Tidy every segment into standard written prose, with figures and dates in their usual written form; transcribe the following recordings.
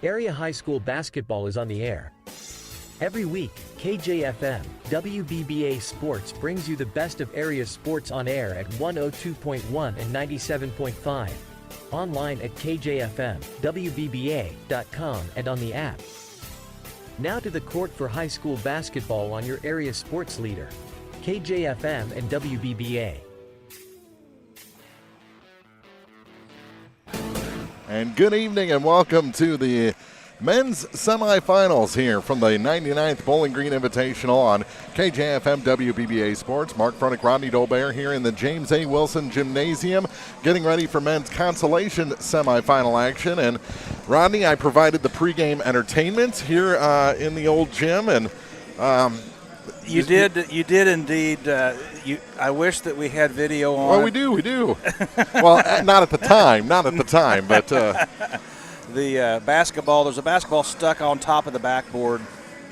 Area high school basketball is on the air. Every week, KJFM, WBBA Sports brings you the best of area sports on air at 102.1 and 97.5. Online at KJFM, WBBA.com and on the app. Now to the court for high school basketball on your area sports leader, KJFM and WBBA. And good evening and welcome to the men's semifinals here from the 99th Bowling Green Invitational on KJFM WBBA Sports. Mark Fronick, Rodney Dolbear here in the James A. Wilson Gymnasium getting ready for men's Consolation semifinal action. And Rodney, I provided the pregame entertainment here in the old gym, and You did indeed. I wish that we had video on. Well, we do. Well, not at the time, but the basketball. There's a basketball stuck on top of the backboard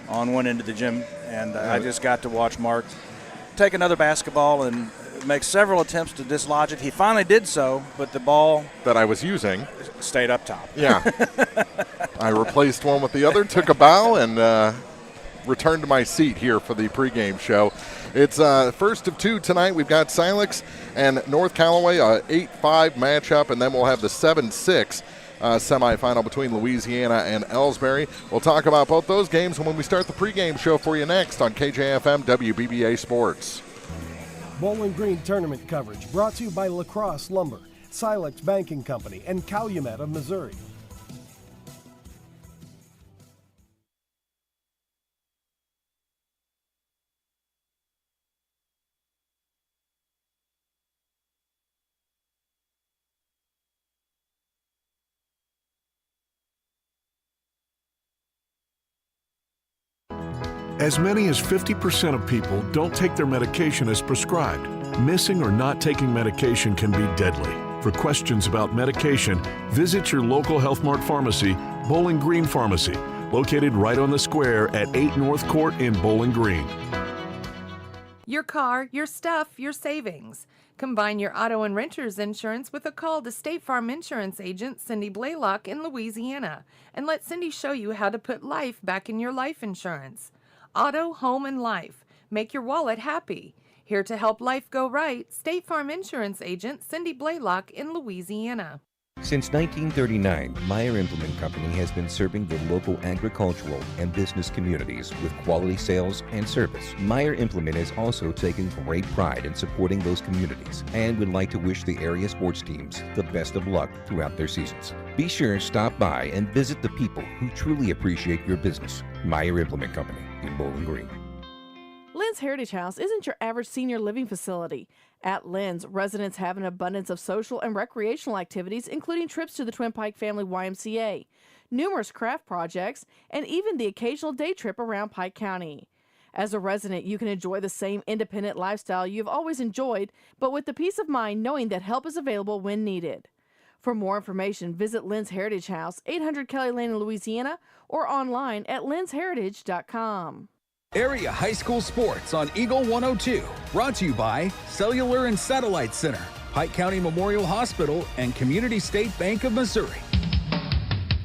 on one end of the gym, and I just got to watch Mark take another basketball and make several attempts to dislodge it. He finally did so, but the ball that I was using stayed up top. Yeah. I replaced one with the other, took a bow, and returned to my seat here for the pregame show. It's first of two tonight. We've got Silex and North Callaway, a 8-5 matchup, and then we'll have the 7-6 semifinal between Louisiana and Elsberry. We'll talk about both those games when we start the pregame show for you next on KJFM WBBA Sports. Bowling Green tournament coverage brought to you by La Crosse Lumber, Silex Banking Company, and Calumet of Missouri. As many as 50% of people don't take their medication as prescribed. Missing or not taking medication can be deadly. For questions about medication, visit your local Health Mart pharmacy, Bowling Green Pharmacy, located right on the square at 8 North Court in Bowling Green. Your car, your stuff, your savings. Combine your auto and renter's insurance with a call to State Farm Insurance agent Cindy Blaylock in Louisiana, and let Cindy show you how to put life back in your life insurance. Auto, home, and life. Make your wallet happy. Here to help life go right, State Farm Insurance agent Cindy Blaylock in Louisiana. Since 1939, Meyer Implement Company has been serving the local agricultural and business communities with quality sales and service. Meyer Implement has also taken great pride in supporting those communities and would like to wish the area sports teams the best of luck throughout their seasons. Be sure to stop by and visit the people who truly appreciate your business. Meyer Implement Company in Bowling Green. Lynn's Heritage House isn't your average senior living facility. At Lynn's, residents have an abundance of social and recreational activities, including trips to the Twin Pike Family YMCA, numerous craft projects, and even the occasional day trip around Pike County. As a resident, you can enjoy the same independent lifestyle you've always enjoyed, but with the peace of mind knowing that help is available when needed. For more information, visit Lynn's Heritage House, 800 Kelly Lane in Louisiana, or online at lynsheritage.com. Area high school sports on Eagle 102. Brought to you by Cellular and Satellite Center, Pike County Memorial Hospital, and Community State Bank of Missouri.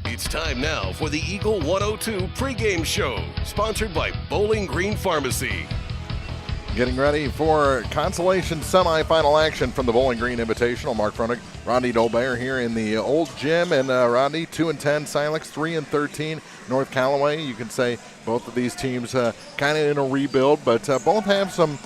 It's time now for the Eagle 102 pregame show, sponsored by Bowling Green Pharmacy. Getting ready for Consolation semifinal action from the Bowling Green Invitational. Mark Fronick, Rodney Dolbear here in the old gym, and Rodney 2-10, Silex 3-13, North Callaway. You can say both of these teams kind of in a rebuild, but both have some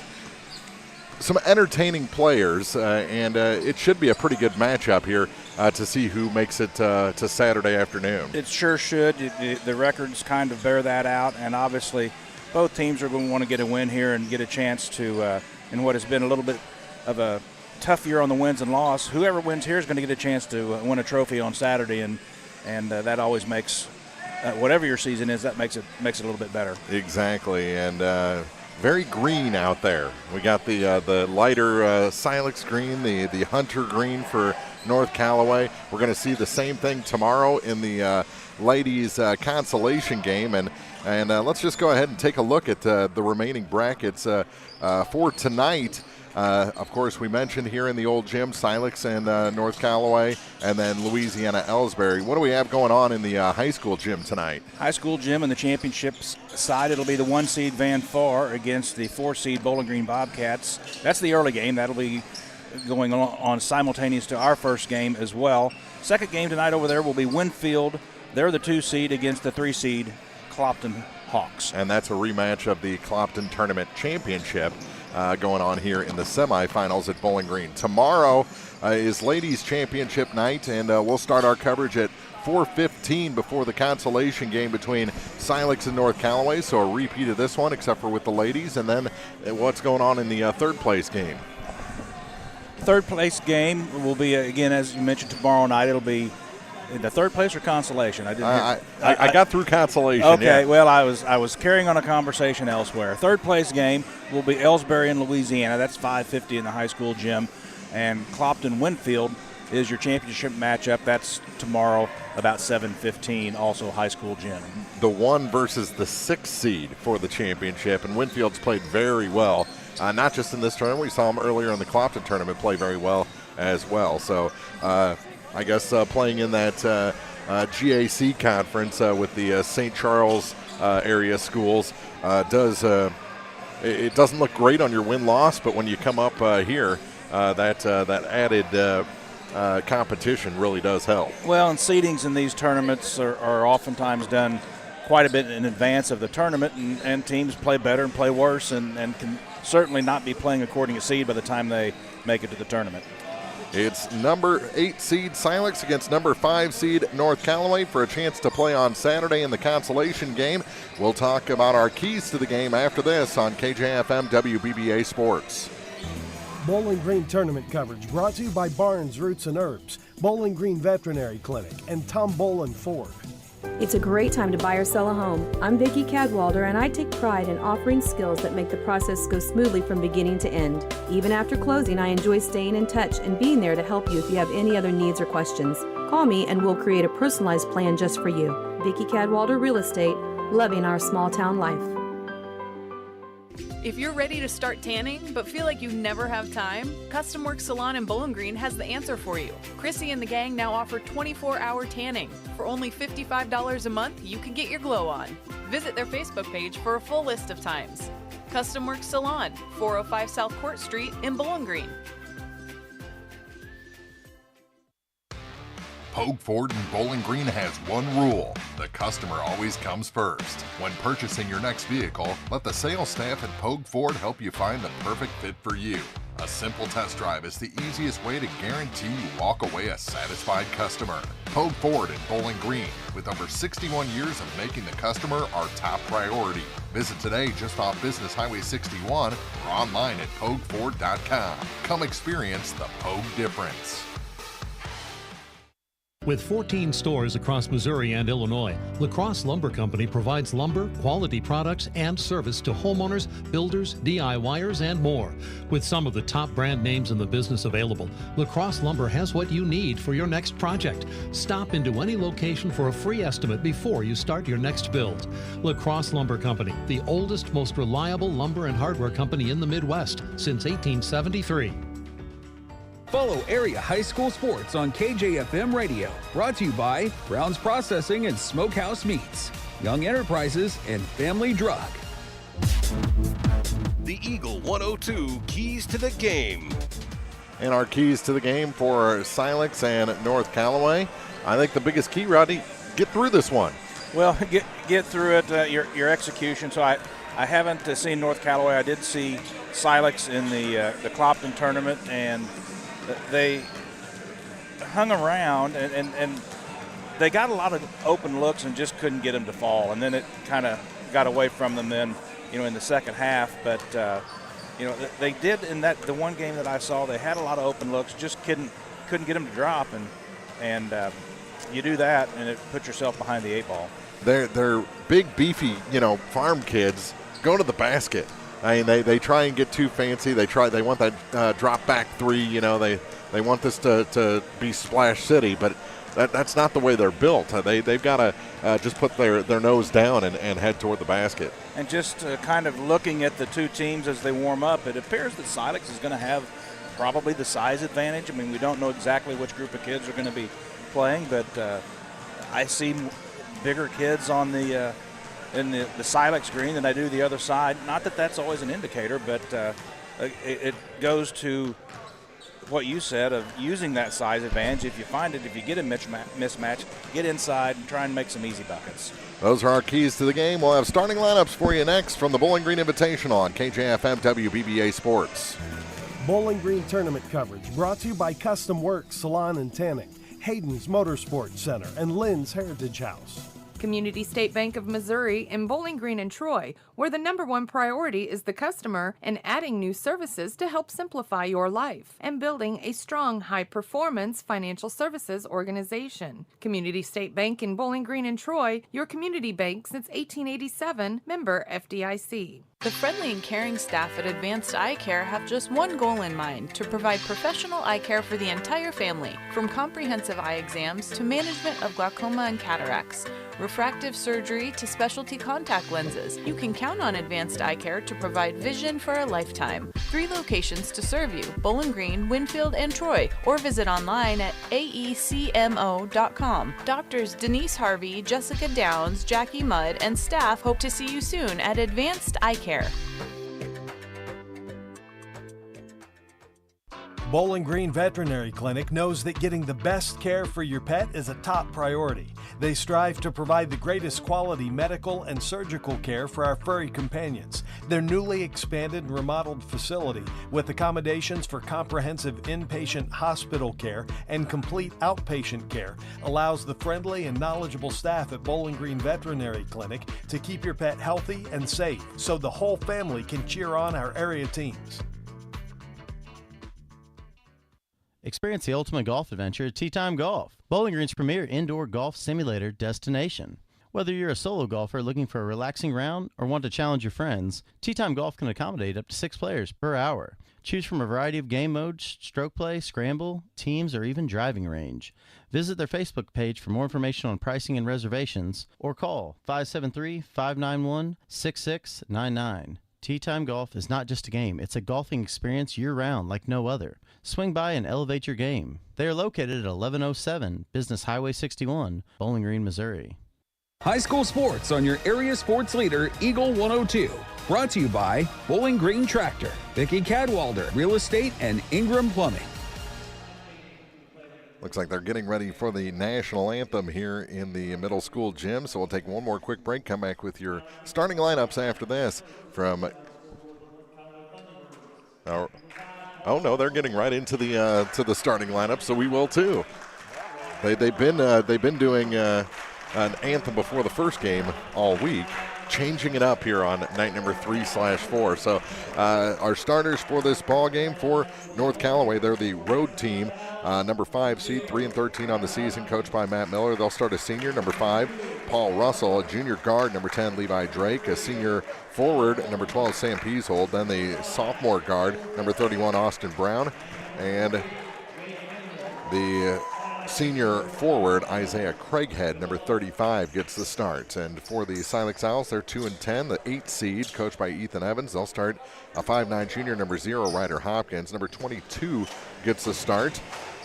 entertaining players, and it should be a pretty good matchup here to see who makes it to Saturday afternoon. It sure should. The records kind of bear that out, and obviously both teams are going to want to get a win here and get a chance to, in what has been a little bit of a tough year on the wins and loss, whoever wins here is going to get a chance to win a trophy on Saturday, and that always makes, whatever your season is, that makes it a little bit better. Exactly, and very green out there. We got the lighter Silex green, the hunter green for North Callaway. We're going to see the same thing tomorrow in the ladies' consolation game, and let's just go ahead and take a look at the remaining brackets for tonight. Of course, we mentioned here in the old gym, Silex and North Callaway, and then Louisiana Elsberry. What do we have going on in the high school gym tonight? High school gym in the championships side, it'll be the 1-seed Van Far against the 4-seed Bowling Green Bobcats. That's the early game. That'll be going on simultaneous to our first game as well. Second game tonight over there will be Winfield. They're the 2-seed against the 3-seed Clopton Hawks. And that's a rematch of the Clopton Tournament Championship going on here in the semifinals at Bowling Green. Tomorrow is Ladies Championship night, and we'll start our coverage at 4:15 before the consolation game between Silex and North Callaway, so a repeat of this one except for with the ladies, and then what's going on in the third place game. Third place game will be, again, as you mentioned, tomorrow night. It'll be in the third place or consolation. I got through consolation. Okay, yeah. well, I was carrying on a conversation elsewhere. Third place game will be Elsberry and Louisiana. That's 5:50 in the high school gym, and Clopton Winfield is your championship matchup. That's tomorrow about 7:15, also high school gym. The 1 versus the 6 seed for the championship, and Winfield's played very well. Not just in this tournament. We saw them earlier in the Clopton tournament play very well as well. So I guess playing in that GAC conference with the St. Charles area schools it doesn't look great on your win-loss, but when you come up here, that added competition really does help. Well, and seedings in these tournaments are oftentimes done quite a bit in advance of the tournament, and teams play better and play worse and can certainly not be playing according to seed by the time they make it to the tournament. It's number 8 seed Silex against number 5 seed North Callaway for a chance to play on Saturday in the consolation game. We'll talk about our keys to the game after this on KJFM WBBA Sports. Bowling Green tournament coverage brought to you by Barnes Roots and Herbs, Bowling Green Veterinary Clinic, and Tom Bolin Ford. It's a great time to buy or sell a home. I'm Vicki Cadwalder, and I take pride in offering skills that make the process go smoothly from beginning to end. Even after closing, I enjoy staying in touch and being there to help you if you have any other needs or questions. Call me and we'll create a personalized plan just for you. Vicki Cadwalder Real Estate, loving our small town life. If you're ready to start tanning but feel like you never have time, Custom Work Salon in Bowling Green has the answer for you. Chrissy and the gang now offer 24-hour tanning. For only $55 a month, you can get your glow on. Visit their Facebook page for a full list of times. Custom Work Salon, 405 South Court Street in Bowling Green. Pogue Ford in Bowling Green has one rule. The customer always comes first. When purchasing your next vehicle, let the sales staff at Pogue Ford help you find the perfect fit for you. A simple test drive is the easiest way to guarantee you walk away a satisfied customer. Pogue Ford in Bowling Green, with over 61 years of making the customer our top priority. Visit today just off Business Highway 61 or online at PogueFord.com. Come experience the Pogue difference. With 14 stores across Missouri and Illinois, LaCrosse Lumber Company provides lumber, quality products, and service to homeowners, builders, DIYers, and more. With some of the top brand names in the business available, LaCrosse Lumber has what you need for your next project. Stop into any location for a free estimate before you start your next build. LaCrosse Lumber Company, the oldest, most reliable lumber and hardware company in the Midwest since 1873. Follow area high school sports on KJFM Radio. Brought to you by Brown's Processing and Smokehouse Meats, Young Enterprises, and Family Drug. The Eagle 102 Keys to the Game. And our keys to the game for Silex and North Callaway. I think the biggest key, Rodney, get through this one. Well, get through it, your execution. So I haven't seen North Callaway. I did see Silex in the Clopton tournament, and they hung around and they got a lot of open looks and just couldn't get them to fall. And then it kind of got away from them then, in the second half. But, they did in the one game that I saw, they had a lot of open looks, just couldn't get them to drop. And you do that and it puts yourself behind the 8 ball. They're big, beefy, farm kids go to the basket. I mean, they try and get too fancy. They want that drop back three. They want this to be Splash City, but that's not the way they're built. They've got to just put their nose down and head toward the basket. And just kind of looking at the two teams as they warm up, it appears that Silex is going to have probably the size advantage. I mean, we don't know exactly which group of kids are going to be playing, but I see bigger kids on the in the Silex green than I do the other side. Not that that's always an indicator, but it goes to what you said of using that size advantage. If you find it, if you get a mismatch, get inside and try and make some easy buckets. Those are our keys to the game. We'll have starting lineups for you next from the Bowling Green Invitational on KJFM WBBA Sports. Bowling Green tournament coverage brought to you by Custom Works Salon and Tanning, Hayden's Motorsports Center, and Lynn's Heritage House. Community State Bank of Missouri in Bowling Green and Troy, where the #1 priority is the customer and adding new services to help simplify your life and building a strong, high-performance financial services organization. Community State Bank in Bowling Green and Troy, your community bank since 1887, member FDIC. The friendly and caring staff at Advanced Eye Care have just one goal in mind: to provide professional eye care for the entire family, from comprehensive eye exams to management of glaucoma and cataracts, refractive surgery to specialty contact lenses. You can count on Advanced Eye Care to provide vision for a lifetime. 3 locations to serve you: Bowling Green, Winfield, and Troy, or visit online at aecmo.com. Doctors Denise Harvey, Jessica Downs, Jackie Mudd, and staff hope to see you soon at Advanced Eye Care. Bowling Green Veterinary Clinic knows that getting the best care for your pet is a top priority. They strive to provide the greatest quality medical and surgical care for our furry companions. Their newly expanded and remodeled facility, with accommodations for comprehensive inpatient hospital care and complete outpatient care, allows the friendly and knowledgeable staff at Bowling Green Veterinary Clinic to keep your pet healthy and safe, so the whole family can cheer on our area teams. Experience the ultimate golf adventure at Tee Time Golf, Bowling Green's premier indoor golf simulator destination. Whether you're a solo golfer looking for a relaxing round or want to challenge your friends, Tee Time Golf can accommodate up to 6 players per hour. Choose from a variety of game modes: stroke play, scramble, teams, or even driving range. Visit their Facebook page for more information on pricing and reservations, or call 573-591-6699. Tee Time Golf is not just a game, it's a golfing experience year-round like no other. Swing by and elevate your game. They are located at 1107 Business Highway 61, Bowling Green, Missouri. High school sports on your area sports leader, Eagle 102. Brought to you by Bowling Green Tractor, Vicki Cadwalder Real Estate, and Ingram Plumbing. Looks like they're getting ready for the national anthem here in the middle school gym. So we'll take one more quick break, come back with your starting lineups after this from oh no, they're getting right into the to the starting lineup, so we will too. They've been doing an anthem before the first game all week, changing it up here on night number 3/4. So our starters for this ball game for North Callaway, they're the road team, number 5 seed, 3-13 on the season, coached by Matt Miller. They'll start a senior, number 5, Paul Russell, a junior guard, number 10, Levi Drake, a senior forward, number 12, Sam Peasehold, then the sophomore guard, number 31, Austin Brown, and the senior forward, Isaiah Craighead, number 35, gets the start. And for the Silex Owls, they're 2-10, the 8 seed, coached by Ethan Evans. They'll start a 5'9 junior, number 0, Ryder Hopkins. Number 22 gets the start,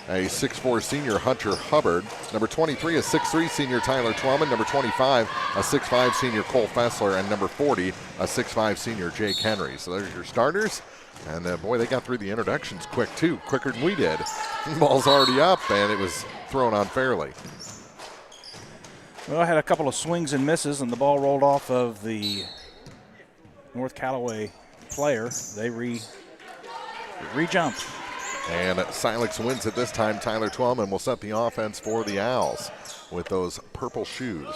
a 6'4 senior, Hunter Hubbard. Number 23, a 6'3 senior, Tyler Twellman. Number 25, a 6'5 senior, Cole Fessler. And number 40, a 6'5 senior, Jake Henry. So there's your starters. And boy, they got through the introductions quick too, quicker than we did. The ball's already up, and it was thrown unfairly. Well, I had a couple of swings and misses, and the ball rolled off of the North Callaway player. They re-jumped. And Silex wins it this time. Tyler Twellman will set the offense for the Owls with those purple shoes.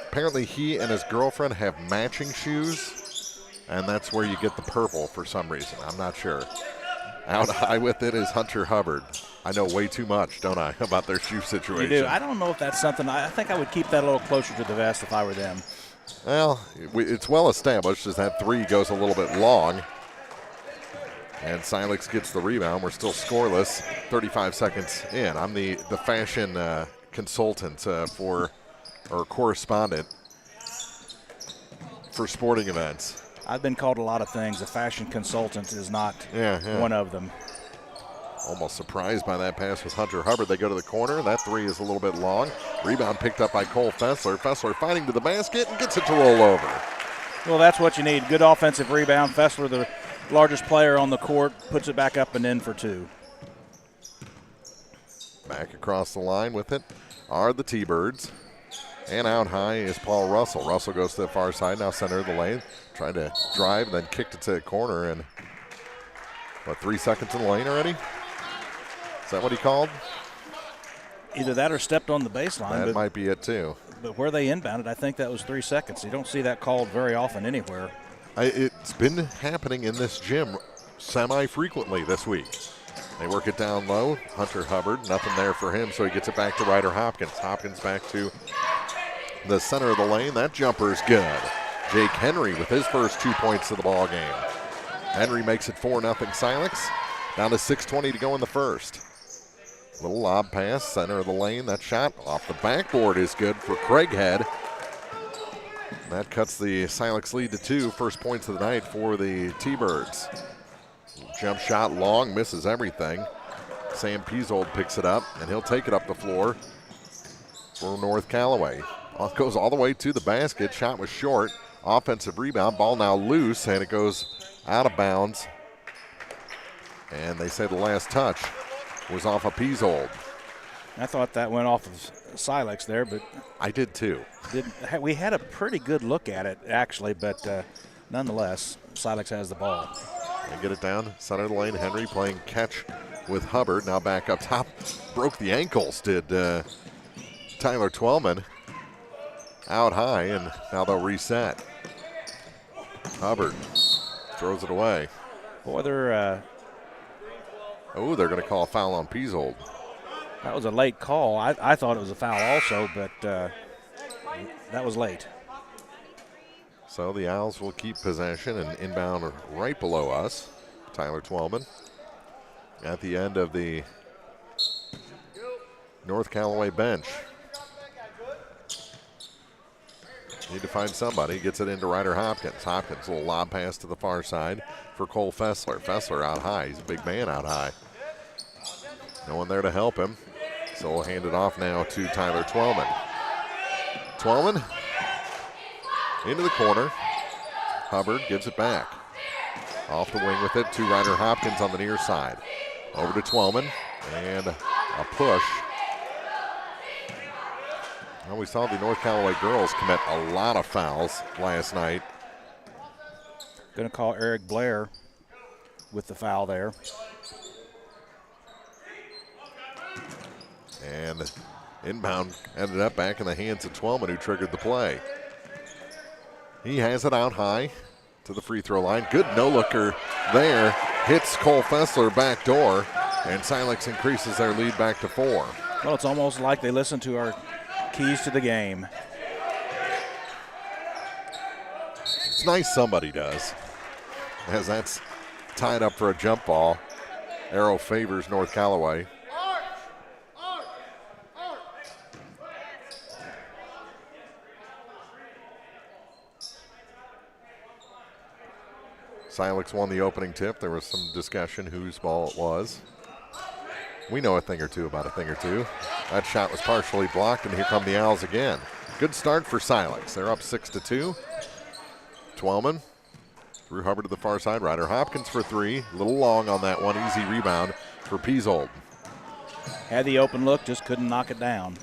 Apparently he and his girlfriend have matching shoes, and that's where you get the purple for some reason. I'm not sure. Out high with it is Hunter Hubbard. I know way too much, don't I, about their shoe situation. You do. I don't know if that's something. I think I would keep that a little closer to the vest if I were them. Well, it's well established as that 3 goes a little bit long. And Silex gets the rebound. We're still scoreless, 35 seconds in. I'm the fashion consultant or correspondent for sporting events. I've been called a lot of things. A fashion consultant is not one of them. Almost surprised by that pass with Hunter Hubbard. They go to the corner. That three is a little bit long. Rebound picked up by Cole Fessler. Fessler fighting to the basket and gets it to roll over. Well, that's what you need. Good offensive rebound. Fessler, the largest player on the court, puts it back up and in for two. Back across the line with it are the T-Birds. And out high is Paul Russell. Russell goes to the far side, now center of the lane. Trying to drive, then kicked it to the corner. And, 3 seconds in the lane already? Is that what he called? Either that or stepped on the baseline. That might be it, too. But where they inbounded, I think that was 3 seconds. You don't see that called very often anywhere. It's been happening in this gym semi-frequently this week. They work it down low. Hunter Hubbard, nothing there for him, so he gets it back to Ryder Hopkins. Hopkins back to the center of the lane. That jumper is good. Jake Henry with his first 2 points of the ball game. Henry makes it 4-0 Silex. Down to 6:20 to go in the first. Little lob pass, center of the lane. That shot off the backboard is good for Craighead. That cuts the Silex lead to 2. First points of the night for the T-Birds. Jump shot long, misses everything. Sam Piesold picks it up, and he'll take it up the floor for North Callaway. Goes all the way to the basket. Shot was short. Offensive rebound. Ball now loose, and it goes out of bounds. And they say the last touch was off of Piesold. I thought that went off of Silex there, but I did too. We had a pretty good look at it, actually, but nonetheless, Silex has the ball. They get it down, center of the lane. Henry playing catch with Hubbard. Now back up top. Broke the ankles, did Tyler Twellman. Out high, and now they'll reset. Hubbard throws it away. Boy, they're going to call a foul on Piesold. That was a late call. I thought it was a foul also, but that was late. So the Owls will keep possession and inbound right below us. Tyler Twellman at the end of the North Callaway bench. Need to find somebody. Gets it into Ryder Hopkins. Hopkins, a little lob pass to the far side for Cole Fessler. Fessler out high. He's a big man out high. No one there to help him. So we'll hand it off now to Tyler Twellman. Twellman into the corner. Hubbard gives it back. Off the wing with it to Ryder Hopkins on the near side. Over to Twellman. And a push. Well, we saw the North Callaway girls commit a lot of fouls last night. Going to call Eric Blair with the foul there. And inbound ended up back in the hands of Twellman, who triggered the play. He has it out high to the free throw line. Good no-looker there. Hits Cole Fessler back door, and Silex increases their lead back to 4. Well, it's almost like they listened to our keys to the game. It's nice somebody does, as that's tied up for a jump ball. Arrow favors North Callaway. Silex won the opening tip. There was some discussion whose ball it was. We know a thing or two about a thing or two. That shot was partially blocked, and here come the Owls again. Good start for Silex. They're up 6-2. Twellman threw Hubbard to the far side. Ryder Hopkins for 3. A little long on that one. Easy rebound for Piesold. Had the open look, just couldn't knock it down.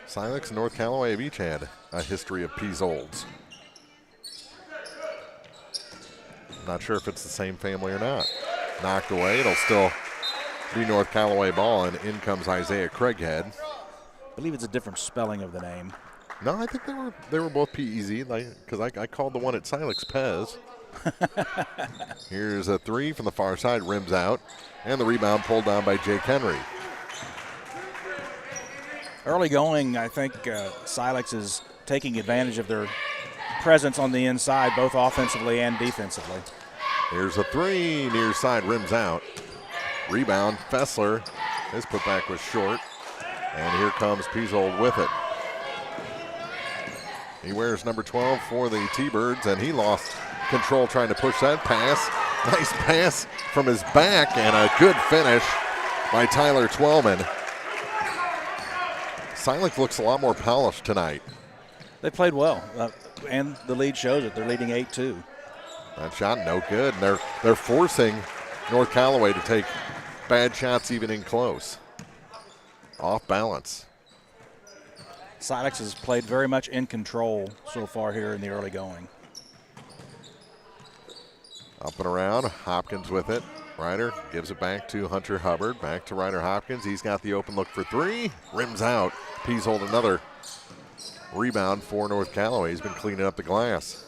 Silex and North Callaway have each had a history of Piesolds. Not sure if it's the same family or not. Knocked away. It'll still be North Callaway ball, and in comes Isaiah Craighead. I believe it's a different spelling of the name. No, I think they were both PEZ, because I called the one at Silex Pez. Here's a 3 from the far side, rims out, and the rebound pulled down by Jake Henry. Early going, I think Silex is taking advantage of their presence on the inside, both offensively and defensively. Here's a three, near side, rims out. Rebound, Fessler. His putback was short. And here comes Piesold with it. He wears number 12 for the T-Birds, and he lost control trying to push that pass. Nice pass from his back, and a good finish by Tyler Twellman. Silex looks a lot more polished tonight. They played well, and the lead shows it. They're leading 8-2. That shot no good, and they're forcing North Callaway to take bad shots even in close. Off balance. Silex has played very much in control so far here in the early going. Up and around, Hopkins with it. Ryder gives it back to Hunter Hubbard. Back to Ryder Hopkins. He's got the open look for three. Rims out. Piesold another rebound for North Callaway. He's been cleaning up the glass.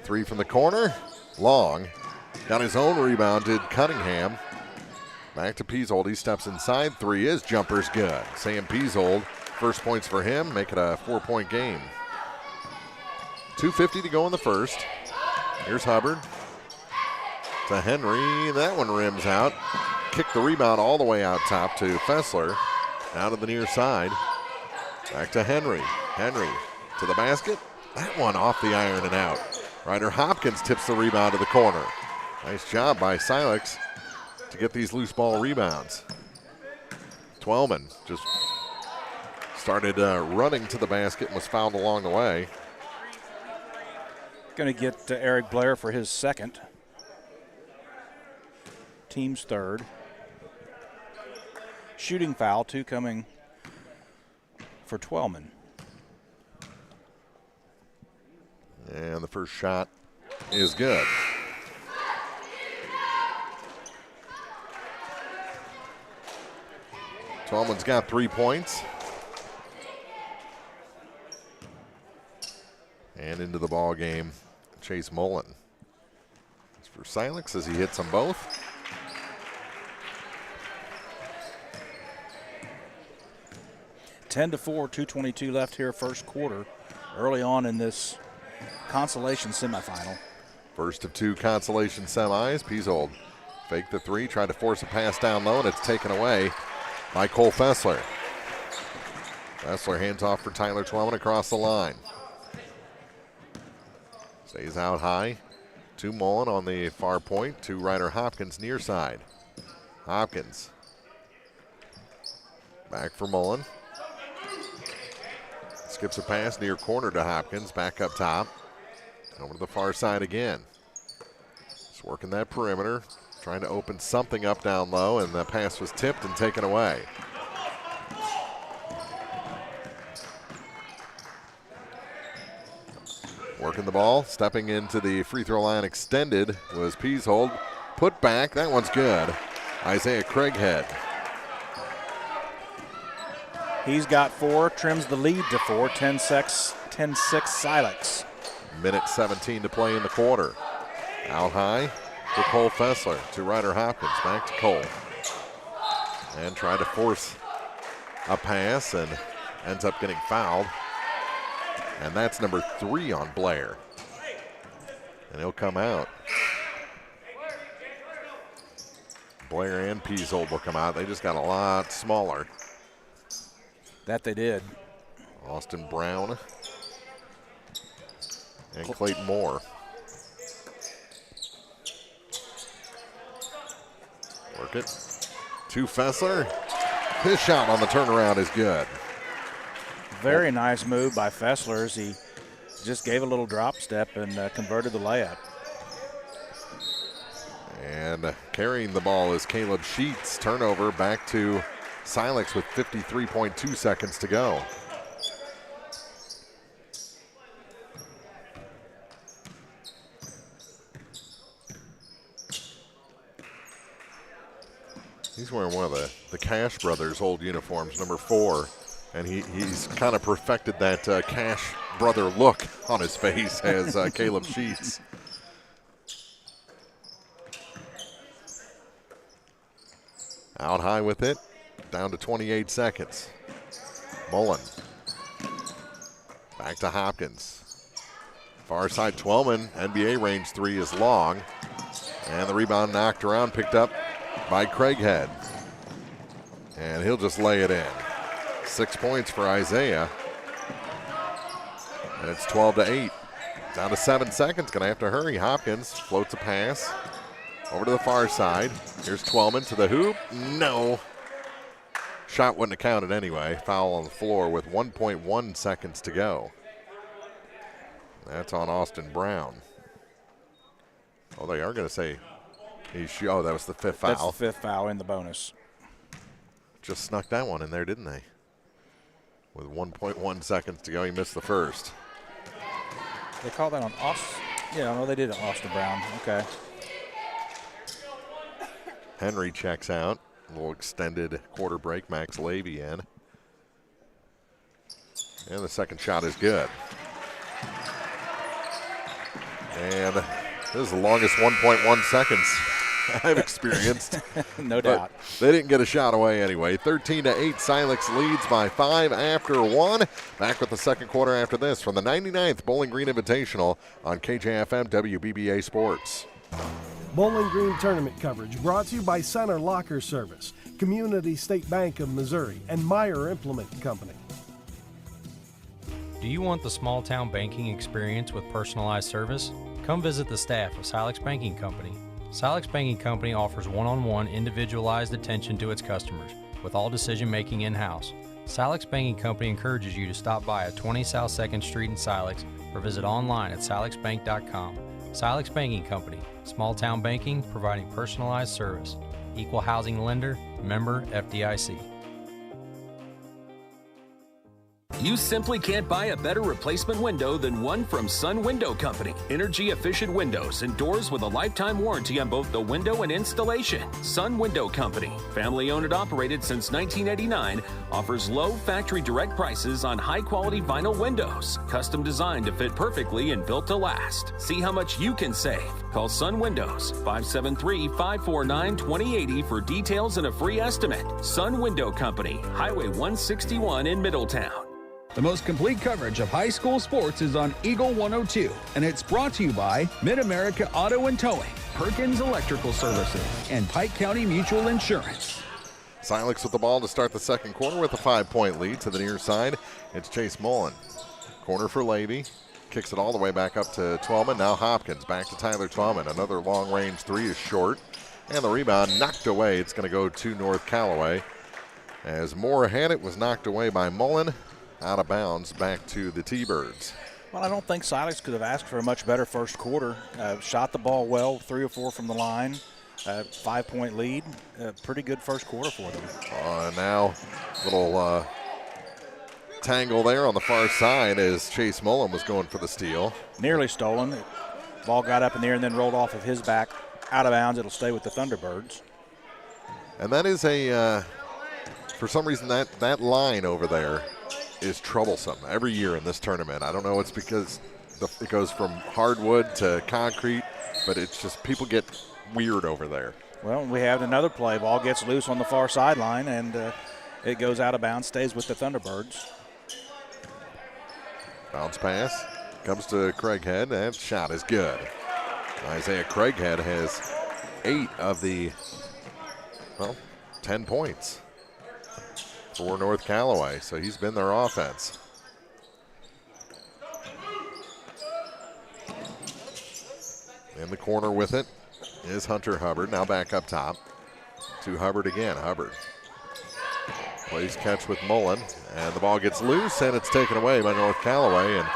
Three from the corner. Long. Got his own rebound, did Cunningham. Back to Piesold. He steps inside. Three is. Jumper's good. Sam Piesold. First points for him. Make it a 4-point game. 2:50 to go in the first. Here's Hubbard. To Henry. That one rims out. Kick the rebound all the way out top to Fessler. Out of the near side. Back to Henry. Henry to the basket. That one off the iron and out. Ryder Hopkins tips the rebound to the corner. Nice job by Silex to get these loose ball rebounds. Twellman just started running to the basket and was fouled along the way. Going to get Eric Blair for his second. Team's third. Shooting foul, two coming for Twellman. And the first shot is good. Twellman's got 3 points. And into the ball game, Chase Mullen. As for Silex as he hits them both. (10-4), 2:22 left here, first quarter. Early on in this Consolation semifinal. First of two Consolation semis. Piesold fake the three, tried to force a pass down low, and it's taken away by Cole Fessler. Fessler hands off for Tyler Twellman across the line. Stays out high to Mullen on the far point, to Ryder Hopkins near side. Hopkins back for Mullen. Skips a pass near corner to Hopkins, back up top. Over to the far side again. Just working that perimeter, trying to open something up down low, and the pass was tipped and taken away. Working the ball, stepping into the free throw line extended was Piesold. Put back, that one's good. Isaiah Craighead. He's got 4, trims the lead to 4, 10-6 Silex. Minute 17 to play in the quarter. Out high to Cole Fessler, to Ryder Hopkins, back to Cole. And tried to force a pass and ends up getting fouled. And that's number 3 on Blair. And he'll come out. Blair and Piesold will come out. They just got a lot smaller. That they did. Austin Brown and Clayton Moore. Work it to Fessler. His shot on the turnaround is good. Very nice move by Fessler as he just gave a little drop step and converted the layup. And carrying the ball is Caleb Sheets. Turnover back to Silex with 53.2 seconds to go. He's wearing one of the Cash Brothers old uniforms, number 4. And he's kind of perfected that Cash brother look on his face as Caleb Sheets. Out high with it, down to 28 seconds. Mullen. Back to Hopkins. Far side, Twellman, NBA range three is long. And the rebound knocked around, picked up by Craighead. And he'll just lay it in. 6 points for Isaiah. And it's 12-8. Down to 7 seconds, gonna have to hurry. Hopkins floats a pass over to the far side. Here's Twellman to the hoop, no. Shot wouldn't have counted anyway. Foul on the floor with 1.1 seconds to go. That's on Austin Brown. Oh, they are gonna say that was the fifth foul. That's the fifth foul in the bonus. Just snuck that one in there, didn't they? With 1.1 seconds to go, he missed the first. They call that on Austin. Yeah, no, they did on Austin Brown. Okay. Henry checks out. A little extended quarter break. Max Levy in. And the second shot is good. And this is the longest 1.1 seconds I've experienced. No doubt. They didn't get a shot away anyway. 13-8, Silex leads by 5 after 1. Back with the second quarter after this from the 99th Bowling Green Invitational on KJFM WBBA Sports. Bowling Green tournament coverage brought to you by Center Locker Service, Community State Bank of Missouri, and Meyer Implement Company. Do you want the small town banking experience with personalized service? Come visit the staff of Silex Banking Company. Silex Banking Company offers one-on-one individualized attention to its customers, with all decision-making in-house. Silex Banking Company encourages you to stop by at 20 South 2nd Street in Silex or visit online at silexbank.com. Silex Banking Company, small town banking providing personalized service. Equal housing lender, member FDIC. You simply can't buy a better replacement window than one from Sun Window Company. Energy-efficient windows and doors with a lifetime warranty on both the window and installation. Sun Window Company, family-owned and operated since 1989, offers low factory direct prices on high-quality vinyl windows, custom designed to fit perfectly and built to last. See how much you can save. Call Sun Windows, 573-549-2080 for details and a free estimate. Sun Window Company, Highway 161 in Middletown. The most complete coverage of high school sports is on Eagle 102, and it's brought to you by Mid-America Auto and Towing, Perkins Electrical Services, and Pike County Mutual Insurance. Silex with the ball to start the second quarter with a 5-point lead to the near side. It's Chase Mullen. Corner for Levy. Kicks it all the way back up to Twellman. Now Hopkins back to Tyler Twellman. Another long-range three is short. And the rebound knocked away. It's going to go to North Callaway. As Moore had it, was knocked away by Mullen. Out of bounds, back to the T-Birds. Well, I don't think Silex could have asked for a much better first quarter. Shot the ball well, 3 or 4 from the line. 5-point lead. Pretty good first quarter for them. Now, little tangle there on the far side as Chase Mullen was going for the steal. Nearly stolen. Ball got up in the air and then rolled off of his back. Out of bounds. It'll stay with the Thunderbirds. And that is for some reason, that line over there is troublesome every year in this tournament. I don't know, it's because it goes from hardwood to concrete, but it's just people get weird over there. Well, we have another play. Ball gets loose on the far sideline, and it goes out of bounds, stays with the Thunderbirds. Bounce pass comes to Craighead. That shot is good. Isaiah Craighead has 8 of the 10 points for North Callaway, so he's been their offense. In the corner with it is Hunter Hubbard, now back up top to Hubbard again. Hubbard plays catch with Mullen, and the ball gets loose, and it's taken away by North Callaway, and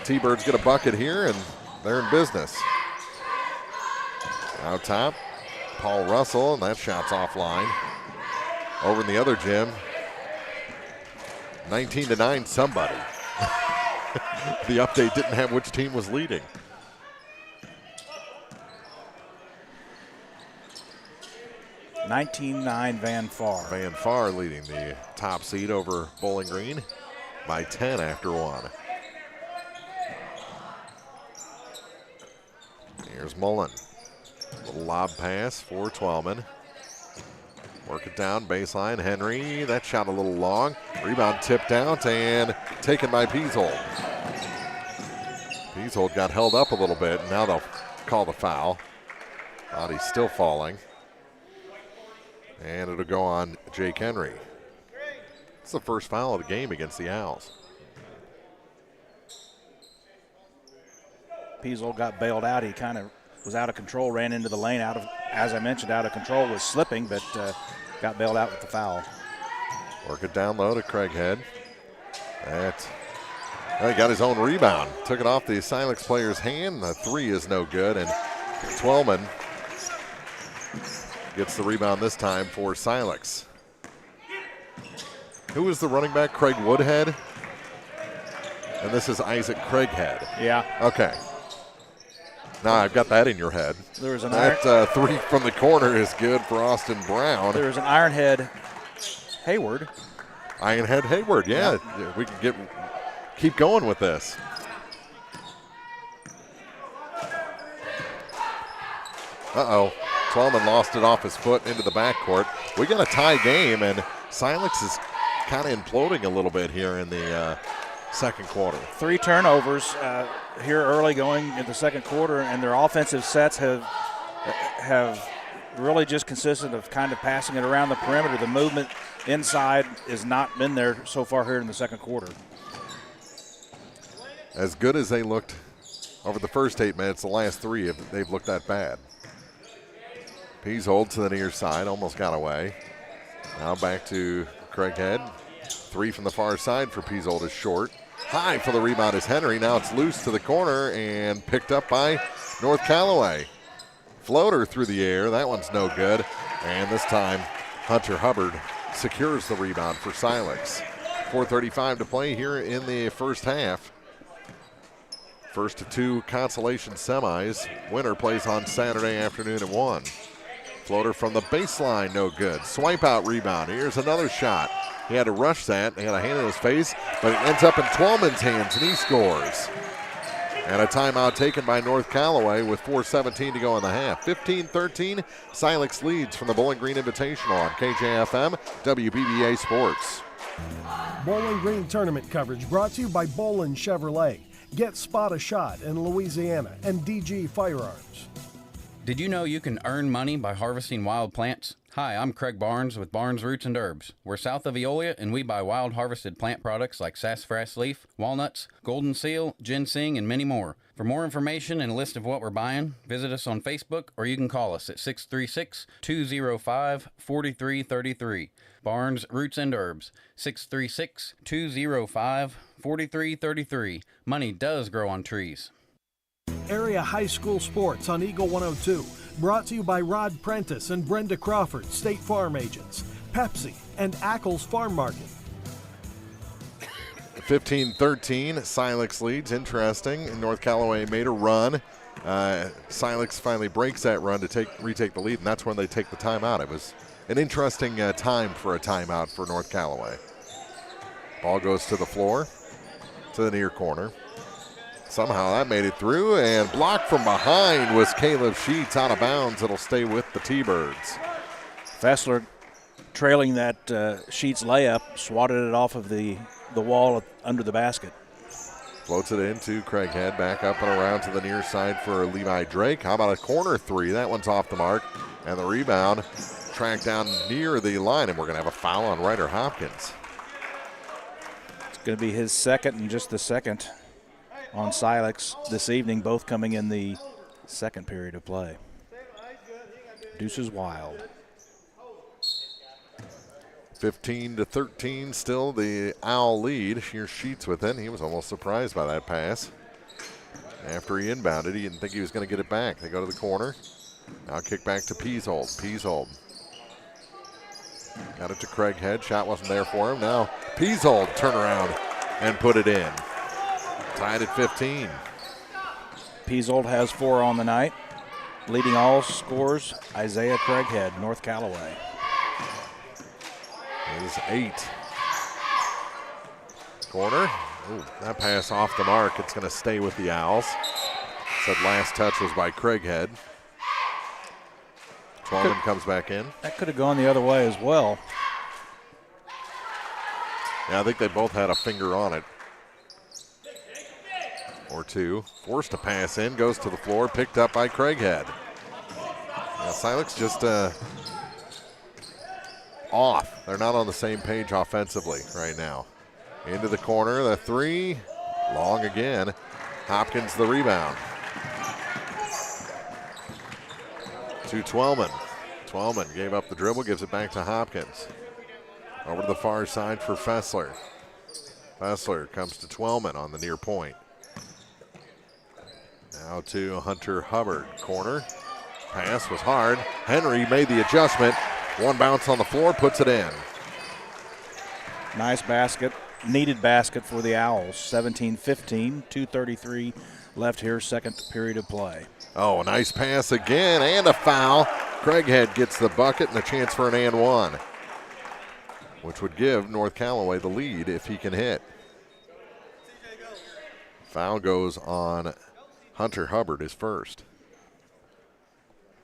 T-Birds get a bucket here, and they're in business. Out top, Paul Russell, and that shot's offline. Over in the other gym, 19-9 somebody. The update didn't have which team was leading. (19-9) Van Far. Van Far leading the top seed over Bowling Green by 10 after 1. Here's Mullen. Little lob pass for Twellman. Work it down, baseline, Henry. That shot a little long. Rebound tipped out and taken by Peasold. Peasold got held up a little bit, and now they'll call the foul. Body's still falling. And it'll go on Jake Henry. It's the first foul of the game against the Owls. Peasold got bailed out. He kind of was out of control, ran into the lane, as I mentioned, out of control, was slipping, but got bailed out with the foul. Work it down low to Craighead. He got his own rebound. Took it off the Silex player's hand. The three is no good, and Twellman gets the rebound this time for Silex. Who was the running back? Craig Woodhead? And this is Isaac Craighead. Yeah. Okay. Now I've got that in your head. There was an three from the corner is good for Austin Brown. There was an Ironhead Hayward. Ironhead Hayward, yeah. We can keep going with this. Uh-oh. Twellman lost it off his foot into the backcourt. We got a tie game, and Silex is kind of imploding a little bit here in the second quarter. 3 turnovers here early going in the second quarter, and their offensive sets have really just consisted of kind of passing it around the perimeter. The movement inside has not been there so far here in the second quarter. As good as they looked over the first 8 minutes, the last 3, they've looked that bad. Peasold to the near side, almost got away. Now back to Craighead. 3 from the far side for Peasold is short. High for the rebound is Henry. Now it's loose to the corner and picked up by North Callaway. Floater through the air. That one's no good. And this time, Hunter Hubbard secures the rebound for Silex. 4:35 to play here in the first half. First of 2 consolation semis. Winner plays on Saturday afternoon at 1. Floater from the baseline, no good. Swipe out rebound. Here's another shot. He had to rush that. He had a hand in his face, but it ends up in Twellman's hands, and he scores. And a timeout taken by North Callaway with 4:17 to go in the half. 15-13, Silex leads from the Bowling Green Invitational on KJFM, WBBA Sports. Bowling Green tournament coverage brought to you by Bolin Chevrolet. Get Spot a Shot in Louisiana and DG Firearms. Did you know you can earn money by harvesting wild plants? Hi, I'm Craig Barnes with Barnes Roots and Herbs. We're south of Eolia, and we buy wild harvested plant products like sassafras leaf, walnuts, golden seal, ginseng, and many more. For more information and a list of what we're buying, visit us on Facebook or you can call us at 636-205-4333. Barnes Roots and Herbs, 636-205-4333. Money does grow on trees. Area High School Sports on Eagle 102. Brought to you by Rod Prentice and Brenda Crawford, State Farm Agents, Pepsi, and Ackles Farm Market. 15-13, Silex leads. Interesting. North Callaway made a run. Silex finally breaks that run to retake the lead, and that's when they take the timeout. It was an interesting time for a timeout for North Callaway. Ball goes to the floor, to the near corner. Somehow that made it through, and blocked from behind was Caleb Sheets out of bounds. It'll stay with the T-Birds. Fessler trailing that Sheets layup, swatted it off of the wall under the basket. Floats it into Craighead, back up and around to the near side for Levi Drake. How about a corner 3? That one's off the mark, and the rebound tracked down near the line, and we're going to have a foul on Ryder Hopkins. It's going to be his second and just the second on Silex this evening, both coming in the second period of play. Deuces Wild. 15-13, still the Owl lead. Here's Sheets with it. He was almost surprised by that pass. After he inbounded, he didn't think he was going to get it back. They go to the corner. Now kick back to Peasold. Peasold got it to Craighead. Shot wasn't there for him. Now Peasold turn around and put it in. Tied at 15. Peasold has 4 on the night. Leading all scores, Isaiah Craighead, North Callaway. It is 8. Corner. Ooh, that pass off the mark. It's going to stay with the Owls. Said last touch was by Craighead. Twellman comes back in. That could have gone the other way as well. Yeah, I think they both had a finger on it. or two. Forced to pass in, goes to the floor, picked up by Craighead. Now Silex just off. They're not on the same page offensively right now. Into the corner, the three, long again. Hopkins the rebound. To Twellman. Twellman gave up the dribble, gives it back to Hopkins. Over to the far side for Fessler. Fessler comes to Twellman on the near point. Now to Hunter Hubbard. Corner. Pass was hard. Henry made the adjustment. One bounce on the floor, puts it in. Nice basket. Needed basket for the Owls. 17-15, 2:33 left here, second period of play. Oh, a nice pass again and a foul. Craighead gets the bucket and a chance for an and one, which would give North Callaway the lead if he can hit. Foul goes on Hunter Hubbard, his first.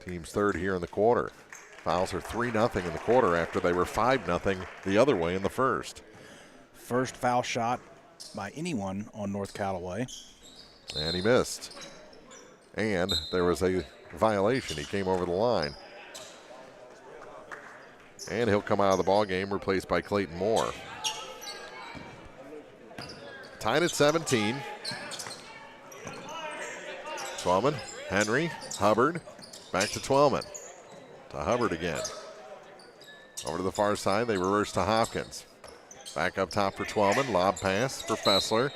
Team's third here in the quarter. Fouls are 3-0 in the quarter after they were 5-0 the other way in the first. First foul shot by anyone on North Callaway. And he missed. And there was a violation. He came over the line. And he'll come out of the ball game, replaced by Clayton Moore. Tied at 17. Twellman, Henry, Hubbard, back to Twellman. To Hubbard again. Over to the far side, they reverse to Hopkins. Back up top for Twellman, lob pass for Fessler,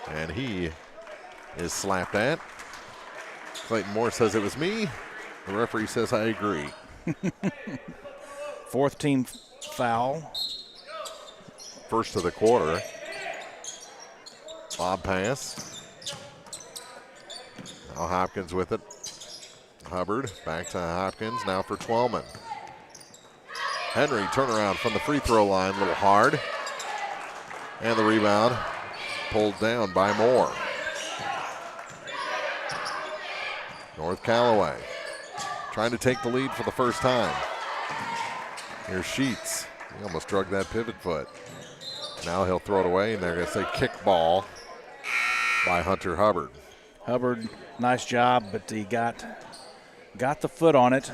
and he is slapped at. Clayton Moore says it was me. The referee says I agree. Fourth team foul. First of the quarter. Lob pass. Now Hopkins with it. Hubbard back to Hopkins, now for Twellman. Henry turnaround from the free throw line, a little hard. And the rebound pulled down by Moore. North Callaway trying to take the lead for the first time. Here's Sheets. He almost drug that pivot foot. Now he'll throw it away, and they're going to say kick ball by Hunter Hubbard. Hubbard, nice job, but he got the foot on it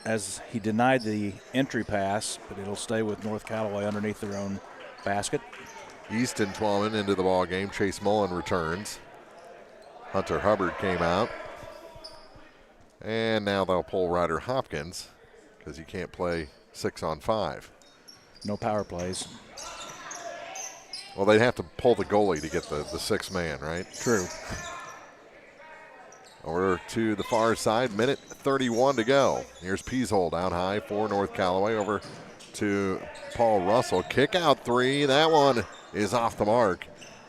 as he denied the entry pass, but it'll stay with North Callaway underneath their own basket. Easton Twellman into the ball game. Chase Mullen returns. Hunter Hubbard came out. And now they'll pull Ryder Hopkins because he can't play 6-on-5. No power plays. Well, they'd have to pull the goalie to get the sixth man, right? True. Over to the far side, minute 31 to go. Here's Peasehold out high for North Callaway. Over to Paul Russell. Kick out three. That one is off the mark.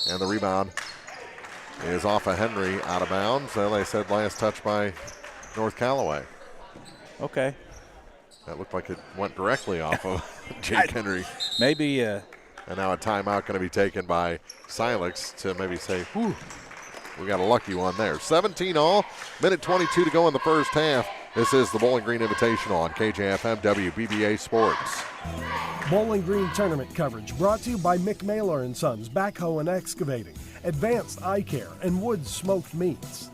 And the rebound is off of Henry, out of bounds. So they said last touch by North Callaway. Okay. That looked like it went directly off of Jake Henry. Maybe. And now a timeout going to be taken by Silex to maybe say, whew, we got a lucky one there. 17-all, minute 22 to go in the first half. This is the Bowling Green Invitational on KJFM WBBA Sports. Bowling Green tournament coverage brought to you by Mick Mailer & Sons Backhoe and Excavating, Advanced Eye Care, and Woods Smoked Meats.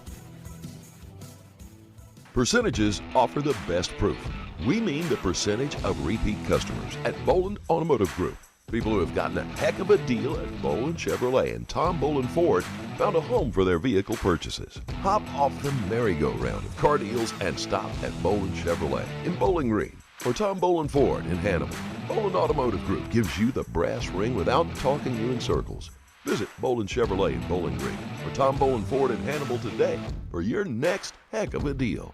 Percentages offer the best proof. We mean the percentage of repeat customers at Boland Automotive Group. People who have gotten a heck of a deal at Boland Chevrolet and Tom Boland Ford found a home for their vehicle purchases. Hop off the merry-go-round of car deals and stop at Boland Chevrolet in Bowling Green or Tom Boland Ford in Hannibal. Boland Automotive Group gives you the brass ring without talking you in circles. Visit Boland Chevrolet in Bowling Green or Tom Boland Ford in Hannibal today for your next heck of a deal.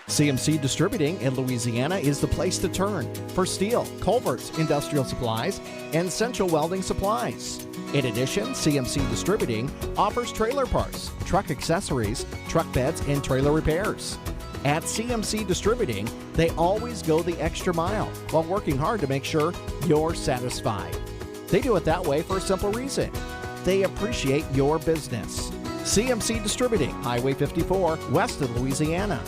CMC Distributing in Louisiana is the place to turn for steel, culverts, industrial supplies, and central welding supplies. In addition, CMC Distributing offers trailer parts, truck accessories, truck beds, and trailer repairs. At CMC Distributing, they always go the extra mile while working hard to make sure you're satisfied. They do it that way for a simple reason. They appreciate your business. CMC Distributing, Highway 54, west of Louisiana.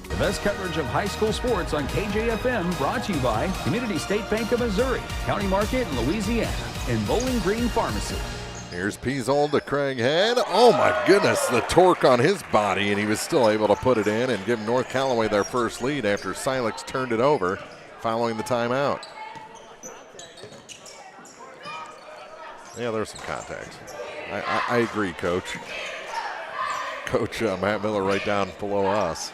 The best coverage of high school sports on KJFM, brought to you by Community State Bank of Missouri, County Market in Louisiana, and Bowling Green Pharmacy. Here's Piesold to Craighead. Oh my goodness, the torque on his body, and he was still able to put it in and give North Callaway their first lead after Silex turned it over following the timeout. Yeah, there's some contact. I agree, Coach. Coach Matt Miller right down below us.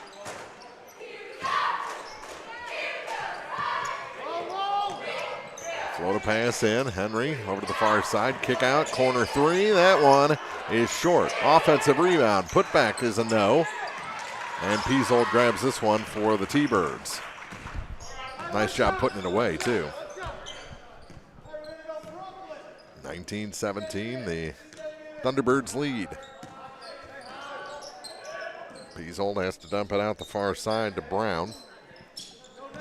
Float a pass in. Henry over to the far side. Kick out. Corner three. That one is short. Offensive rebound. Put back is a no. And Piesold grabs this one for the T-Birds. Nice job putting it away, too. 19-17, the Thunderbirds lead. Piesold has to dump it out the far side to Brown.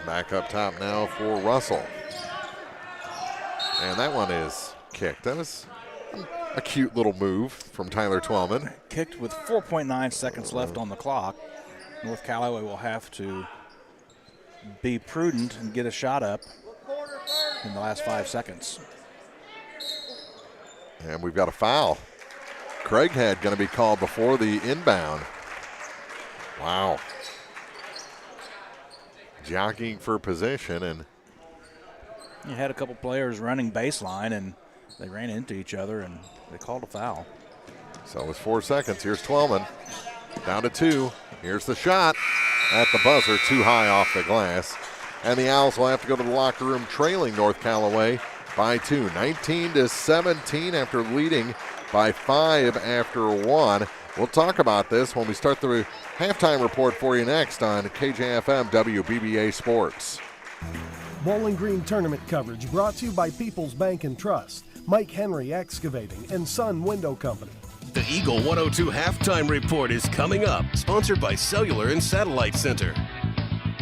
Back up top now for Russell. And that one is kicked. That was a cute little move from Tyler Twellman. Kicked with 4.9 seconds left on the clock. North Callaway will have to be prudent and get a shot up in the last 5 seconds. And we've got a foul. Craighead going to be called before the inbound. Wow. Jockeying for position, and you had a couple players running baseline, and they ran into each other, and they called a foul. So with 4 seconds, here's Twellman. Down to 2. Here's the shot at the buzzer, too high off the glass. And the Owls will have to go to the locker room trailing North Callaway by 2. 19-17 after leading by 5 after 1. We'll talk about this when we start the halftime report for you next on KJFM WBBA Sports. Bowling Green tournament coverage brought to you by People's Bank and Trust, Mike Henry Excavating, and Sun Window Company. The Eagle 102 halftime report is coming up, sponsored by Cellular and Satellite Center.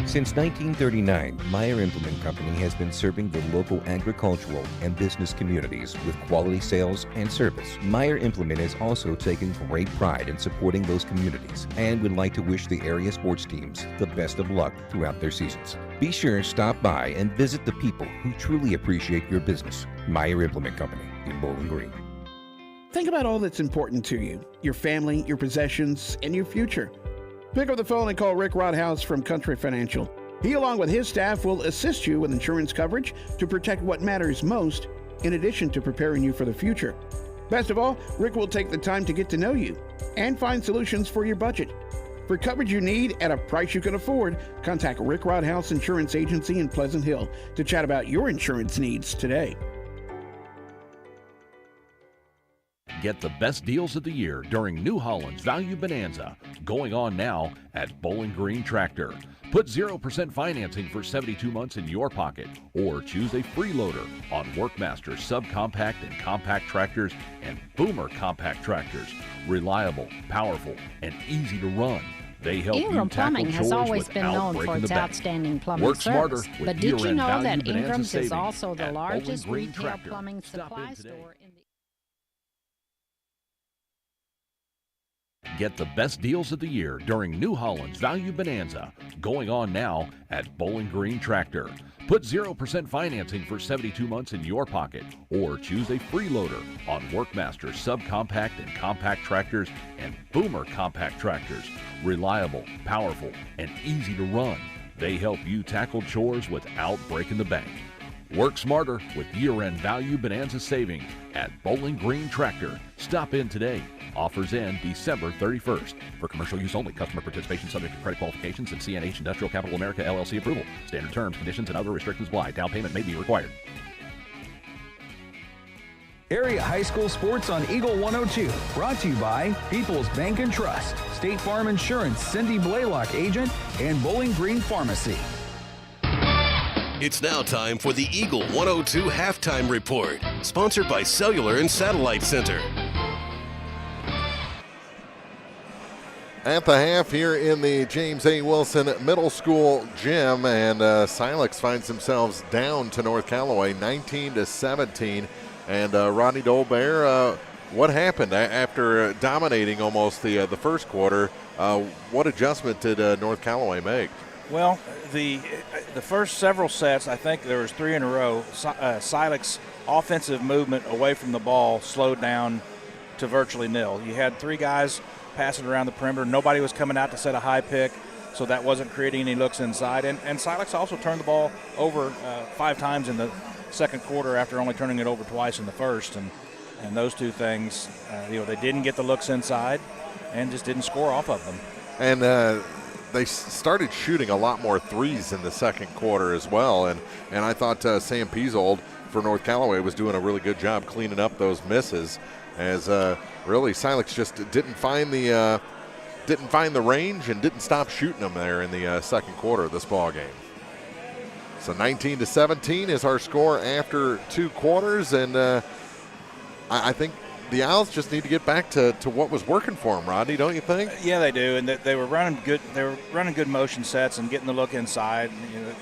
Since 1939, Meyer Implement Company has been serving the local agricultural and business communities with quality sales and service. Meyer Implement has also taken great pride in supporting those communities and would like to wish the area sports teams the best of luck throughout their seasons. Be sure to stop by and visit the people who truly appreciate your business. Meyer Implement Company in Bowling Green. Think about all that's important to you, your family, your possessions, and your future. Pick up the phone and call Rick Rodhouse from Country Financial. He, along with his staff, will assist you with insurance coverage to protect what matters most, in addition to preparing you for the future. Best of all, Rick will take the time to get to know you and find solutions for your budget. For coverage you need at a price you can afford, contact Rick Rodhouse Insurance Agency in Pleasant Hill to chat about your insurance needs today. Get the best deals of the year during New Holland's Value Bonanza, going on now at Bowling Green Tractor. Put 0% financing for 72 months in your pocket, or choose a freeloader on Workmaster subcompact and compact tractors and Boomer compact tractors. Reliable, powerful, and easy to run. They help Ingram you tackle Plumbing has chores always been without known for breaking its the bank. outstanding plumbing Work smarter service. with But did you year-end know Value that Bonanza Ingram's is savings also the at largest Bowling Green retail Tractor. plumbing Stop supply in today. store in the Get the best deals of the year during New Holland's Value Bonanza, going on now at Bowling Green Tractor. Put 0% financing for 72 months in your pocket, or choose a freeloader on Workmaster subcompact and compact tractors and Boomer compact tractors. Reliable, powerful, and easy to run. They help you tackle chores without breaking the bank. Work smarter with year-end Value Bonanza savings at Bowling Green Tractor. Stop in today. Offers end December 31st. For commercial use only. Customer participation subject to credit qualifications and CNH Industrial Capital America LLC approval. Standard terms, conditions, and other restrictions apply. Down payment may be required. Area High School Sports on Eagle 102. Brought to you by People's Bank and Trust, State Farm Insurance, Cindy Blaylock Agent, and Bowling Green Pharmacy. It's now time for the Eagle 102 halftime report, sponsored by Cellular and Satellite Center. At the half here in the James A. Wilson Middle School gym, and Silex finds themselves down to North Callaway 19-17. And Rodney Dolbear, what happened after dominating almost the first quarter? What adjustment did North Callaway make? Well, the first several sets, I think there was 3 in a row, Silex offensive movement away from the ball slowed down to virtually nil. You had 3 guys passing around the perimeter. Nobody was coming out to set a high pick, so that wasn't creating any looks inside. And Silex also turned the ball over 5 times in the second quarter after only turning it over twice in the first. And those 2 things, they didn't get the looks inside and just didn't score off of them. And they started shooting a lot more threes in the second quarter as well. And I thought Sam Piesold for North Callaway was doing a really good job cleaning up those misses, as really Silex just didn't find the range and didn't stop shooting them there in the second quarter of this ball game. So 19-17 is our score after 2 quarters, and I think the Owls just need to get back to what was working for them, Rodney, don't you think? Yeah, they do, and they were running good. They were running good motion sets and getting the look inside.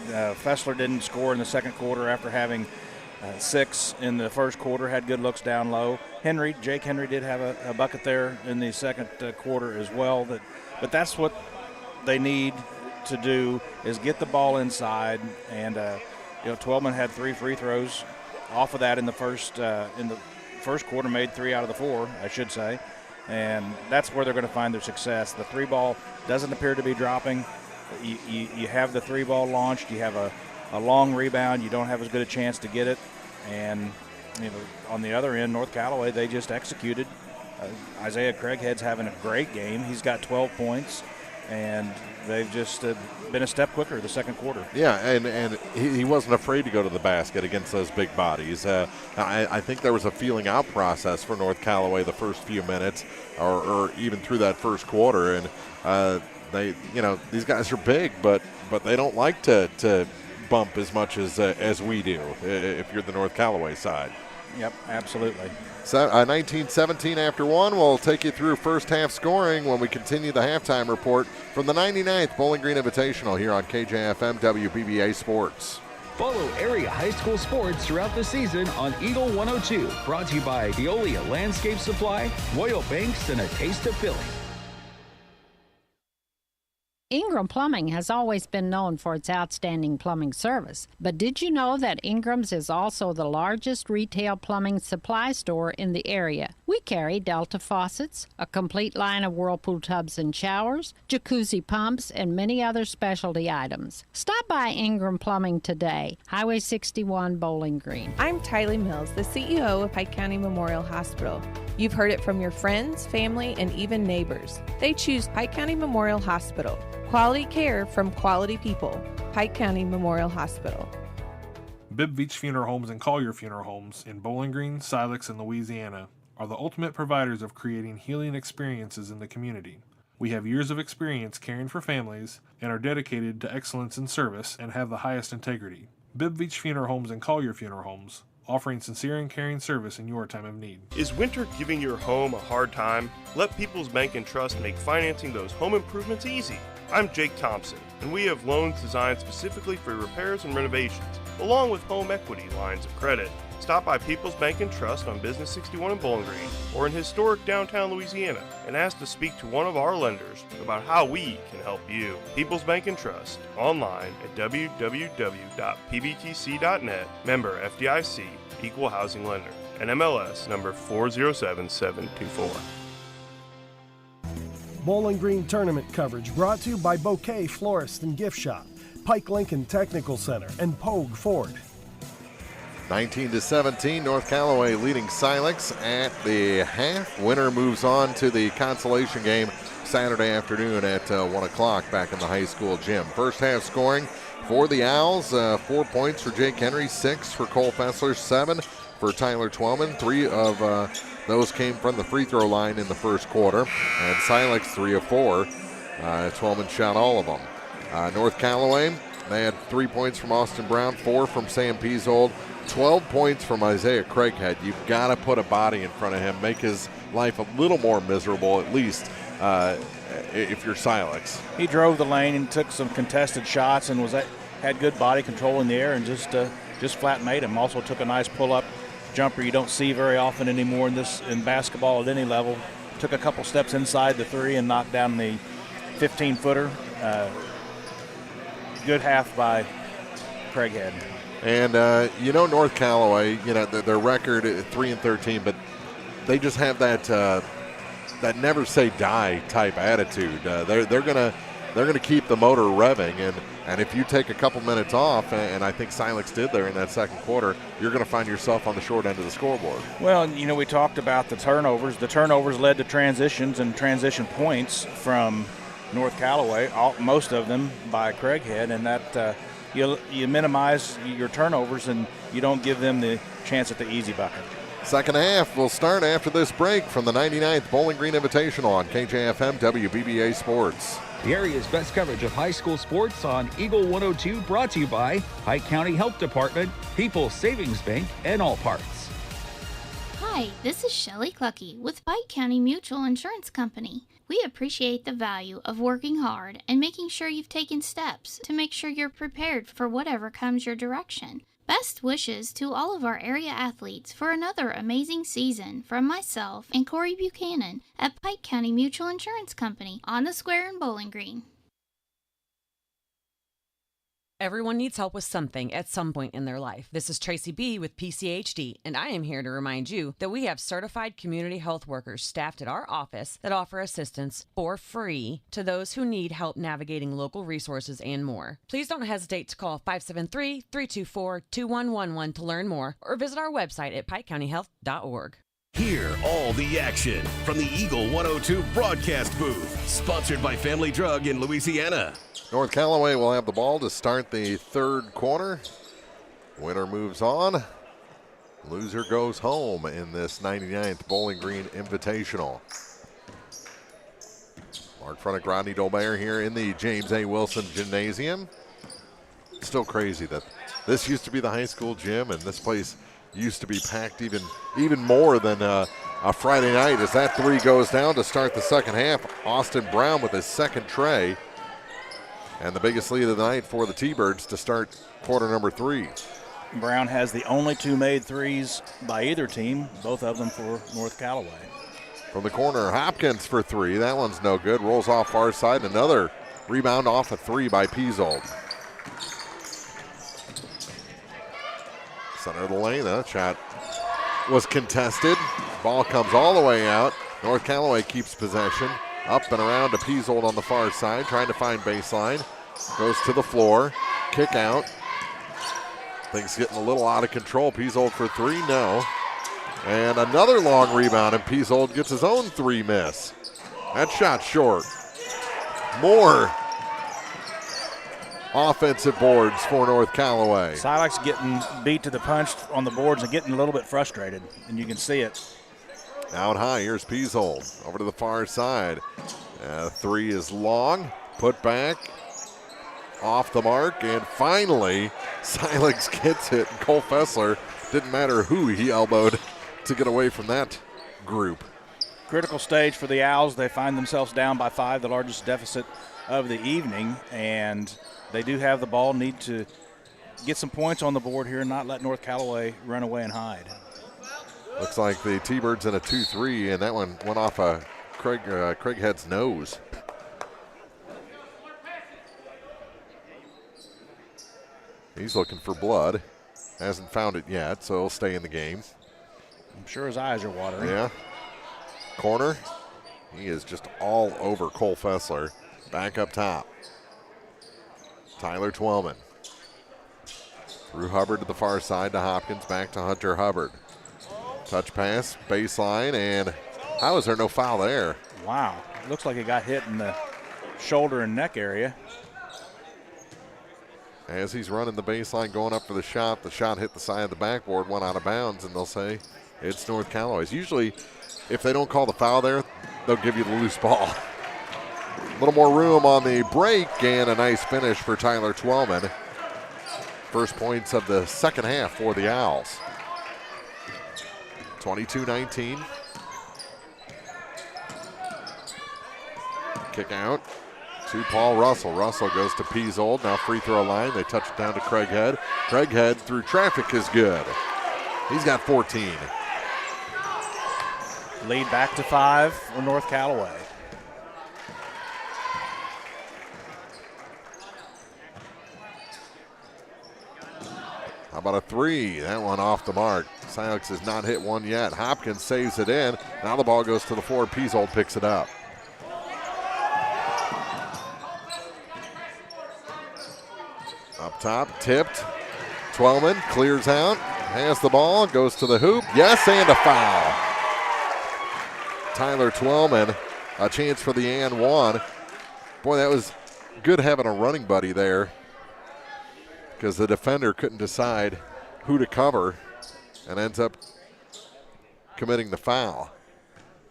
Fessler didn't score in the second quarter after having 6 in the first quarter. Had good looks down low. Jake Henry did have a bucket there in the second quarter as well. But that's what they need to do, is get the ball inside. And Twelman had 3 free throws off of that in the first quarter, made 3 out of the 4, I should say, and that's where they're going to find their success. The 3 ball doesn't appear to be dropping. You have the 3 ball launched, you have a long rebound, you don't have as good a chance to get it, and on the other end, North Callaway, they just executed. Isaiah Craighead's having a great game. He's got 12 points, and they've just been a step quicker the second quarter. Yeah, and he wasn't afraid to go to the basket against those big bodies. I think there was a feeling out process for North Callaway the first few minutes, or even through that first quarter, and these guys are big, but they don't like to bump as much as we do if you're the North Callaway side. Yep, absolutely. So 19-17 after 1. We'll take you through first half scoring when we continue the halftime report from the 99th Bowling Green Invitational here on KJFM WBBA Sports. Follow area high school sports throughout the season on Eagle 102. Brought to you by Veolia Landscape Supply, Royal Banks, and a taste of Philly. Ingram Plumbing has always been known for its outstanding plumbing service, but did you know that Ingram's is also the largest retail plumbing supply store in the area? We carry Delta faucets, a complete line of Whirlpool tubs and showers, jacuzzi pumps, and many other specialty items. Stop by Ingram Plumbing today, Highway 61, Bowling Green. I'm Tylee Mills, the CEO of Pike County Memorial Hospital. You've heard it from your friends, family, and even neighbors. They choose Pike County Memorial Hospital. Quality care from quality people. Pike County Memorial Hospital. Bibb Funeral Homes and Collier Funeral Homes in Bowling Green, Silex, and Louisiana are the ultimate providers of creating healing experiences in the community. We have years of experience caring for families and are dedicated to excellence in service and have the highest integrity. Bibb Funeral Homes and Collier Funeral Homes, offering sincere and caring service in your time of need. Is winter giving your home a hard time? Let People's Bank and Trust make financing those home improvements easy. I'm Jake Thompson, and we have loans designed specifically for repairs and renovations, along with home equity lines of credit. Stop by People's Bank and Trust on Business 61 in Bowling Green or in historic downtown Louisiana and ask to speak to one of our lenders about how we can help you. People's Bank and Trust, online at www.pbtc.net, member FDIC, equal housing lender, NMLS number 407724. Bowling Green tournament coverage brought to you by Bouquet Florist and Gift Shop, Pike Lincoln Technical Center, and Pogue Ford. 19-17, North Callaway leading Silex at the half. Winner moves on to the consolation game Saturday afternoon at 1 o'clock back in the high school gym. First half scoring for the Owls, 4 points for Jake Henry, 6 for Cole Fessler, 7 for Tyler Twellman. 3 of those came from the free throw line in the first quarter, and Silex 3 of 4. Twellman shot all of them. North Callaway, they had 3 points from Austin Brown, 4 from Sam Piesold, 12 points from Isaiah Craighead. You've got to put a body in front of him, make his life a little more miserable, at least if you're Silex. He drove the lane and took some contested shots and had good body control in the air and just flat made him. Also took a nice pull-up jumper you don't see very often anymore in basketball at any level. Took a couple steps inside the 3 and knocked down the 15-footer. Good half by Craighead. And, North Callaway, their record 3-13, but they just have that never say die type attitude. They're gonna keep the motor revving, and if you take a couple minutes off, and I think Silex did there in that second quarter, you're going to find yourself on the short end of the scoreboard. Well, we talked about the turnovers. The turnovers led to transitions and transition points from North Callaway, most of them by Craighead, and that you minimize your turnovers and you don't give them the chance at the easy bucket. Second half will start after this break from the 99th Bowling Green Invitational on KJFM WBBA Sports. The area's best coverage of high school sports on Eagle 102, brought to you by Pike County Health Department, People's Savings Bank, and All Parts. Hi, this is Shelley Clucky with Pike County Mutual Insurance Company. We appreciate the value of working hard and making sure you've taken steps to make sure you're prepared for whatever comes your direction. Best wishes to all of our area athletes for another amazing season from myself and Corey Buchanan at Pike County Mutual Insurance Company on the Square in Bowling Green. Everyone needs help with something at some point in their life. This is Tracy B. with PCHD, and I am here to remind you that we have certified community health workers staffed at our office that offer assistance for free to those who need help navigating local resources and more. Please don't hesitate to call 573-324-2111 to learn more, or visit our website at pikecountyhealth.org. Hear all the action from the Eagle 102 broadcast booth, sponsored by Family Drug in Louisiana. North Callaway will have the ball to start the third quarter. Winner moves on. Loser goes home in this 99th Bowling Green Invitational. Mark Fronick, Rodney Dolbear here in the James A. Wilson Gymnasium. Still crazy that this used to be the high school gym, and this place used to be packed even more than a Friday night, as that three goes down to start the second half. Austin Brown with his second tray. And the biggest lead of the night for the T-Birds to start quarter number 3. Brown has the only two made threes by either team, both of them for North Callaway. From the corner, Hopkins for 3. That one's no good. Rolls off far side. Another rebound off a 3 by Piesold. Center of the lane. That shot was contested. Ball comes all the way out. North Callaway keeps possession. Up and around to Piesold on the far side, trying to find baseline. Goes to the floor. Kick out. Things getting a little out of control. Piesold for 3, no. And another long rebound, and Piesold gets his own 3 miss. That shot short. More offensive boards for North Callaway. Silex getting beat to the punch on the boards and getting a little bit frustrated, and you can see it. Out high, here's Piesold over to the far side. 3 is long, put back, off the mark, and finally Silex gets it. Cole Fessler, didn't matter who he elbowed to get away from that group. Critical stage for the Owls. They find themselves down by 5, the largest deficit of the evening, and they do have the ball, need to get some points on the board here and not let North Callaway run away and hide. Looks like the T-Birds in a 2-3, and that one went off Craighead's nose. He's looking for blood. Hasn't found it yet, so he'll stay in the game. I'm sure his eyes are watering. Yeah. Corner. He is just all over Cole Fessler. Back up top. Tyler Twellman. Through Hubbard to the far side to Hopkins, back to Hunter Hubbard. Touch pass, baseline, and how is there no foul there? Wow. Looks like it got hit in the shoulder and neck area. As he's running the baseline, going up for the shot hit the side of the backboard, went out of bounds, and they'll say it's North Callaway's. Usually, if they don't call the foul there, they'll give you the loose ball. A little more room on the break, and a nice finish for Tyler Twellman. First points of the second half for the Owls. 22-19. Kick out to Paul Russell. Russell goes to Piesold. Now free throw line. They touch it down to Craighead. Craighead through traffic is good. He's got 14. Lead back to 5 for North Callaway. How about a three? That one off the mark. Silex has not hit one yet. Hopkins saves it in. Now the ball goes to the floor. Piesold picks it up. Up top, tipped. Twellman clears out, has the ball, goes to the hoop. Yes, and a foul. Tyler Twellman, a chance for the and one. Boy, that was good having a running buddy there, because the defender couldn't decide who to cover and ends up committing the foul.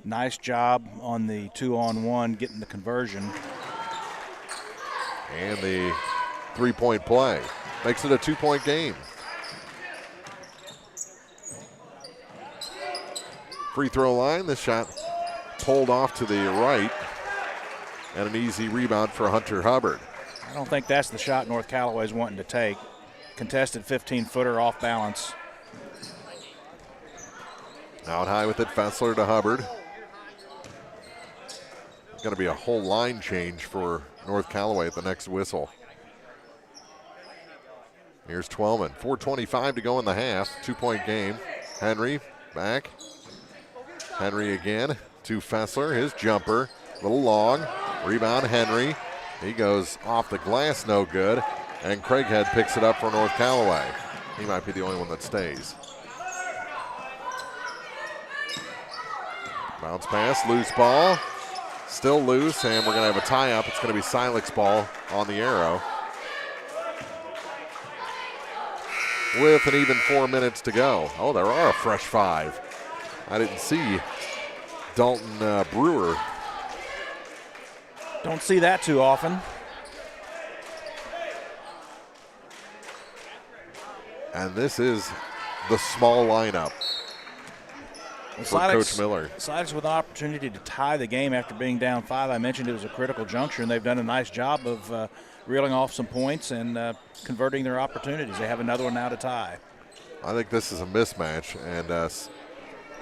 Nice job on the 2-on-1, getting the conversion. And the three-point play makes it a 2-point game. Free throw line, this shot pulled off to the right, and an easy rebound for Hunter Hubbard. I don't think that's the shot North Callaway's wanting to take. Contested 15-footer off balance. Out high with it, Fessler to Hubbard. Going to be a whole line change for North Callaway at the next whistle. Here's Twellman, 4:25 to go in the half, 2-point game. Henry back. Henry again to Fessler, his jumper, a little long. Rebound Henry. He goes off the glass, no good. And Craighead picks it up for North Callaway. He might be the only one that stays. Bounce pass, loose ball. Still loose, and we're going to have a tie-up. It's going to be Silex ball on the arrow. With an even 4 minutes to go. Oh, there are a fresh 5. I didn't see Dalton Brewer. Don't see that too often. And this is the small lineup for Coach Miller. Silex with an opportunity to tie the game after being down 5. I mentioned it was a critical juncture, and they've done a nice job of reeling off some points and converting their opportunities. They have another one now to tie. I think this is a mismatch, and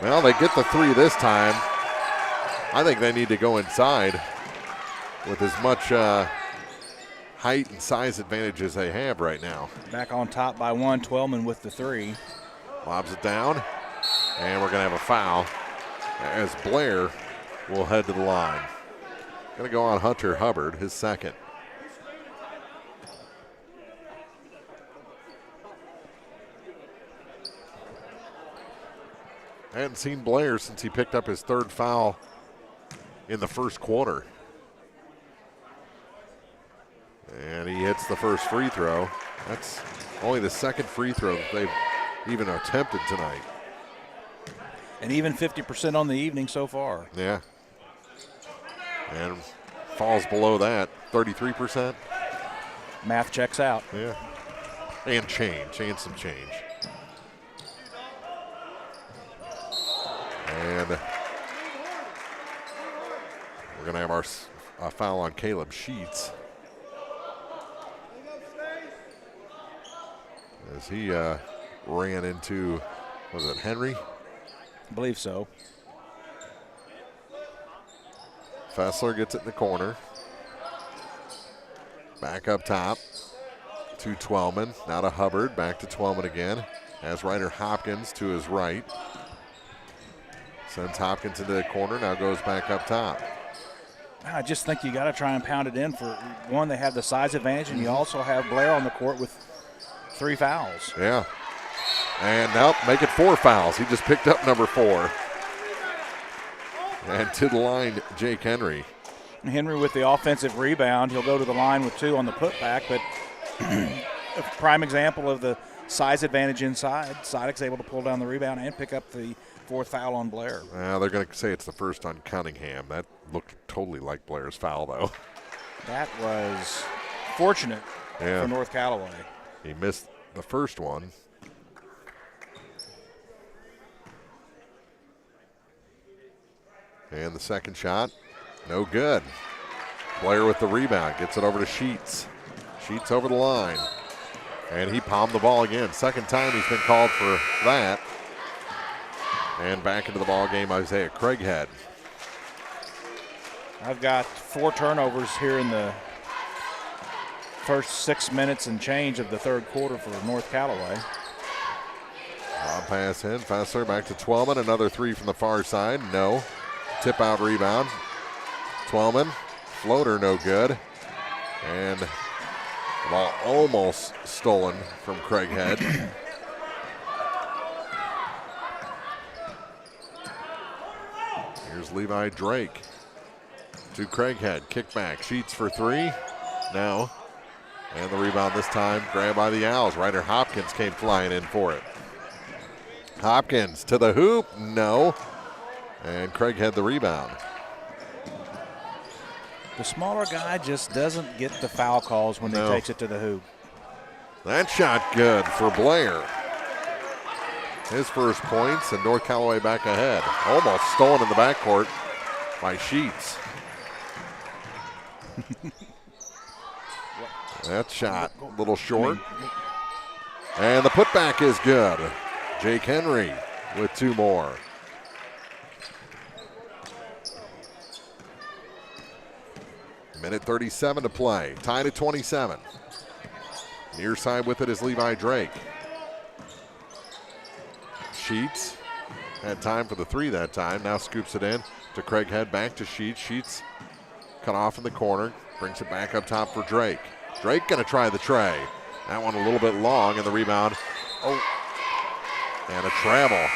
well, they get the 3 this time. I think they need to go inside with as much height and size advantage as they have right now. Back on top by 1, Twellman with the 3. Lobs it down, and we're going to have a foul as Blair will head to the line. Going to go on Hunter Hubbard, his second. I hadn't seen Blair since he picked up his 3rd foul in the first quarter. And he hits the first free throw. That's only the 2nd free throw that they've even attempted tonight. And even 50% on the evening so far. Yeah. And falls below that, 33%. Math checks out. Yeah. And some change. And we're going to have our foul on Caleb Sheets. As he ran into, was it Henry? I believe so. Fessler gets it in the corner. Back up top to Twellman. Now to Hubbard. Back to Twellman again. Has Ryder Hopkins to his right. Sends Hopkins into the corner. Now goes back up top. I just think you got to try and pound it in. For one, they have the size advantage, and you also have Blair on the court with 3 fouls. Yeah. And now make it 4 fouls. He just picked up number 4. And to the line, Jake Henry. Henry with the offensive rebound. He'll go to the line with 2 on the putback, but a prime example of the size advantage inside. Silex able to pull down the rebound and pick up the 4th foul on Blair. Well, they're going to say it's the first on Cunningham. That looked totally like Blair's foul, though. That was fortunate for North Callaway. He missed the first one. And the second shot, no good. Blair with the rebound, gets it over to Sheets. Sheets over the line. And he palmed the ball again. Second time he's been called for that. And back into the ball game, Isaiah Craighead. I've got 4 turnovers here in the first 6 minutes and change of the 3rd quarter for North Callaway. Lob pass in. Fessler back to Twellman. Another three from the far side. No. Tip out rebound. Twellman. Floater no good. And the ball almost stolen from Craighead. Here's Levi Drake to Craighead. Kickback. Sheets for three. No. And the rebound this time grabbed by the Owls. Ryder Hopkins came flying in for it. Hopkins to the hoop. No. And Craighead the rebound. The smaller guy just doesn't get the foul calls when he takes it to the hoop. That shot good for Blair. His first points, and North Callaway back ahead. Almost stolen in the backcourt by Sheets. That shot a little short. And the putback is good. Jake Henry with two more. Minute 37 to play. Tied at 27. Near side with it is Levi Drake. Sheets had time for the three that time. Now scoops it in to Craighead. Back to Sheets. Sheets cut off in the corner. Brings it back up top for Drake. Drake going to try the tray. That one a little bit long, and the rebound. Oh, and a travel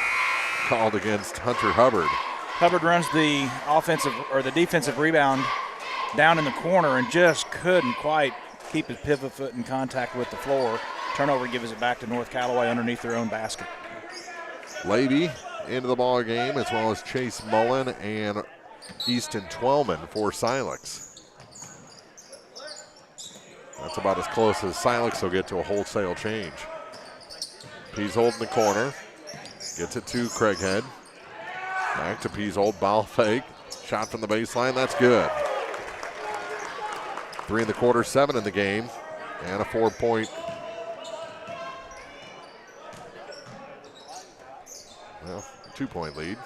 called against Hunter Hubbard. Hubbard runs the offensive or the defensive rebound down in the corner and just couldn't quite keep his pivot foot in contact with the floor. Turnover gives it back to North Callaway underneath their own basket. Levy into the ball game, as well as Chase Mullen and Easton Twellman for Silex. That's about as close as Silex will get to a wholesale change. Peasold in the corner. Gets it to Craighead. Back to Peasold. Ball fake. Shot from the baseline. That's good. 3 in the quarter, 7 in the game. And a 4-point. Well, 2-point lead.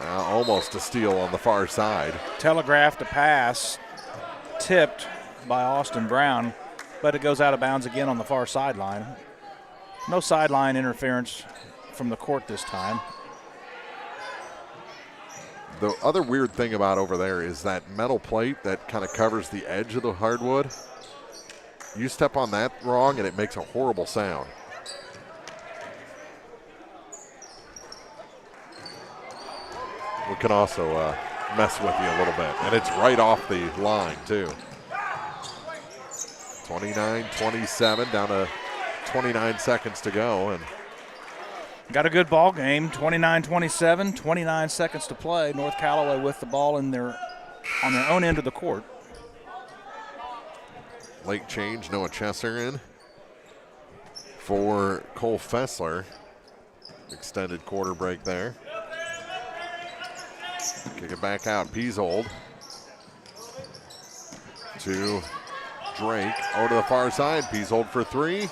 Almost a steal on the far side. Telegraphed a pass. Tipped by Austin Brown, but it goes out of bounds again on the far sideline. No sideline interference from the court this time. The other weird thing about over there is that metal plate that kind of covers the edge of the hardwood. You step on that wrong and it makes a horrible sound. It can also mess with you a little bit, and it's right off the line too. 29-27, down to 29 seconds to go, and got a good ball game. 29-27, 29 seconds to play. North Callaway with the ball on their own end of the court. Late change, Noah Chesser in for Cole Fessler. Extended quarter break there. Kick it back out. Peasold to Drake. Over to the far side. Peasold for three.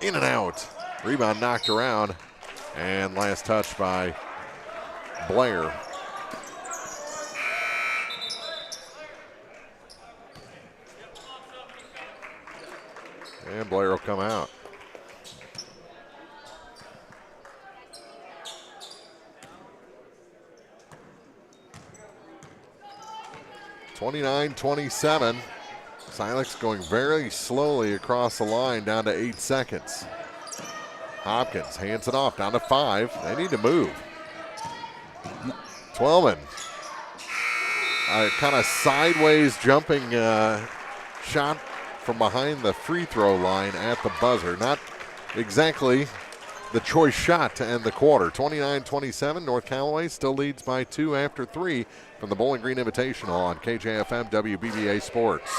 In and out. Rebound knocked around. And last touch by Blair. And Blair will come out. (29-27). Silex going very slowly across the line down to 8 seconds. Hopkins hands it off down to 5. They need to move. Twellman. Kind of sideways jumping shot from behind the free throw line at the buzzer. Not exactly the choice shot to end the quarter. 29-27, North Callaway still leads by 2 after 3 from the Bowling Green Invitational on KJFM WBBA Sports.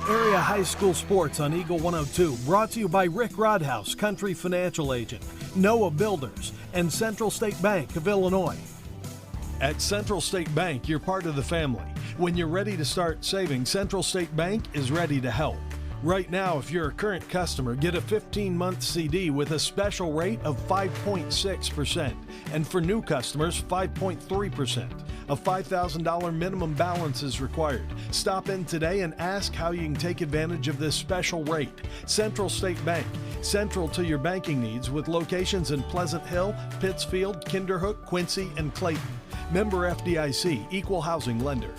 Area High School Sports on Eagle 102, brought to you by Rick Rodhouse, Country Financial Agent, Noah Builders, and Central State Bank of Illinois. At Central State Bank, you're part of the family. When you're ready to start saving, Central State Bank is ready to help. Right now, if you're a current customer, get a 15-month CD with a special rate of 5.6%. And for new customers, 5.3%. A $5,000 minimum balance is required. Stop in today and ask how you can take advantage of this special rate. Central State Bank, Central to your banking needs with locations in Pleasant Hill, Pittsfield, Kinderhook, Quincy, and Clayton. Member FDIC, Equal Housing Lender.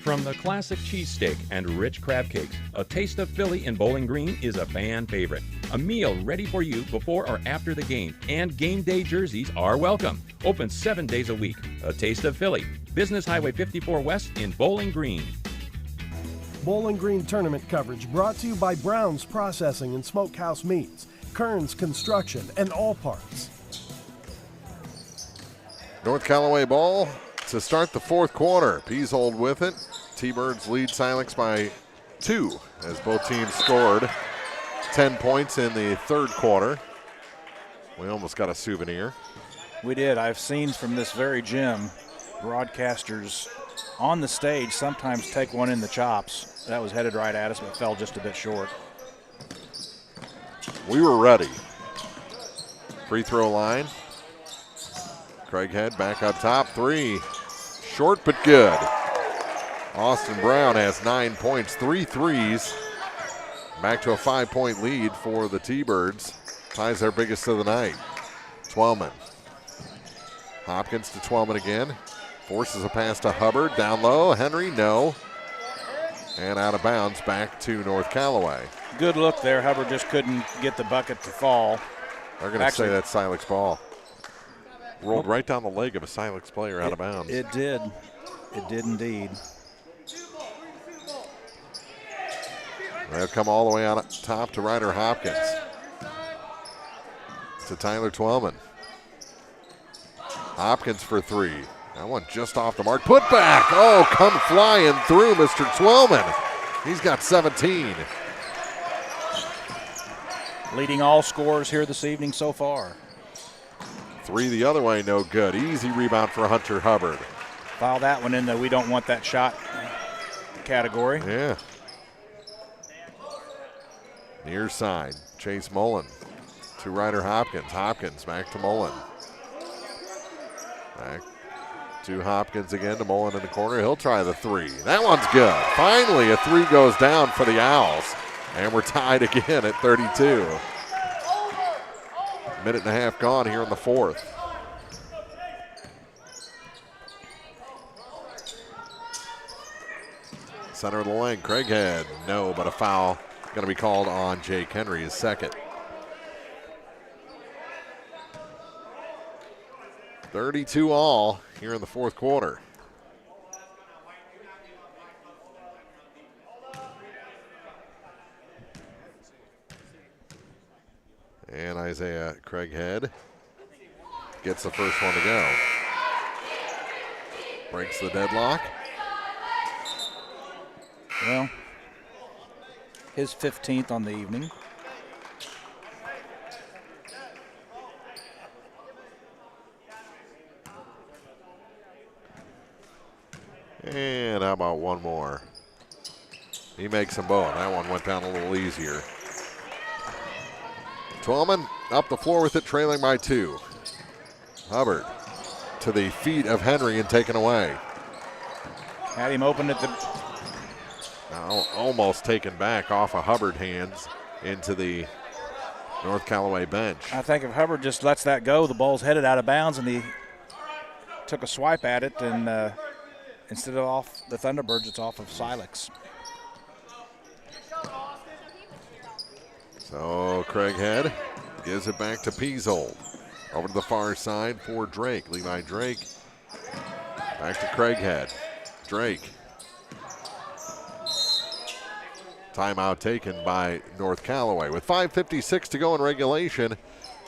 From the classic cheesesteak and rich crab cakes, a taste of Philly in Bowling Green is a fan favorite. A meal ready for you before or after the game, and game day jerseys are welcome. Open 7 days a week. A taste of Philly. Business Highway 54 West in Bowling Green. Bowling Green tournament coverage brought to you by Brown's Processing and Smokehouse Meats, Kearns Construction, and All Parts. North Callaway ball to start the fourth quarter. Peasold with it. T-Birds lead Silex by 2 as both teams scored 10 points in the third quarter. We almost got a souvenir. We did. I've seen from this very gym broadcasters on the stage sometimes take one in the chops. That was headed right at us, but fell just a bit short. We were ready. Free throw line. Craighead back up top. 3. Short but good. Austin Brown has 9 points, 3 threes. Back to a 5-point lead for the T-Birds. Ties their biggest of the night. Twellman. Hopkins to Twellman again. Forces a pass to Hubbard. Down low. Henry, no. And out of bounds back to North Callaway. Good look there. Hubbard just couldn't get the bucket to fall. They're going to say that's Silex ball. Rolled right down the leg of a Silex player out of bounds. It did. It did indeed. They'll come all the way on top to Ryder Hopkins. To Tyler Twellman. Hopkins for 3. That one just off the mark. Put back. Oh, come flying through Mr. Twellman. He's got 17. Leading all scorers here this evening so far. 3 the other way, no good. Easy rebound for Hunter Hubbard. File that one in the we don't want that shot category. Yeah. Near side, Chase Mullen to Ryder Hopkins. Hopkins back to Mullen. Back to Hopkins again to Mullen in the corner. He'll try the 3. That one's good. Finally, a 3 goes down for the Owls. And we're tied again at 32. Minute and a half gone here in the fourth. Center of the lane, Craighead. No, but a foul going to be called on Jake Henry, his second. 32 all here in the fourth quarter. And Isaiah Craighead gets the first one to go. Breaks the deadlock. Well, his 15th on the evening. And how about one more? He makes them both. That one went down a little easier. Twellman up the floor with it, trailing by 2. Hubbard to the feet of Henry and taken away. Had him open at the... Now almost taken back off of Hubbard hands into the North Callaway bench. I think if Hubbard just lets that go, the ball's headed out of bounds, and he took a swipe at it, and instead of off the Thunderbirds, it's off of Silex. So Craighead gives it back to Peasold. Over to the far side for Drake. Levi Drake. Back to Craighead. Drake. Timeout taken by North Callaway. With 5:56 to go in regulation,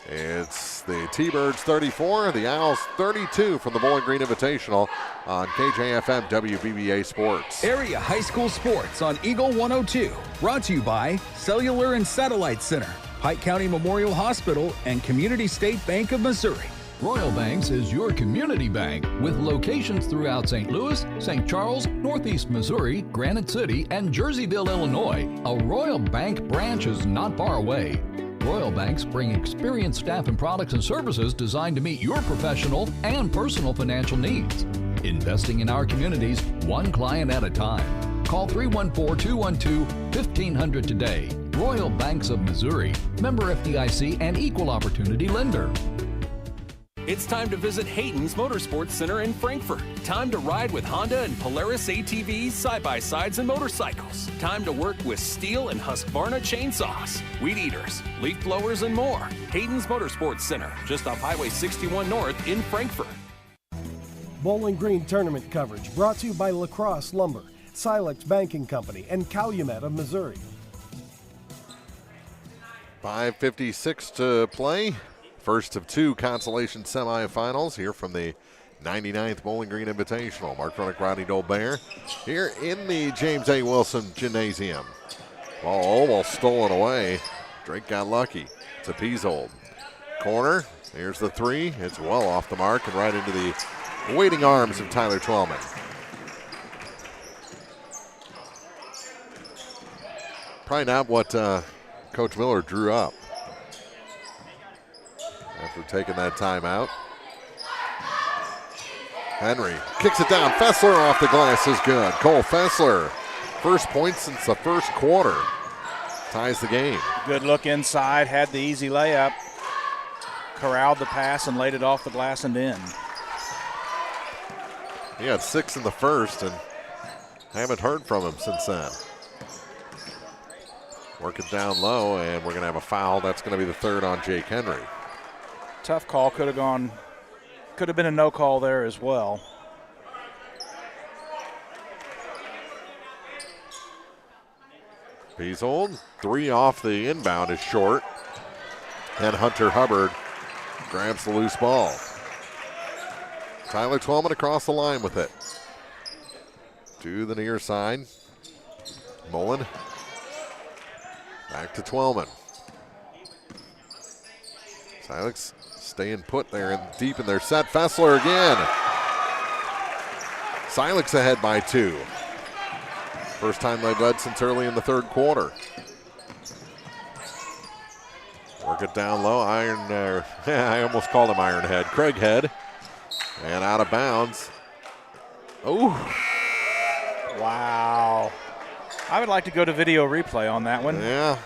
it's the T-Birds 34, the Owls 32 from the Bowling Green Invitational on KJFM WBBA Sports. Area high school sports on Eagle 102. Brought to you by Cellular and Satellite Center, Pike County Memorial Hospital, and Community State Bank of Missouri. Royal Banks is your community bank with locations throughout St. Louis, St. Charles, Northeast Missouri, Granite City, and Jerseyville, Illinois. A Royal Bank branch is not far away. Royal Banks bring experienced staff and products and services designed to meet your professional and personal financial needs. Investing in our communities, one client at a time. Call 314-212-1500 today. Royal Banks of Missouri, member FDIC and equal opportunity lender. It's time to visit Hayden's Motorsports Center in Frankfort. Time to ride with Honda and Polaris ATVs, side-by-sides, and motorcycles. Time to work with Steel and Husqvarna chainsaws, weed eaters, leaf blowers, and more. Hayden's Motorsports Center, just off Highway 61 North in Frankfort. Bowling Green tournament coverage brought to you by La Crosse Lumber, Silex Banking Company, and Calumet of Missouri. 5:56 to play. First of two Consolation semifinals here from the 99th Bowling Green Invitational. Mark Tronick, Rodney Dolbear here in the James A. Wilson Gymnasium. Ball almost stolen away. Drake got lucky. It's a Peasold. Corner. Here's the three. It's well off the mark and right into the waiting arms of Tyler Twellman. Probably not what Coach Miller drew up after taking that timeout. Henry kicks it down. Fessler off the glass is good. Cole Fessler, first point since the first quarter, ties the game. Good look inside, had the easy layup, corralled the pass and laid it off the glass and in. He had 6 in the first and haven't heard from him since then. Work it down low, and we're going to have a foul. That's going to be the third on Jake Henry. Tough call, could have been a no call there as well. Peasold, 3 off the inbound is short. And Hunter Hubbard grabs the loose ball. Tyler Twellman across the line with it. To the near side. Mullen. Back to Twellman. Silex staying put there and deep in their set. Fessler again. Silex ahead by 2. First time they've led since early in the third quarter. Work it down low. I almost called him Ironhead. Craighead. And out of bounds. Oh. Wow. I would like to go to video replay on that one. Yeah.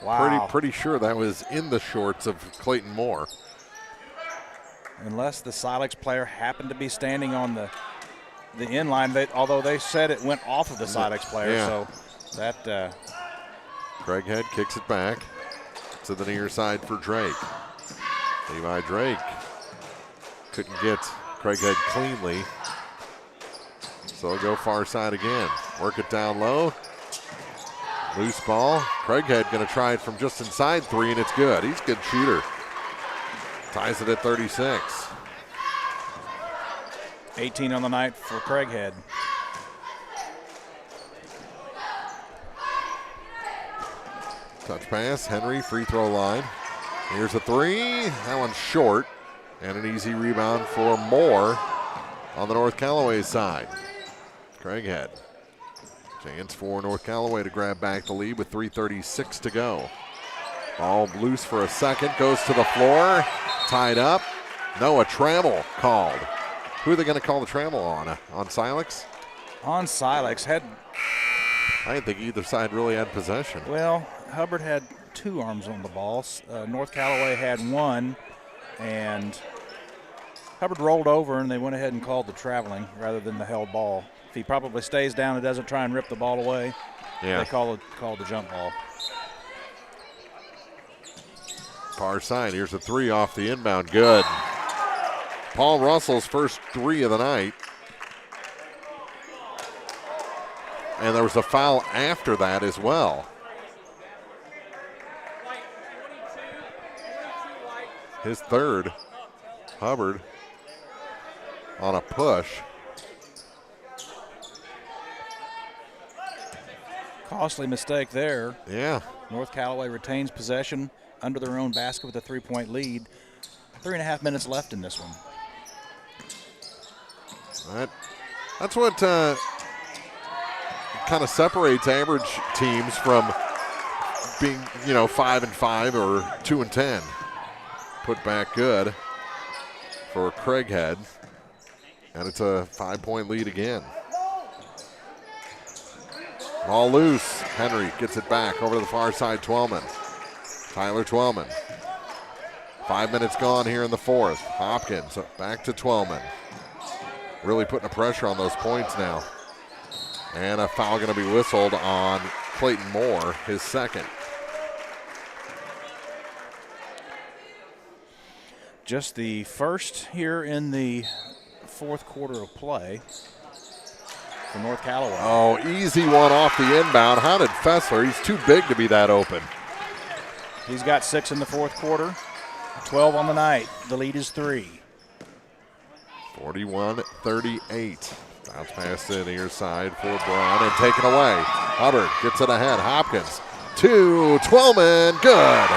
Wow. Pretty sure that was in the shorts of Clayton Moore. Unless the Silex player happened to be standing on the inline, although they said it went off of the Silex player, yeah. So that. Craighead kicks it back to the near side for Drake. Levi Drake couldn't get Craighead cleanly, so they'll go far side again. Work it down low. Loose ball. Craighead going to try it from just inside 3, and it's good. He's a good shooter. Ties it at 36. 18 on the night for Craighead. Touch pass. Henry, free throw line. Here's a 3. That one's short. And an easy rebound for Moore on the North Callaway side. Craighead. Chance for North Callaway to grab back the lead with 3:36 to go. Ball loose for a second, goes to the floor, tied up. No, a travel called. Who are they going to call the travel on? On Silex? On Silex. I didn't think either side really had possession. Well, Hubbard had 2 arms on the ball. North Callaway had 1, and Hubbard rolled over, and they went ahead and called the traveling rather than the held ball. If he probably stays down and doesn't try and rip the ball away, they call the jump ball. Far side, here's a 3 off the inbound, good. Paul Russell's first 3 of the night. And there was a foul after that as well. His third, Hubbard on a push. Costly mistake there. Yeah. North Callaway retains possession under their own basket with a 3-point lead. 3.5 minutes left in this one. That's what kind of separates average teams from being, 5-5 or 2-10. Put back good for Craighead. And it's a 5-point lead again. Ball loose. Henry gets it back over to the far side. Twellman. Tyler Twellman. 5 minutes gone here in the fourth. Hopkins back to Twellman. Really putting the pressure on those points now. And a foul going to be whistled on Clayton Moore, his second. Just the first here in the fourth quarter of play for North Callaway. Oh, easy one off the inbound. How did Fessler? He's too big to be that open. He's got 6 in the fourth quarter, 12 on the night. The lead is 3. 41-38. Bounce pass to the near side for Braun and taken away. Hubbard gets it ahead. Hopkins to Twellman. Good.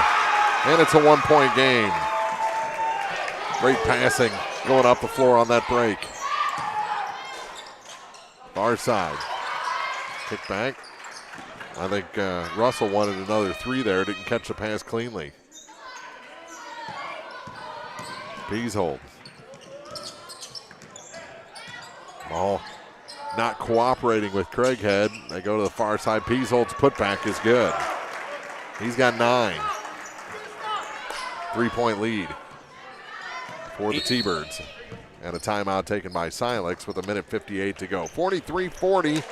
And it's a 1-point game. Great passing going up the floor on that break. Far side. Kick back. I think Russell wanted another 3 there. Didn't catch the pass cleanly. Peasehold. Ball not cooperating with Craighead. They go to the far side. Peasehold's putback is good. He's got 9. 3-point lead for the T-Birds. And a timeout taken by Silex with 1:58 to go. 43-40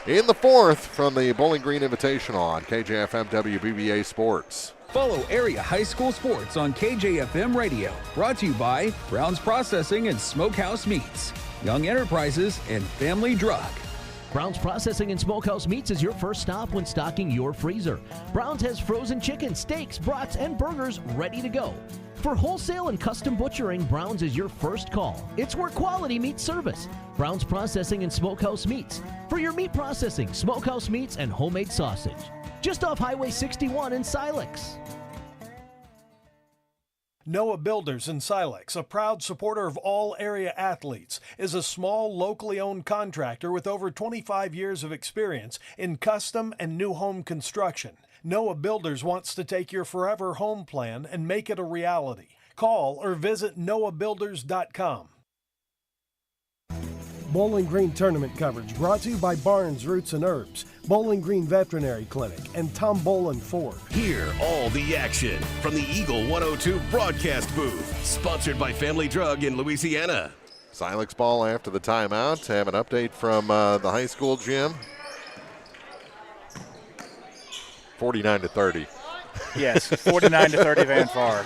in the fourth from the Bowling Green Invitational on KJFM WBBA Sports. Follow area high school sports on KJFM Radio. Brought to you by Brown's Processing and Smokehouse Meats, Young Enterprises, and Family Drug. Brown's Processing and Smokehouse Meats is your first stop when stocking your freezer. Brown's has frozen chicken, steaks, brats, and burgers ready to go. For wholesale and custom butchering, Brown's is your first call. It's where quality meets service. Brown's Processing and Smokehouse Meats. For your meat processing, smokehouse meats, and homemade sausage. Just off Highway 61 in Silex. Noah Builders in Silex, a proud supporter of all area athletes, is a small, locally owned contractor with over 25 years of experience in custom and new home construction. Noah Builders wants to take your forever home plan and make it a reality. Call or visit noahbuilders.com. Bowling Green tournament coverage brought to you by Barnes Roots and Herbs, Bowling Green Veterinary Clinic, and Tom Bolin Ford. Hear all the action from the Eagle 102 broadcast booth, sponsored by Family Drug in Louisiana. Silex ball after the timeout. Have an update from the high school gym. 49-30. Yes, 49-30 Van Far.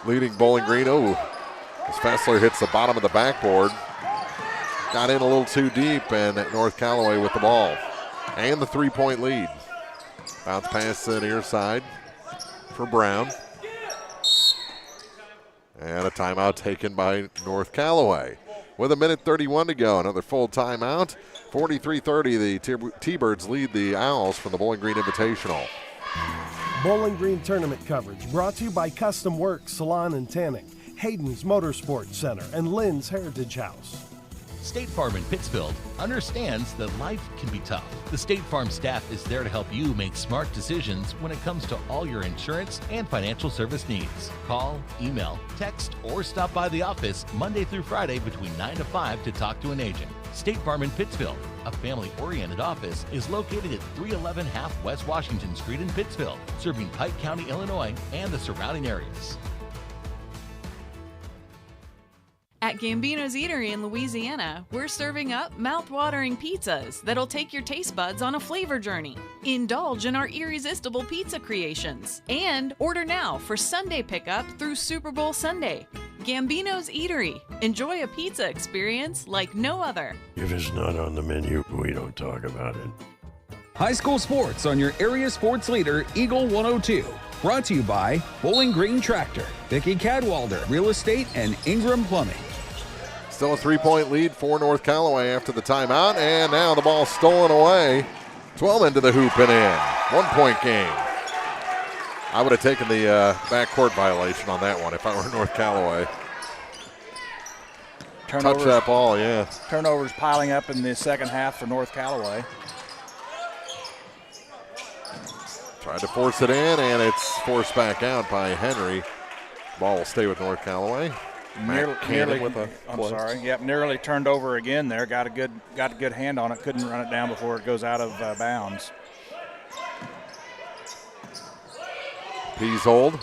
Leading Bowling Green. Oh, as Fessler hits the bottom of the backboard. Got in a little too deep, and North Callaway with the ball. And the 3-point lead. Bounce pass to the near side for Brown. And a timeout taken by North Callaway. With 1:31 to go, another full timeout. 43-30, the T-Birds lead the Owls from the Bowling Green Invitational. Bowling Green tournament coverage brought to you by Custom Works Salon and Tanning, Hayden's Motorsports Center, and Lynn's Heritage House. State Farm in Pittsfield understands that life can be tough. The State Farm staff is there to help you make smart decisions when it comes to all your insurance and financial service needs. Call, email, text, or stop by the office Monday through Friday between 9 to 5 to talk to an agent. State Farm in Pittsfield, a family-oriented office, is located at 311 Half West Washington Street in Pittsfield, serving Pike County, Illinois, and the surrounding areas. At Gambino's Eatery in Louisiana, we're serving up mouth-watering pizzas that'll take your taste buds on a flavor journey. Indulge in our irresistible pizza creations and order now for Sunday pickup through Super Bowl Sunday. Gambino's Eatery. Enjoy a pizza experience like no other. If it's not on the menu, we don't talk about it. High school sports on your area sports leader, Eagle 102. Brought to you by Bowling Green Tractor, Vicki Cadwalder Real Estate, and Ingram Plumbing. Still a 3-point lead for North Callaway after the timeout, and now the ball stolen away. Twellman to the hoop and in. 1-point game. I would have taken the backcourt violation on that one if I were North Callaway. Touch that ball, yeah. Turnovers piling up in the second half for North Callaway. Tried to force it in, and it's forced back out by Henry. Ball will stay with North Callaway. Nearly with a I'm close. sorry. Yep, nearly turned over again there. Got a good hand on it. Couldn't run it down before it goes out of bounds. Peasold.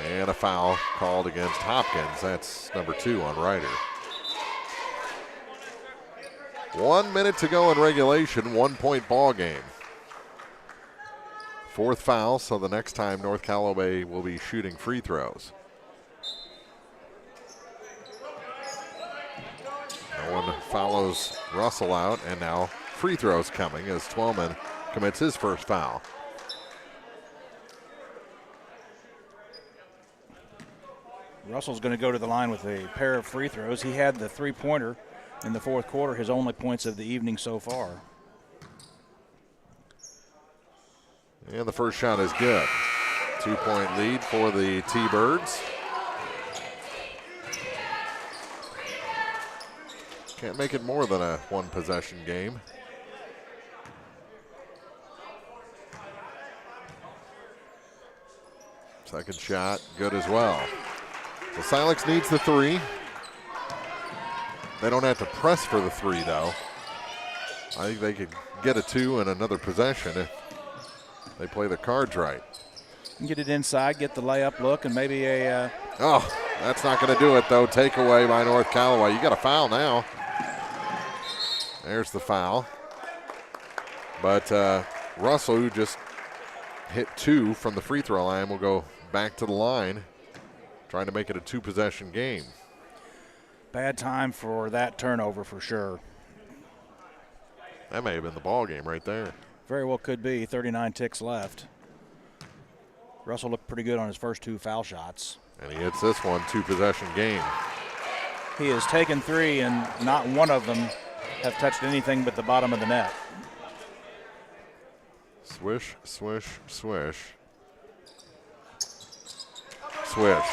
And a foul called against Hopkins. That's number 2 on Ryder. 1 minute to go in regulation, 1-point ball game. 4th foul, so the next time North Callaway will be shooting free throws. No one follows Russell out, and now free throws coming as Twellman commits his first foul. Russell's going to go to the line with a pair of free throws. He had the three-pointer in the fourth quarter, his only points of the evening so far. And the first shot is good. 2-point lead for the T-Birds. Can't make it more than a one-possession game. Second shot, good as well. So Silex needs the 3. They don't have to press for the 3, though. I think they could get a 2 in another possession if they play the cards right. Get it inside, get the layup look, and maybe a... Oh, that's not going to do it, though. Takeaway by North Callaway. You got a foul now. There's the foul. But Russell, who just hit 2 from the free throw line, will go back to the line, trying to make it a 2-possession game. Bad time for that turnover for sure. That may have been the ball game right there. Very well could be. 39 ticks left. Russell looked pretty good on his first 2 foul shots. And he hits this one, 2-possession game. He has taken 3, and not one of them have touched anything but the bottom of the net. Swish, swish, swish. Swish.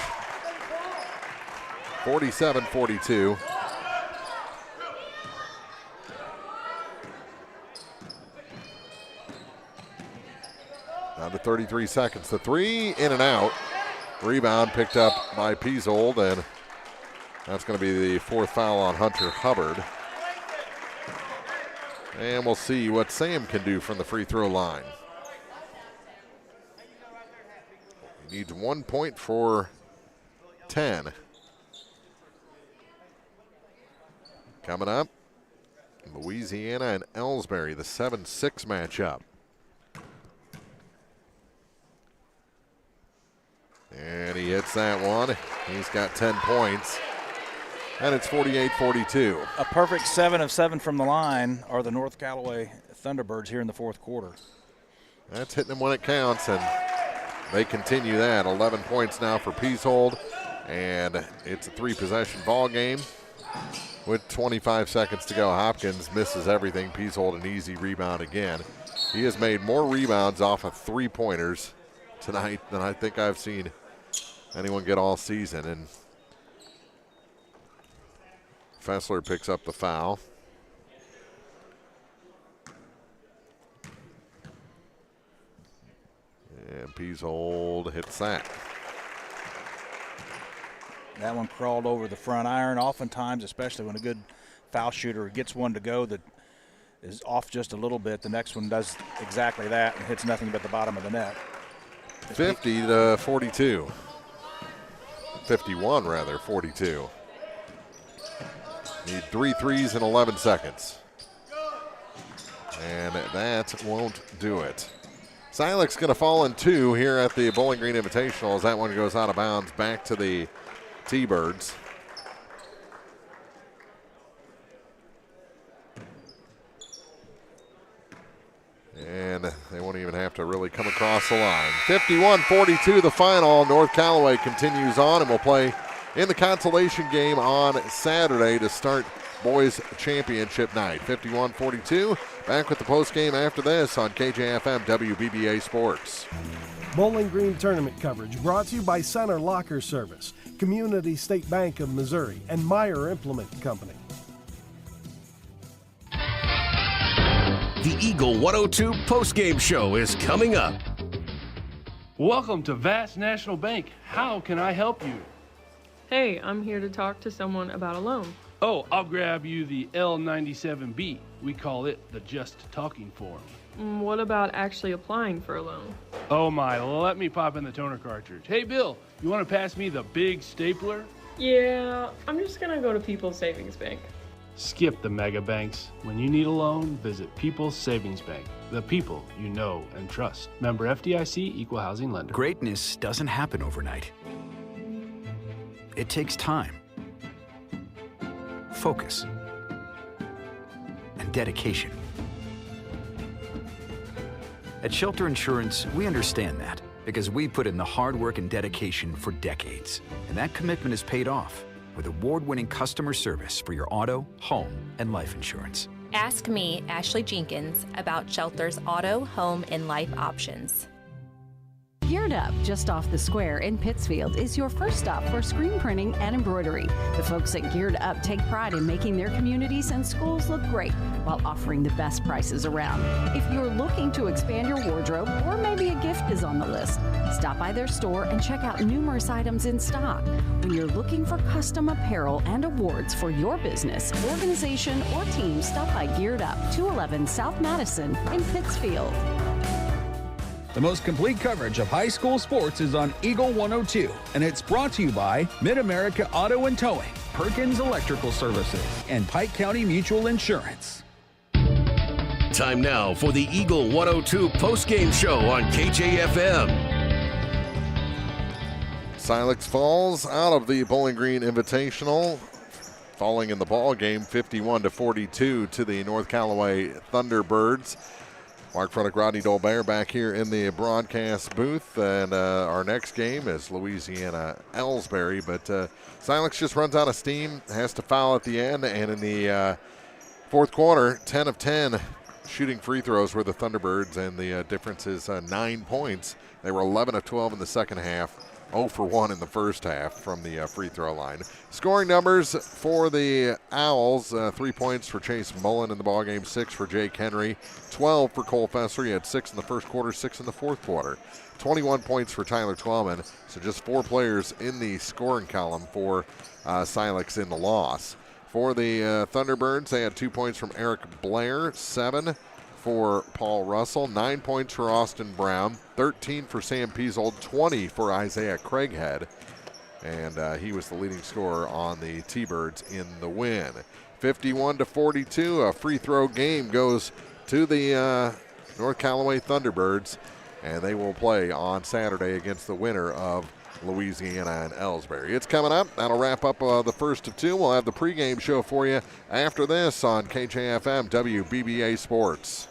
47-42. Down to 33 seconds. The 3 in and out. Rebound picked up by Peasold, and that's going to be the 4th foul on Hunter Hubbard. And we'll see what Sam can do from the free throw line. He needs 1 point for 10. Coming up, Louisiana and Elsberry, the 7-6 matchup. And he hits that one. He's got 10 points. And it's 48-42. A perfect 7 of 7 from the line are the North Callaway Thunderbirds here in the fourth quarter. That's hitting them when it counts, and they continue that. 11 points now for Peasold, and it's a 3-possession ball game. With 25 seconds to go, Hopkins misses everything. Peasold an easy rebound again. He has made more rebounds off of 3-pointers tonight than I think I've seen anyone get all season. And Fessler picks up the foul. And Peasold hits that. That one crawled over the front iron. Oftentimes, especially when a good foul shooter gets one to go that is off just a little bit, the next one does exactly that and hits nothing but the bottom of the net. 50-42. 51 rather, 42. Need 3 threes in 11 seconds. And that won't do it. Silex going to fall in 2 here at the Bowling Green Invitational as that one goes out of bounds back to the T-Birds. And they won't even have to really come across the line. 51-42 the final. North Callaway continues on and will play in the Consolation game on Saturday to start boys championship night. 51-42. Back with the post game after this on KJFM WBBA Sports. Bowling Green tournament coverage brought to you by Center Locker Service, Community State Bank of Missouri, and Meyer Implement Company. The Eagle 102 postgame show is coming up. Welcome to Vast National Bank. How can I help you? Hey, I'm here to talk to someone about a loan. Oh, I'll grab you the L97B. We call it the Just Talking form. What about actually applying for a loan? Oh my, let me pop in the toner cartridge. Hey Bill, you want to pass me the big stapler? Yeah, I'm just gonna go to People's Savings Bank. Skip the mega banks. When you need a loan, visit People's Savings Bank. The people you know and trust. Member FDIC, Equal Housing Lender. Greatness doesn't happen overnight. It takes time, focus, and dedication. At Shelter Insurance, we understand that because we put in the hard work and dedication for decades. And that commitment is paid off with award-winning customer service for your auto, home, and life insurance. Ask me, Ashley Jenkins, about Shelter's auto, home, and life options. Geared Up, just off the square in Pittsfield, is your first stop for screen printing and embroidery. The folks at Geared Up take pride in making their communities and schools look great while offering the best prices around. If you're looking to expand your wardrobe or maybe a gift is on the list, stop by their store and check out numerous items in stock. When you're looking for custom apparel and awards for your business, organization, or team, stop by Geared Up, 211 South Madison in Pittsfield. The most complete coverage of high school sports is on Eagle 102, and it's brought to you by Mid-America Auto and Towing, Perkins Electrical Services, and Pike County Mutual Insurance. Time now for the Eagle 102 postgame show on KJFM. Silex falls out of the Bowling Green Invitational, falling in the ball game 51-42 to the North Callaway Thunderbirds. Mark Fronick, Rodney Dolbear back here in the broadcast booth, and our next game is Louisiana Elsberry, but Silex just runs out of steam, has to foul at the end, and in the fourth quarter, 10 of 10 shooting free throws were the Thunderbirds, and the difference is 9 points. They were 11 of 12 in the second half, 0 for 1 in the first half from the free throw line. Scoring numbers for the Owls, 3 points for Chase Mullen in the ballgame, 6 for Jake Henry, 12 for Cole Fesser. He had 6 in the first quarter, 6 in the fourth quarter. 21 points for Tyler Twellman, so just 4 players in the scoring column for Silex in the loss. For the Thunderbirds, they had 2 points from Eric Blair, 7 for Paul Russell, 9 points for Austin Brown, 13 for Sam Piesold, 20 for Isaiah Craighead, and he was the leading scorer on the T-Birds in the win. 51-42, a free throw game goes to the North Callaway Thunderbirds, and they will play on Saturday against the winner of Louisiana and Elsberry. It's coming up. That'll wrap up the first of two. We'll have the pregame show for you after this on KJFM WBBA Sports.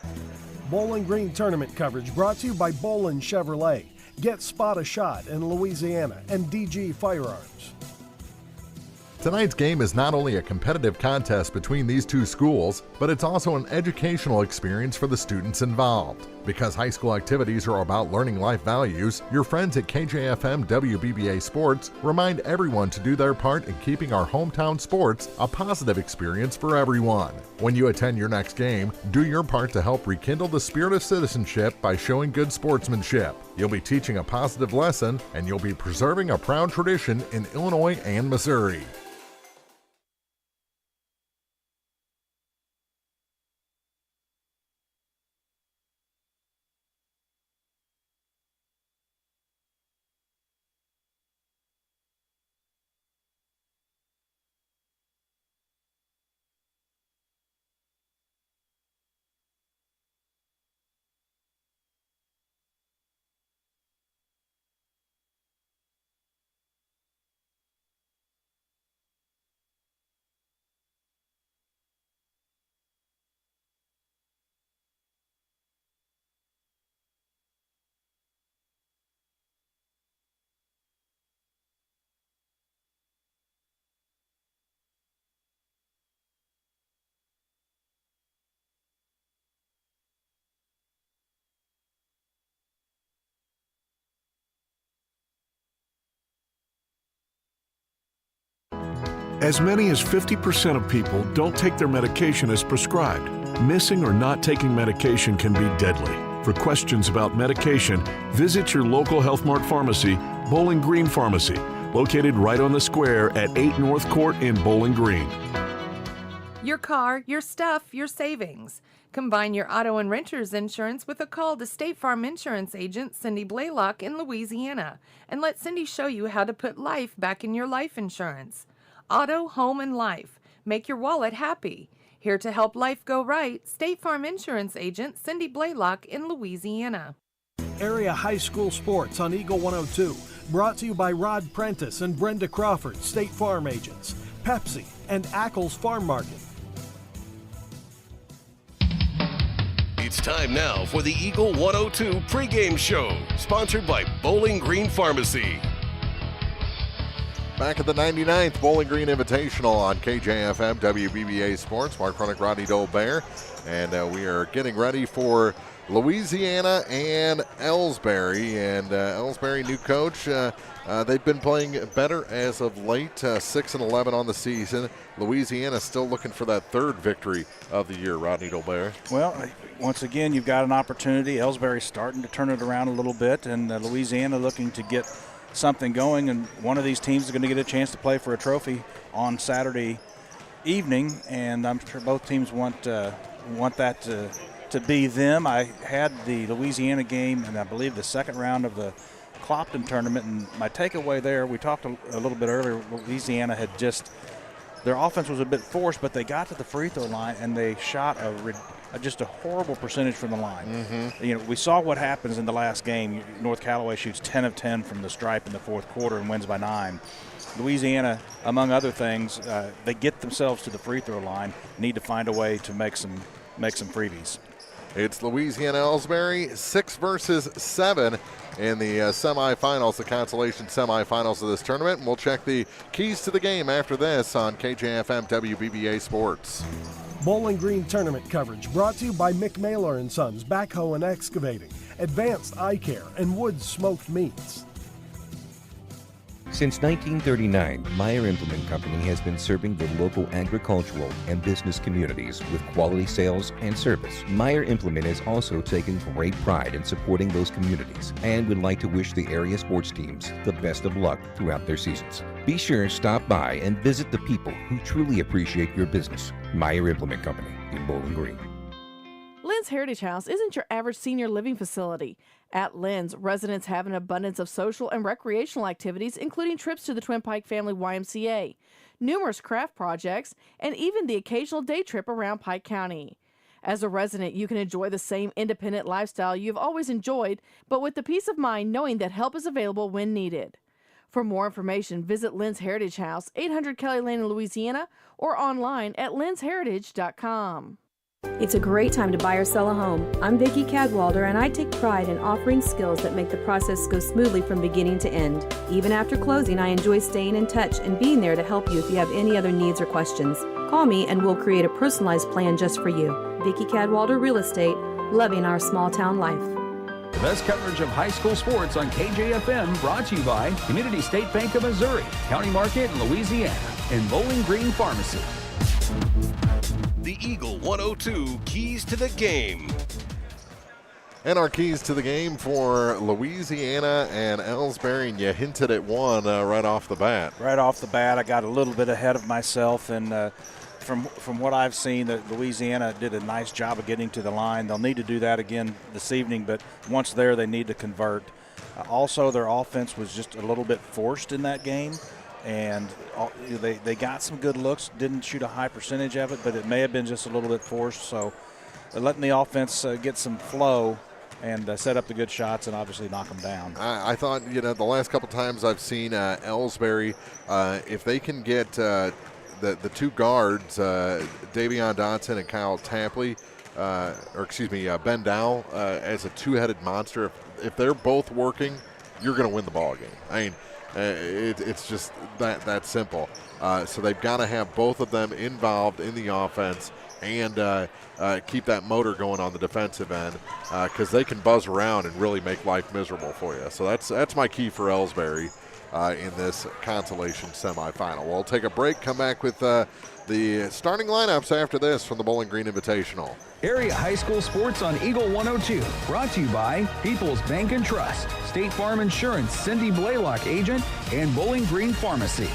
Bowling Green tournament coverage brought to you by Bolin Chevrolet. Get Spot a Shot in Louisiana and DG Firearms. Tonight's game is not only a competitive contest between these two schools, but it's also an educational experience for the students involved. Because high school activities are about learning life values, your friends at KJFM WBBA Sports remind everyone to do their part in keeping our hometown sports a positive experience for everyone. When you attend your next game, do your part to help rekindle the spirit of citizenship by showing good sportsmanship. You'll be teaching a positive lesson, and you'll be preserving a proud tradition in Illinois and Missouri. As many as 50% of people don't take their medication as prescribed. Missing or not taking medication can be deadly. For questions about medication, visit your local Health Mart pharmacy, Bowling Green Pharmacy, located right on the square at 8 North Court in Bowling Green. Your car, your stuff, your savings. Combine your auto and renter's insurance with a call to State Farm Insurance agent Cindy Blaylock in Louisiana, and let Cindy show you how to put life back in your life insurance. Auto, home, and life. Make your wallet happy. Here to help life go right, State Farm Insurance agent Cindy Blaylock in Louisiana. Area high school sports on Eagle 102. Brought to you by Rod Prentice and Brenda Crawford, State Farm agents, Pepsi, and Ackles Farm Market. It's time now for the Eagle 102 pregame show, sponsored by Bowling Green Pharmacy. Back at the 99th Bowling Green Invitational on KJFM, WBBA Sports. Mark Cronick, Rodney Dolbear, and we are getting ready for Louisiana and Elsberry. And Elsberry, new coach, they've been playing better as of late, 6-11 on the season. Louisiana still looking for that third victory of the year, Rodney Dolbear. Well, once again, you've got an opportunity. Elsberry starting to turn it around a little bit, and Louisiana looking to get something going, and one of these teams is going to get a chance to play for a trophy on Saturday evening, and I'm sure both teams want that to be them. I had the Louisiana game, and I believe the second round of the Clopton tournament, and my takeaway there, we talked a little bit earlier, Louisiana had their offense was a bit forced, but they got to the free throw line and they shot just a horrible percentage from the line. Mm-hmm. You know, we saw what happens in the last game. North Callaway shoots 10 of 10 from the stripe in the fourth quarter and wins by 9. Louisiana, among other things, they get themselves to the free throw line, need to find a way to make some freebies. It's Louisiana-Elsberry, 6 versus 7 in the semifinals, the Consolation semifinals of this tournament. And we'll check the keys to the game after this on KJFM WBBA Sports. Bowling Green tournament coverage brought to you by Mick Mailer & Sons Backhoe and Excavating, Advanced Eye Care, and Woods Smoked Meats. Since 1939, Meyer Implement Company has been serving the local agricultural and business communities with quality sales and service. Meyer Implement has also taken great pride in supporting those communities and would like to wish the area sports teams the best of luck throughout their seasons. Be sure to stop by and visit the people who truly appreciate your business. Meyer Implement Company in Bowling Green. Lynn's Heritage House isn't your average senior living facility. At Lynn's, residents have an abundance of social and recreational activities, including trips to the Twin Pike Family YMCA, numerous craft projects, and even the occasional day trip around Pike County. As a resident, you can enjoy the same independent lifestyle you've always enjoyed, but with the peace of mind knowing that help is available when needed. For more information, visit Lynn's Heritage House, 800 Kelly Lane in Louisiana, or online at lynsheritage.com. It's a great time to buy or sell a home. I'm Vicki Cadwalder, and I take pride in offering skills that make the process go smoothly from beginning to end. Even after closing, I enjoy staying in touch and being there to help you if you have any other needs or questions. Call me and we'll create a personalized plan just for you. Vicki Cadwalder Real Estate, loving our small town life. The best coverage of high school sports on KJFM, brought to you by Community State Bank of Missouri, County Market in Louisiana, and Bowling Green Pharmacy. The Eagle 102 Keys to the Game. And our keys to the game for Louisiana and Elsberry, and you hinted at one right off the bat. Right off the bat, I got a little bit ahead of myself, and from what I've seen, that Louisiana did a nice job of getting to the line. They'll need to do that again this evening, but once there, they need to convert. Also, their offense was just a little bit forced in that game. And they got some good looks, didn't shoot a high percentage of it, but it may have been just a little bit forced. So they're letting the offense get some flow and set up the good shots and obviously knock them down. I thought, the last couple times I've seen Elsberry, if they can get the two guards, Davion Dotson and Kyle Tapley, Ben Dow, as a two-headed monster, if they're both working, you're going to win the ball game. I mean, it's just that simple. So they've got to have both of them involved in the offense and keep that motor going on the defensive end, because they can buzz around and really make life miserable for you. So that's my key for Elsberry in this Consolation semifinal. We'll take a break, come back with the starting lineups after this from the Bowling Green Invitational. Area high school sports on Eagle 102, brought to you by People's Bank and Trust, State Farm Insurance, Cindy Blaylock agent, and Bowling Green Pharmacy.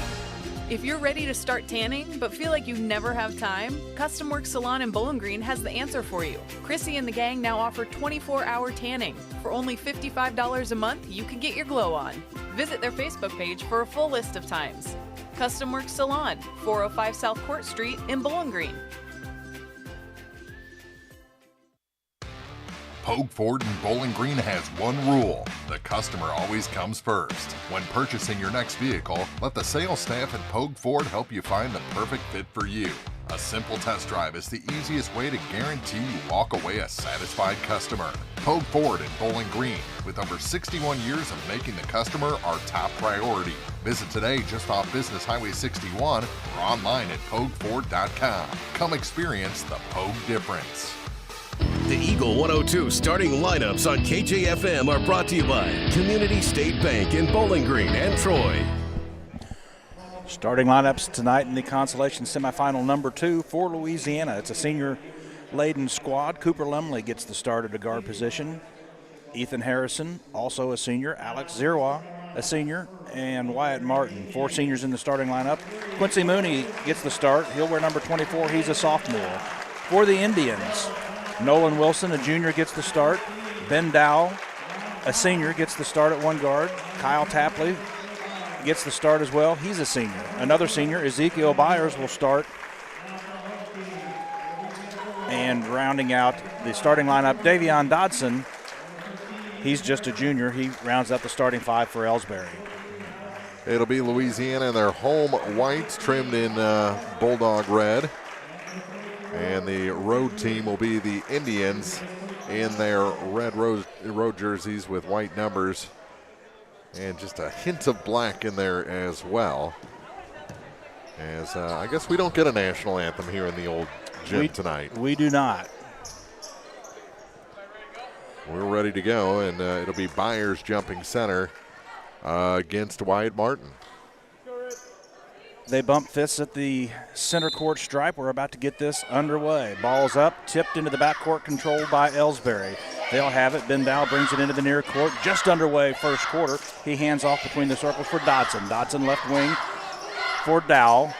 If you're ready to start tanning but feel like you never have time, Custom Work Salon in Bowling Green has the answer for you. Chrissy and the gang now offer 24-hour tanning. For only $55 a month, you can get your glow on. Visit their Facebook page for a full list of times. Custom Work Salon, 405 South Court Street in Bowling Green. Pogue Ford in Bowling Green has one rule. The customer always comes first. When purchasing your next vehicle, let the sales staff at Pogue Ford help you find the perfect fit for you. A simple test drive is the easiest way to guarantee you walk away a satisfied customer. Pogue Ford in Bowling Green, with over 61 years of making the customer our top priority. Visit today just off Business Highway 61 or online at PogueFord.com. Come experience the Pogue difference. The Eagle 102 starting lineups on KJFM are brought to you by Community State Bank in Bowling Green and Troy. Starting lineups tonight in the Consolation Semifinal number 2 for Louisiana. It's a senior-laden squad. Cooper Lumley gets the start at a guard position. Ethan Harrison, also a senior. Alex Zirwa, a senior. And Wyatt Martin, 4 seniors in the starting lineup. Quincy Mooney gets the start. He'll wear number 24. He's a sophomore. For the Indians, Nolan Wilson, a junior, gets the start. Ben Dow, a senior, gets the start at one guard. Kyle Tapley gets the start as well. He's a senior. Another senior, Ezekiel Byers, will start. And rounding out the starting lineup, Davion Dodson. He's just a junior. He rounds out the starting 5 for Elsberry. It'll be Louisiana in their home whites trimmed in Bulldog red. And the road team will be the Indians in their red road jerseys with white numbers and just a hint of black in there as well. As I guess we don't get a national anthem here in the old gym tonight. We do not. We're ready to go, and it'll be Byers jumping center against Wyatt Martin. They bump fists at the center court stripe. We're about to get this underway. Ball's up, tipped into the backcourt, controlled by Elsberry. They'll have it. Ben Dow brings it into the near court. Just underway first quarter. He hands off between the circles for Dodson. Dodson left wing for Dow.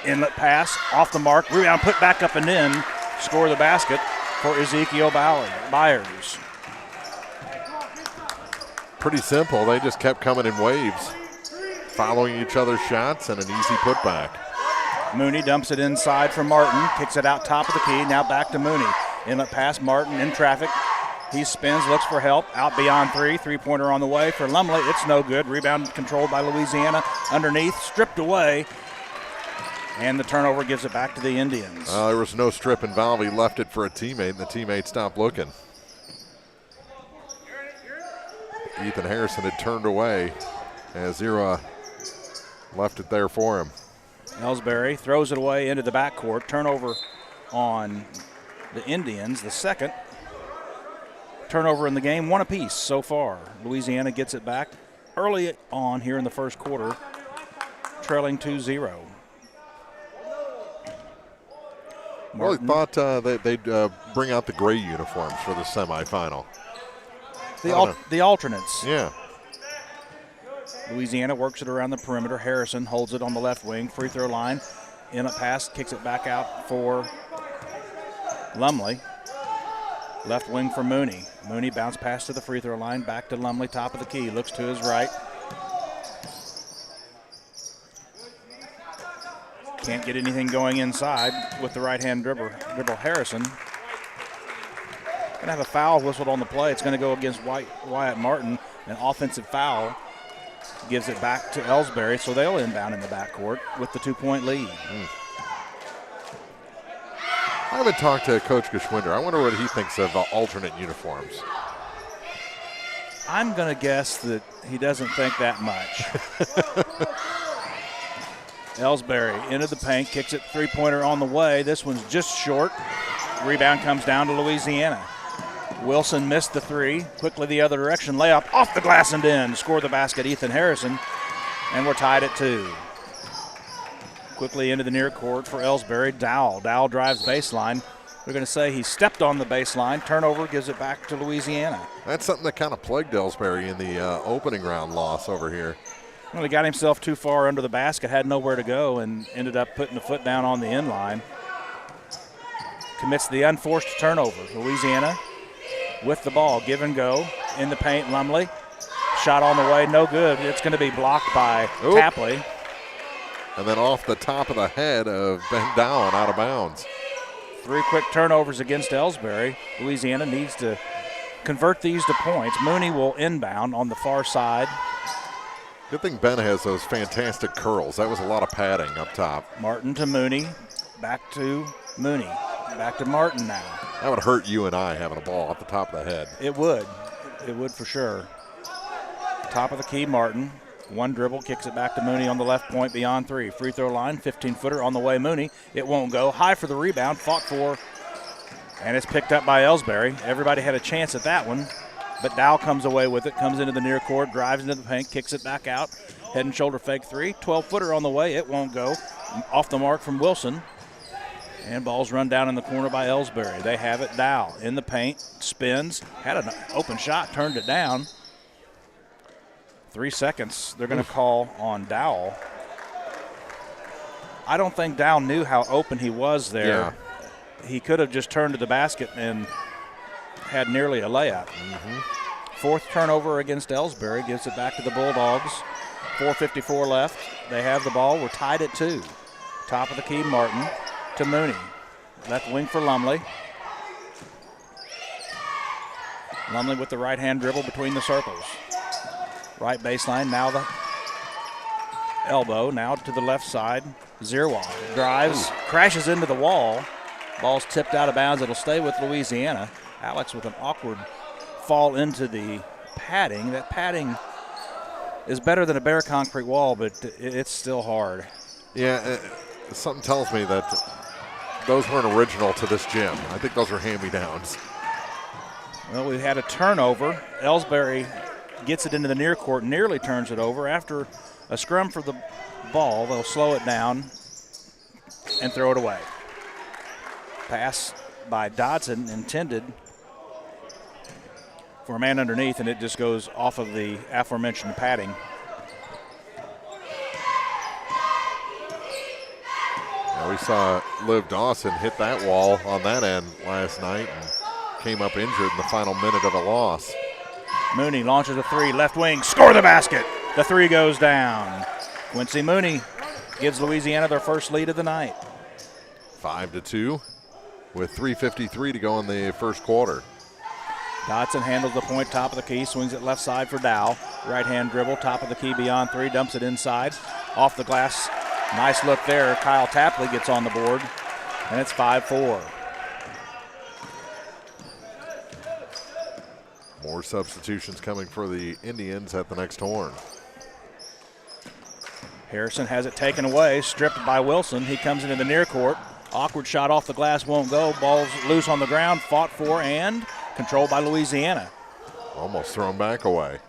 Inlet pass, off the mark. Rebound put back up and in. Score the basket for Ezekiel Byers. Pretty simple. They just kept coming in waves, following each other's shots, and an easy putback. Mooney dumps it inside for Martin, kicks it out top of the key, now back to Mooney. Inlet pass, Martin in traffic. He spins, looks for help, out beyond three-pointer on the way for Lumley. It's no good. Rebound controlled by Louisiana. Underneath, stripped away, and the turnover gives it back to the Indians. There was no strip involved. He left it for a teammate, and the teammate stopped looking. Ethan Harrison had turned away as Zira left it there for him. Elsberry throws it away into the backcourt. Turnover on the Indians, the second turnover in the game, one apiece so far. Louisiana gets it back early on here in the first quarter, trailing 2-0. I really thought they'd bring out the gray uniforms for the semifinal. The alternates. Yeah. Louisiana works it around the perimeter. Harrison holds it on the left wing, free throw line. Inlet pass, kicks it back out for Lumley. Left wing for Mooney. Mooney bounce pass to the free throw line, back to Lumley, top of the key, looks to his right. Can't get anything going inside with the right-hand dribble Harrison. Gonna have a foul whistled on the play. It's gonna go against Wyatt Martin. An offensive foul gives it back to Elsberry, so they'll inbound in the backcourt with the 2-point lead. I haven't talked to Coach Geschwinder. I wonder what he thinks of alternate uniforms. I'm gonna guess that he doesn't think that much. Elsberry into the paint, kicks it three-pointer on the way. This one's just short. Rebound comes down to Louisiana. Wilson missed the three. Quickly the other direction. Layup off the glass and in. Score the basket, Ethan Harrison. And we're tied at 2. Quickly into the near court for Elsberry. Dowell drives baseline. We're going to say he stepped on the baseline. Turnover gives it back to Louisiana. That's something that kind of plagued Elsberry in the opening round loss over here. Well, he got himself too far under the basket, had nowhere to go, and ended up putting the foot down on the end line. Commits the unforced turnover. Louisiana with the ball, give and go in the paint. Lumley, shot on the way, no good. It's going to be blocked by Tapley. And then off the top of the head of Ben Dowell, out of bounds. 3 quick turnovers against Elsberry. Louisiana needs to convert these to points. Mooney will inbound on the far side. Good thing Ben has those fantastic curls. That was a lot of padding up top. Martin to Mooney, back to Mooney, back to Martin now. That would hurt you and I having a ball off the top of the head. It would for sure. Top of the key, Martin. One dribble, kicks it back to Mooney on the left point beyond 3. Free throw line, 15-footer on the way, Mooney. It won't go. High for the rebound, fought for, and it's picked up by Elsberry. Everybody had a chance at that one, but Dow comes away with it, comes into the near court, drives into the paint, kicks it back out. Head and shoulder fake 3. 12-footer on the way, it won't go. Off the mark from Wilson. And ball's run down in the corner by Elsberry. They have it. Dow in the paint, spins, had an open shot, turned it down. 3 seconds, they're going to call on Dowell. I don't think Dowell knew how open he was there. Yeah. He could have just turned to the basket and had nearly a layup. Fourth turnover against Elsberry, gives it back to the Bulldogs. 4:54 left. They have the ball. We're tied at 2. Top of the key, Martin to Mooney. Left wing for Lumley. Lumley with the right-hand dribble between the circles. Right baseline, now the elbow, now to the left side. Zierwald drives, crashes into the wall. Ball's tipped out of bounds. It'll stay with Louisiana. Alex with an awkward fall into the padding. That padding is better than a bare concrete wall, but it's still hard. Yeah, something tells me that those weren't original to this gym. I think those were hand-me-downs. Well, we had a turnover. Elsberry gets it into the near court, nearly turns it over. After a scrum for the ball, they'll slow it down and throw it away. Pass by Dodson intended for a man underneath, and it just goes off of the aforementioned padding. Yeah, we saw Liv Dawson hit that wall on that end last night and came up injured in the final minute of a loss. Mooney launches a 3, left wing, score the basket. The 3 goes down. Quincy Mooney gives Louisiana their first lead of the night. 5-2 with 3:53 to go in the first quarter. Dodson handles the point, top of the key, swings it left side for Dow. Right-hand dribble, top of the key beyond 3, dumps it inside. Off the glass, nice look there. Kyle Tapley gets on the board, and it's 5-4. More substitutions coming for the Indians at the next horn. Harrison has it taken away, stripped by Wilson. He comes into the near court. Awkward shot off the glass, won't go. Ball's loose on the ground, fought for and controlled by Louisiana. Almost thrown back away.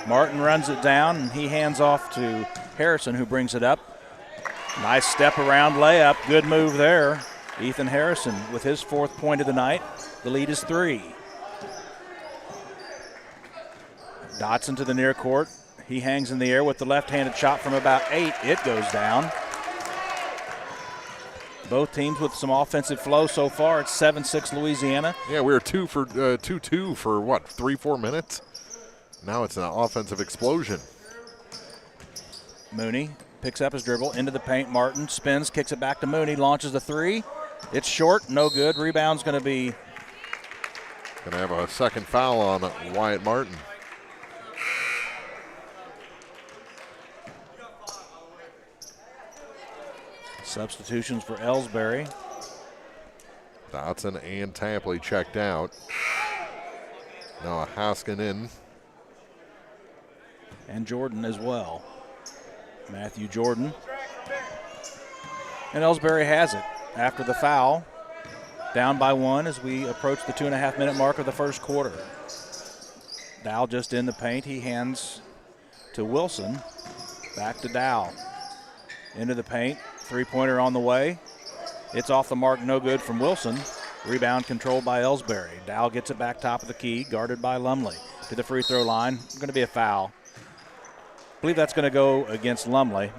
Martin runs it down, and he hands off to Harrison, who brings it up. Nice step around layup. Good move there. Ethan Harrison with his 4th point of the night. The lead is 3. Dotson to the near court. He hangs in the air with the left-handed shot from about 8. It goes down. Both teams with some offensive flow so far. It's 7-6 Louisiana. Yeah, we were 2-2 for what, 3-4 minutes? Now it's an offensive explosion. Mooney picks up his dribble into the paint. Martin spins, kicks it back to Mooney, launches the 3. It's short, no good. Rebound's going to be. Going to have a second foul on Wyatt Martin. Substitutions for Elsberry. Dotson and Tapley checked out. Noah Haskin in. And Jordan as well. Matthew Jordan. And Elsberry has it after the foul. Down by 1 as we approach the 2.5-minute mark of the first quarter. Dow just in the paint. He hands to Wilson. Back to Dow. Into the paint. 3-pointer on the way. It's off the mark, no good from Wilson. Rebound controlled by Elsberry. Dow gets it back top of the key, guarded by Lumley. To the free throw line, going to be a foul. I believe that's going to go against Lumley.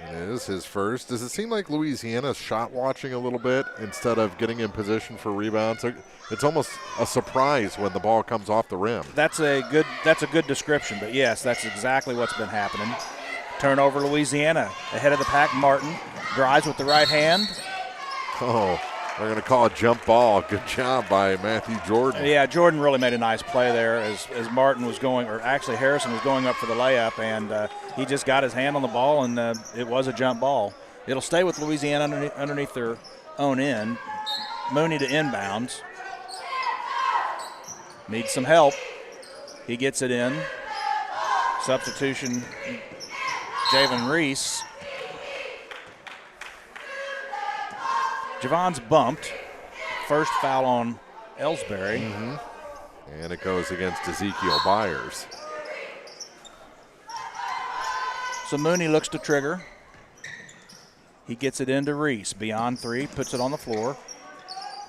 It is his first. Does it seem like Louisiana's shot watching a little bit instead of getting in position for rebounds? It's almost a surprise when the ball comes off the rim. That's a good description, but yes, that's exactly what's been happening. Turnover Louisiana. Ahead of the pack, Martin drives with the right hand. Oh, they're going to call a jump ball. Good job by Matthew Jordan. Yeah, Jordan really made a nice play there as Martin was going, or actually Harrison was going up for the layup, and he just got his hand on the ball, and it was a jump ball. It'll stay with Louisiana underneath their own end. Mooney to inbounds. Needs some help. He gets it in. Substitution, Javen Reese. Javon's bumped. First foul on Elsberry. And it goes against Ezekiel Byers. So Mooney looks to trigger. He gets it into Reese. Beyond three, puts it on the floor.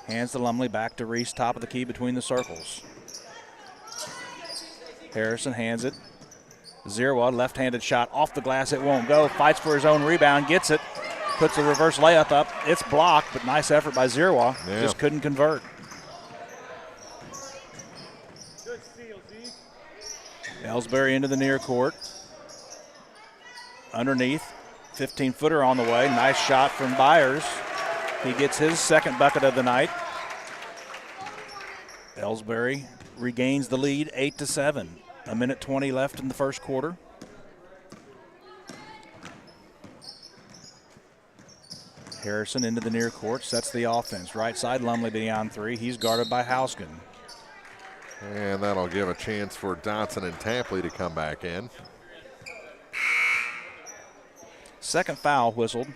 Hands to Lumley, back to Reese, top of the key between the circles. Harrison hands it. Zerwa, left-handed shot off the glass, it won't go. Fights for his own rebound, gets it. Puts a reverse layup up. It's blocked, but nice effort by Zerwa. Yeah. Just couldn't convert. Elsberry into the near court. Underneath, 15-footer on the way. Nice shot from Byers. He gets his second bucket of the night. Elsberry regains the lead, 8-7. 1:20 left in the first quarter. Harrison into the near court, sets the offense. Right side, Lumley beyond three. He's guarded by Houskin. And that'll give a chance for Dotson and Tapley to come back in. Second foul whistled.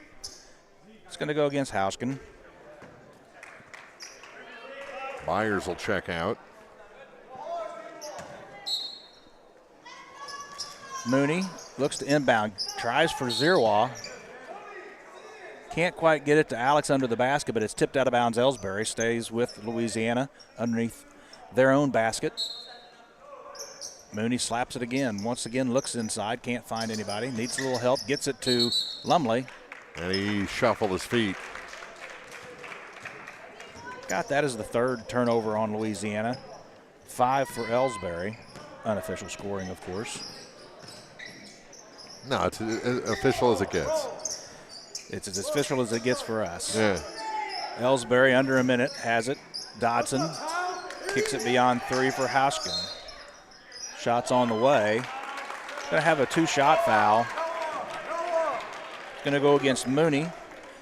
It's going to go against Houskin. Byers will check out. Mooney looks to inbound, tries for Zerwa. Can't quite get it to Alex under the basket, but it's tipped out of bounds. Elsberry stays with Louisiana underneath their own basket. Mooney slaps it again. Once again, looks inside, can't find anybody. Needs a little help, gets it to Lumley. And he shuffled his feet. Got that as the third turnover on Louisiana. 5 for Elsberry. Unofficial scoring, of course. No, it's as official as it gets. It's as official as it gets for us. Yeah. Elsberry under a minute, has it. Dodson kicks it beyond three for Houskin. Shots on the way. Going to have a two-shot foul. Going to go against Mooney.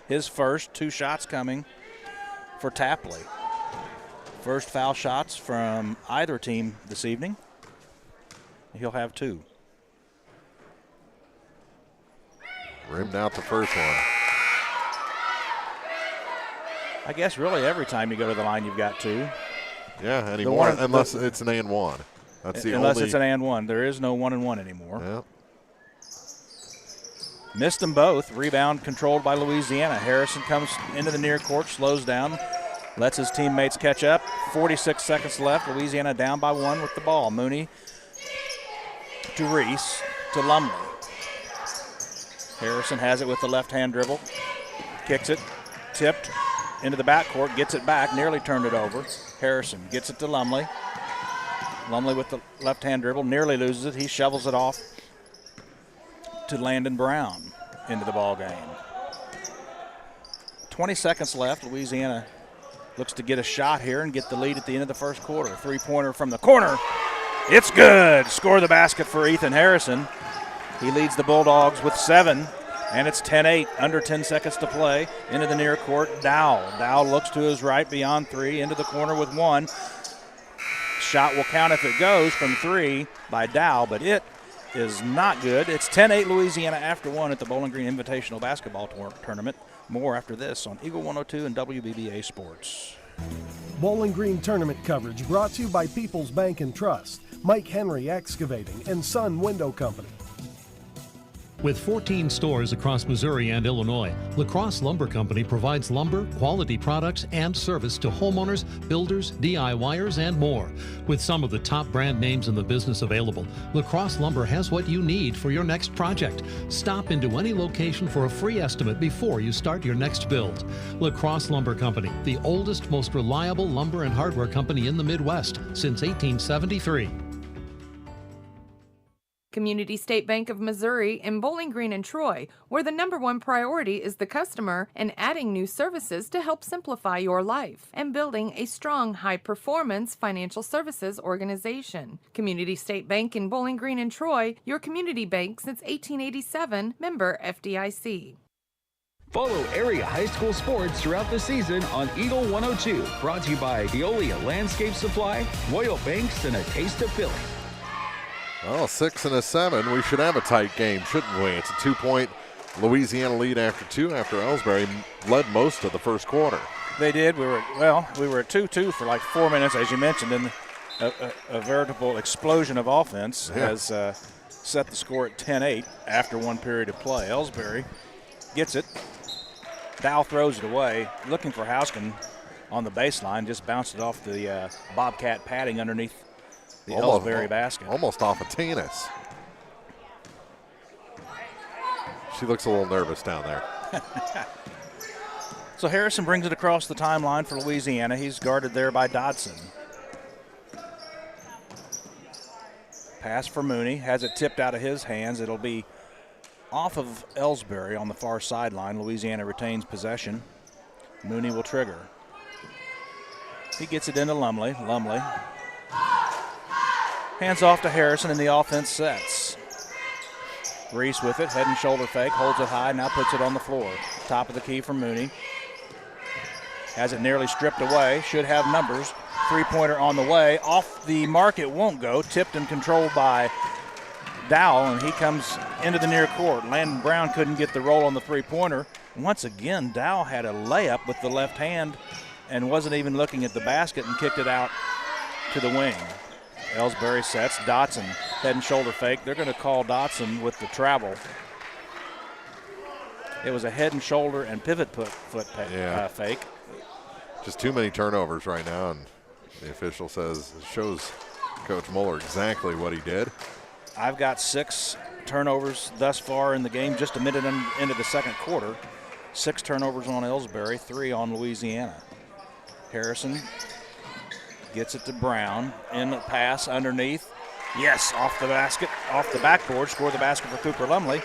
His first, 2 shots coming for Tapley. First foul shots from either team this evening. He'll have 2. Rimmed out the first one. I guess really every time you go to the line, you've got 2. Yeah, anymore, unless it's an and one. That's the only. Unless it's an and one. There is no 1-and-1 anymore. Yep. Missed them both. Rebound controlled by Louisiana. Harrison comes into the near court, slows down, lets his teammates catch up. 46 seconds left. Louisiana down by 1 with the ball. Mooney to Reese to Lumley. Harrison has it with the left-hand dribble. Kicks it, tipped into the backcourt, gets it back, nearly turned it over. Harrison gets it to Lumley. Lumley with the left-hand dribble, nearly loses it. He shovels it off to Landon Brown into the ball game. 20 seconds left. Louisiana looks to get a shot here and get the lead at the end of the first quarter. 3-pointer from the corner. It's good. Score the basket for Ethan Harrison. He leads the Bulldogs with 7, and it's 10-8, under 10 seconds to play. Into the near court, Dow looks to his right beyond 3, into the corner with 1. Shot will count if it goes from 3 by Dow, but it is not good. It's 10-8 Louisiana after 1 at the Bowling Green Invitational Basketball Tournament. More after this on Eagle 102 and WBBA Sports. Bowling Green Tournament coverage brought to you by People's Bank and Trust, Mike Henry Excavating, and Sun Window Company. With 14 stores across Missouri and Illinois, La Crosse Lumber Company provides lumber, quality products, and service to homeowners, builders, DIYers, and more. With some of the top brand names in the business available, La Crosse Lumber has what you need for your next project. Stop into any location for a free estimate before you start your next build. La Crosse Lumber Company, the oldest, most reliable lumber and hardware company in the Midwest since 1873. Community State Bank of Missouri in Bowling Green and Troy, where the #1 priority is the customer and adding new services to help simplify your life and building a strong, high-performance financial services organization. Community State Bank in Bowling Green and Troy, your community bank since 1887, member FDIC. Follow area high school sports throughout the season on Eagle 102. Brought to you by Veolia Landscape Supply, Royal Banks, and a Taste of Philly. Well, 6 and a 7. We should have a tight game, shouldn't we? It's a 2-point Louisiana lead after 2 after Elsberry led most of the first quarter. They did. We were at 2-2 for like 4 minutes, as you mentioned, and a veritable explosion of offense has set the score at 10-8 after one period of play. Elsberry gets it. Dow throws it away, looking for Houskin on the baseline, just bounced it off the Bobcat padding underneath the Elsberry basket. Almost off of Tina's. She looks a little nervous down there. So Harrison brings it across the timeline for Louisiana. He's guarded there by Dodson. Pass for Mooney. Has it tipped out of his hands. It'll be off of Elsberry on the far sideline. Louisiana retains possession. Mooney will trigger. He gets it into Lumley. Lumley hands off to Harrison, and the offense sets. Reese with it, head and shoulder fake, holds it high, now puts it on the floor. Top of the key for Mooney. Has it nearly stripped away, should have numbers. Three-pointer on the way. Off the mark, it won't go. Tipped and controlled by Dowell, and he comes into the near court. Landon Brown couldn't get the roll on the three-pointer. Once again, Dowell had a layup with the left hand and wasn't even looking at the basket and kicked it out to the wing. Elsberry sets. Dotson, head and shoulder fake. They're going to call Dotson with the travel. It was a head and shoulder and pivot foot fake. Just too many turnovers right now, and the official shows Coach Mueller exactly what he did. I've got 6 turnovers thus far in the game, just a minute into the second quarter. 6 turnovers on Elsberry, 3 on Louisiana. Harrison gets it to Brown. In the pass underneath. Yes, off the basket, off the backboard. Score the basket for Cooper Lumley.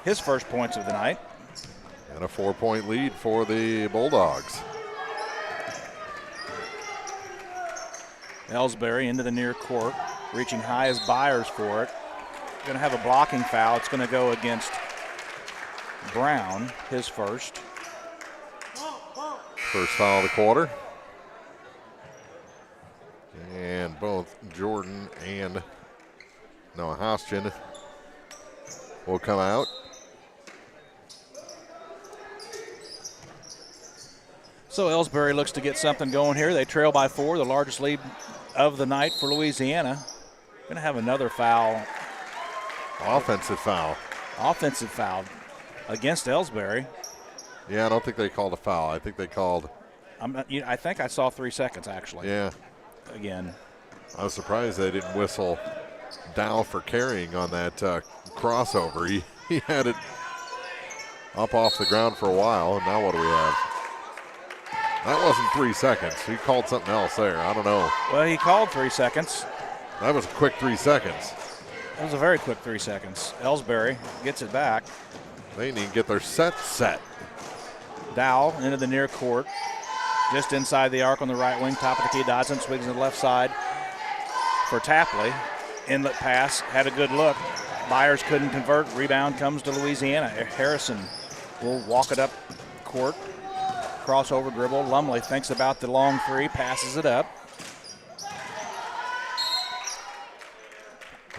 His first points of the night. And a 4-point lead for the Bulldogs. Elsberry into the near court, reaching high as Byers for it. Going to have a blocking foul. It's going to go against Brown, his first. First foul of the quarter. And both Jordan and Noah Hostjen will come out. So Elsberry looks to get something going here. They trail by 4, the largest lead of the night for Louisiana. Going to have another foul. Offensive foul. Offensive foul against Elsberry. Yeah, I don't think they called a foul. I think they called. I think I saw 3 seconds, actually. Yeah. Again. I was surprised they didn't whistle Dow for carrying on that crossover. He had it up off the ground for a while, and now what do we have? That wasn't 3 seconds. He called something else there. I don't know. Well, he called 3 seconds. That was a quick 3 seconds. That was a very quick 3 seconds. Elsberry gets it back. They need to get their set. Dowell into the near court. Just inside the arc on the right wing. Top of the key, Dodson swings to the left side for Tapley. Inlet pass, had a good look. Byers couldn't convert. Rebound comes to Louisiana. Harrison will walk it up court. Crossover dribble. Lumley thinks about the long 3, passes it up.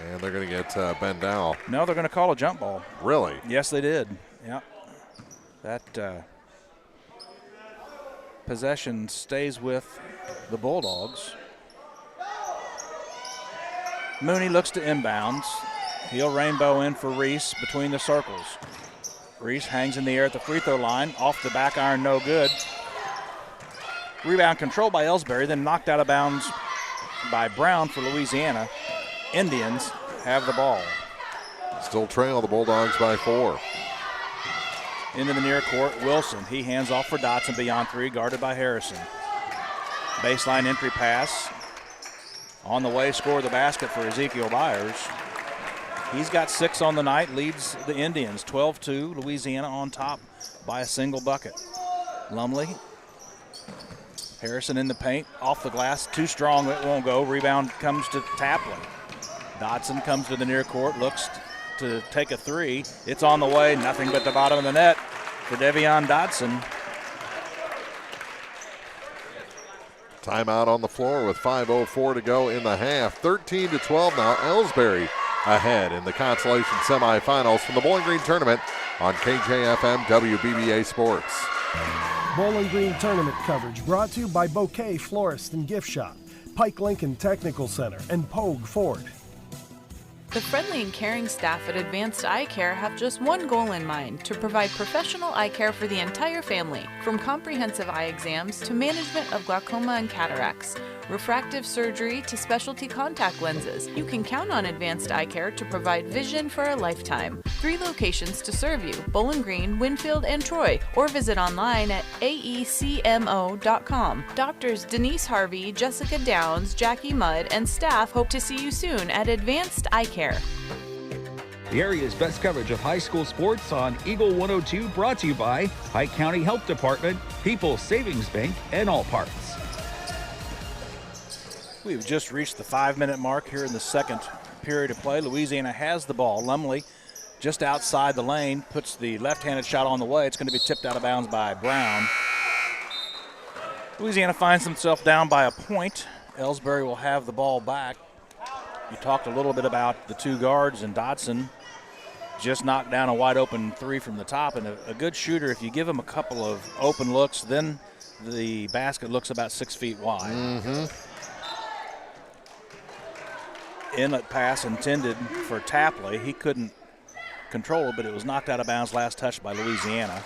And they're going to get Ben Dowell. No, they're going to call a jump ball. Really? Yes, they did. Yeah. That possession stays with the Bulldogs. Mooney looks to inbounds. He'll rainbow in for Reese between the circles. Reese hangs in the air at the free throw line. Off the back iron, no good. Rebound controlled by Elsberry, then knocked out of bounds by Brown for Louisiana. Indians have the ball. Still trail the Bulldogs by 4. Into the near court, Wilson. He hands off for Dotson beyond 3, guarded by Harrison. Baseline entry pass. On the way, score the basket for Ezekiel Byers. He's got 6 on the night, leads the Indians 12-2. Louisiana on top by a single bucket. Lumley. Harrison in the paint, off the glass, too strong, it won't go. Rebound comes to Tapley. Dotson comes to the near court, looks to take a 3. It's on the way, nothing but the bottom of the net for Devion Dotson. Timeout on the floor with 5:04 to go in the half. 13-12 now. Elsberry ahead in the Consolation Semifinals from the Bowling Green Tournament on KJFM WBBA Sports. Bowling Green Tournament coverage brought to you by Bouquet Florist and Gift Shop, Pike Lincoln Technical Center, and Pogue Ford. The friendly and caring staff at Advanced Eye Care have just one goal in mind: to provide professional eye care for the entire family, from comprehensive eye exams to management of glaucoma and cataracts, refractive surgery to specialty contact lenses. You can count on Advanced Eye Care to provide vision for a lifetime. 3 locations to serve you: Bowling Green, Winfield, and Troy, or visit online at aecmo.com. Doctors Denise Harvey, Jessica Downs, Jackie Mudd, and staff hope to see you soon at Advanced Eye Care. The area's best coverage of high school sports on Eagle 102, brought to you by Pike County Health Department, People's Savings Bank, and All Parts. We've just reached the 5-minute mark here in the second period of play. Louisiana has the ball. Lumley just outside the lane, puts the left-handed shot on the way. It's going to be tipped out of bounds by Brown. Louisiana finds themselves down by a point. Elsberry will have the ball back. You talked a little bit about the 2 guards, and Dotson just knocked down a wide open 3 from the top. And a good shooter, if you give him a couple of open looks, then the basket looks about 6 feet wide. Inlet pass intended for Tapley. He couldn't control it, but it was knocked out of bounds, last touched by Louisiana.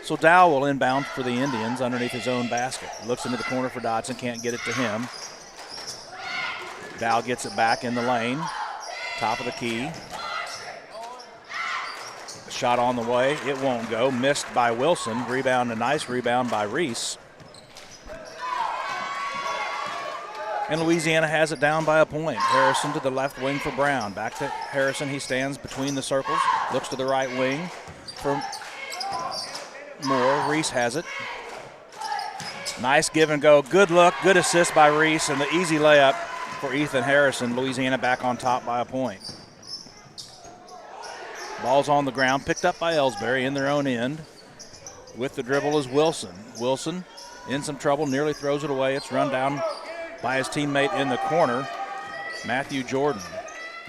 So Dow will inbound for the Indians underneath his own basket. Looks into the corner for Dotson, can't get it to him. Dow gets it back in the lane, top of the key. Shot on the way, it won't go. Missed by Wilson. Rebound, a nice rebound by Reese. And Louisiana has it down by a point. Harrison to the left wing for Brown. Back to Harrison, he stands between the circles. Looks to the right wing for Moore. Reese has it. Nice give and go. Good look, good assist by Reese, and the easy layup for Ethan Harrison. Louisiana back on top by a point. Ball's on the ground, picked up by Elsberry in their own end. With the dribble is Wilson. Wilson in some trouble, nearly throws it away. It's run down by his teammate in the corner, Matthew Jordan.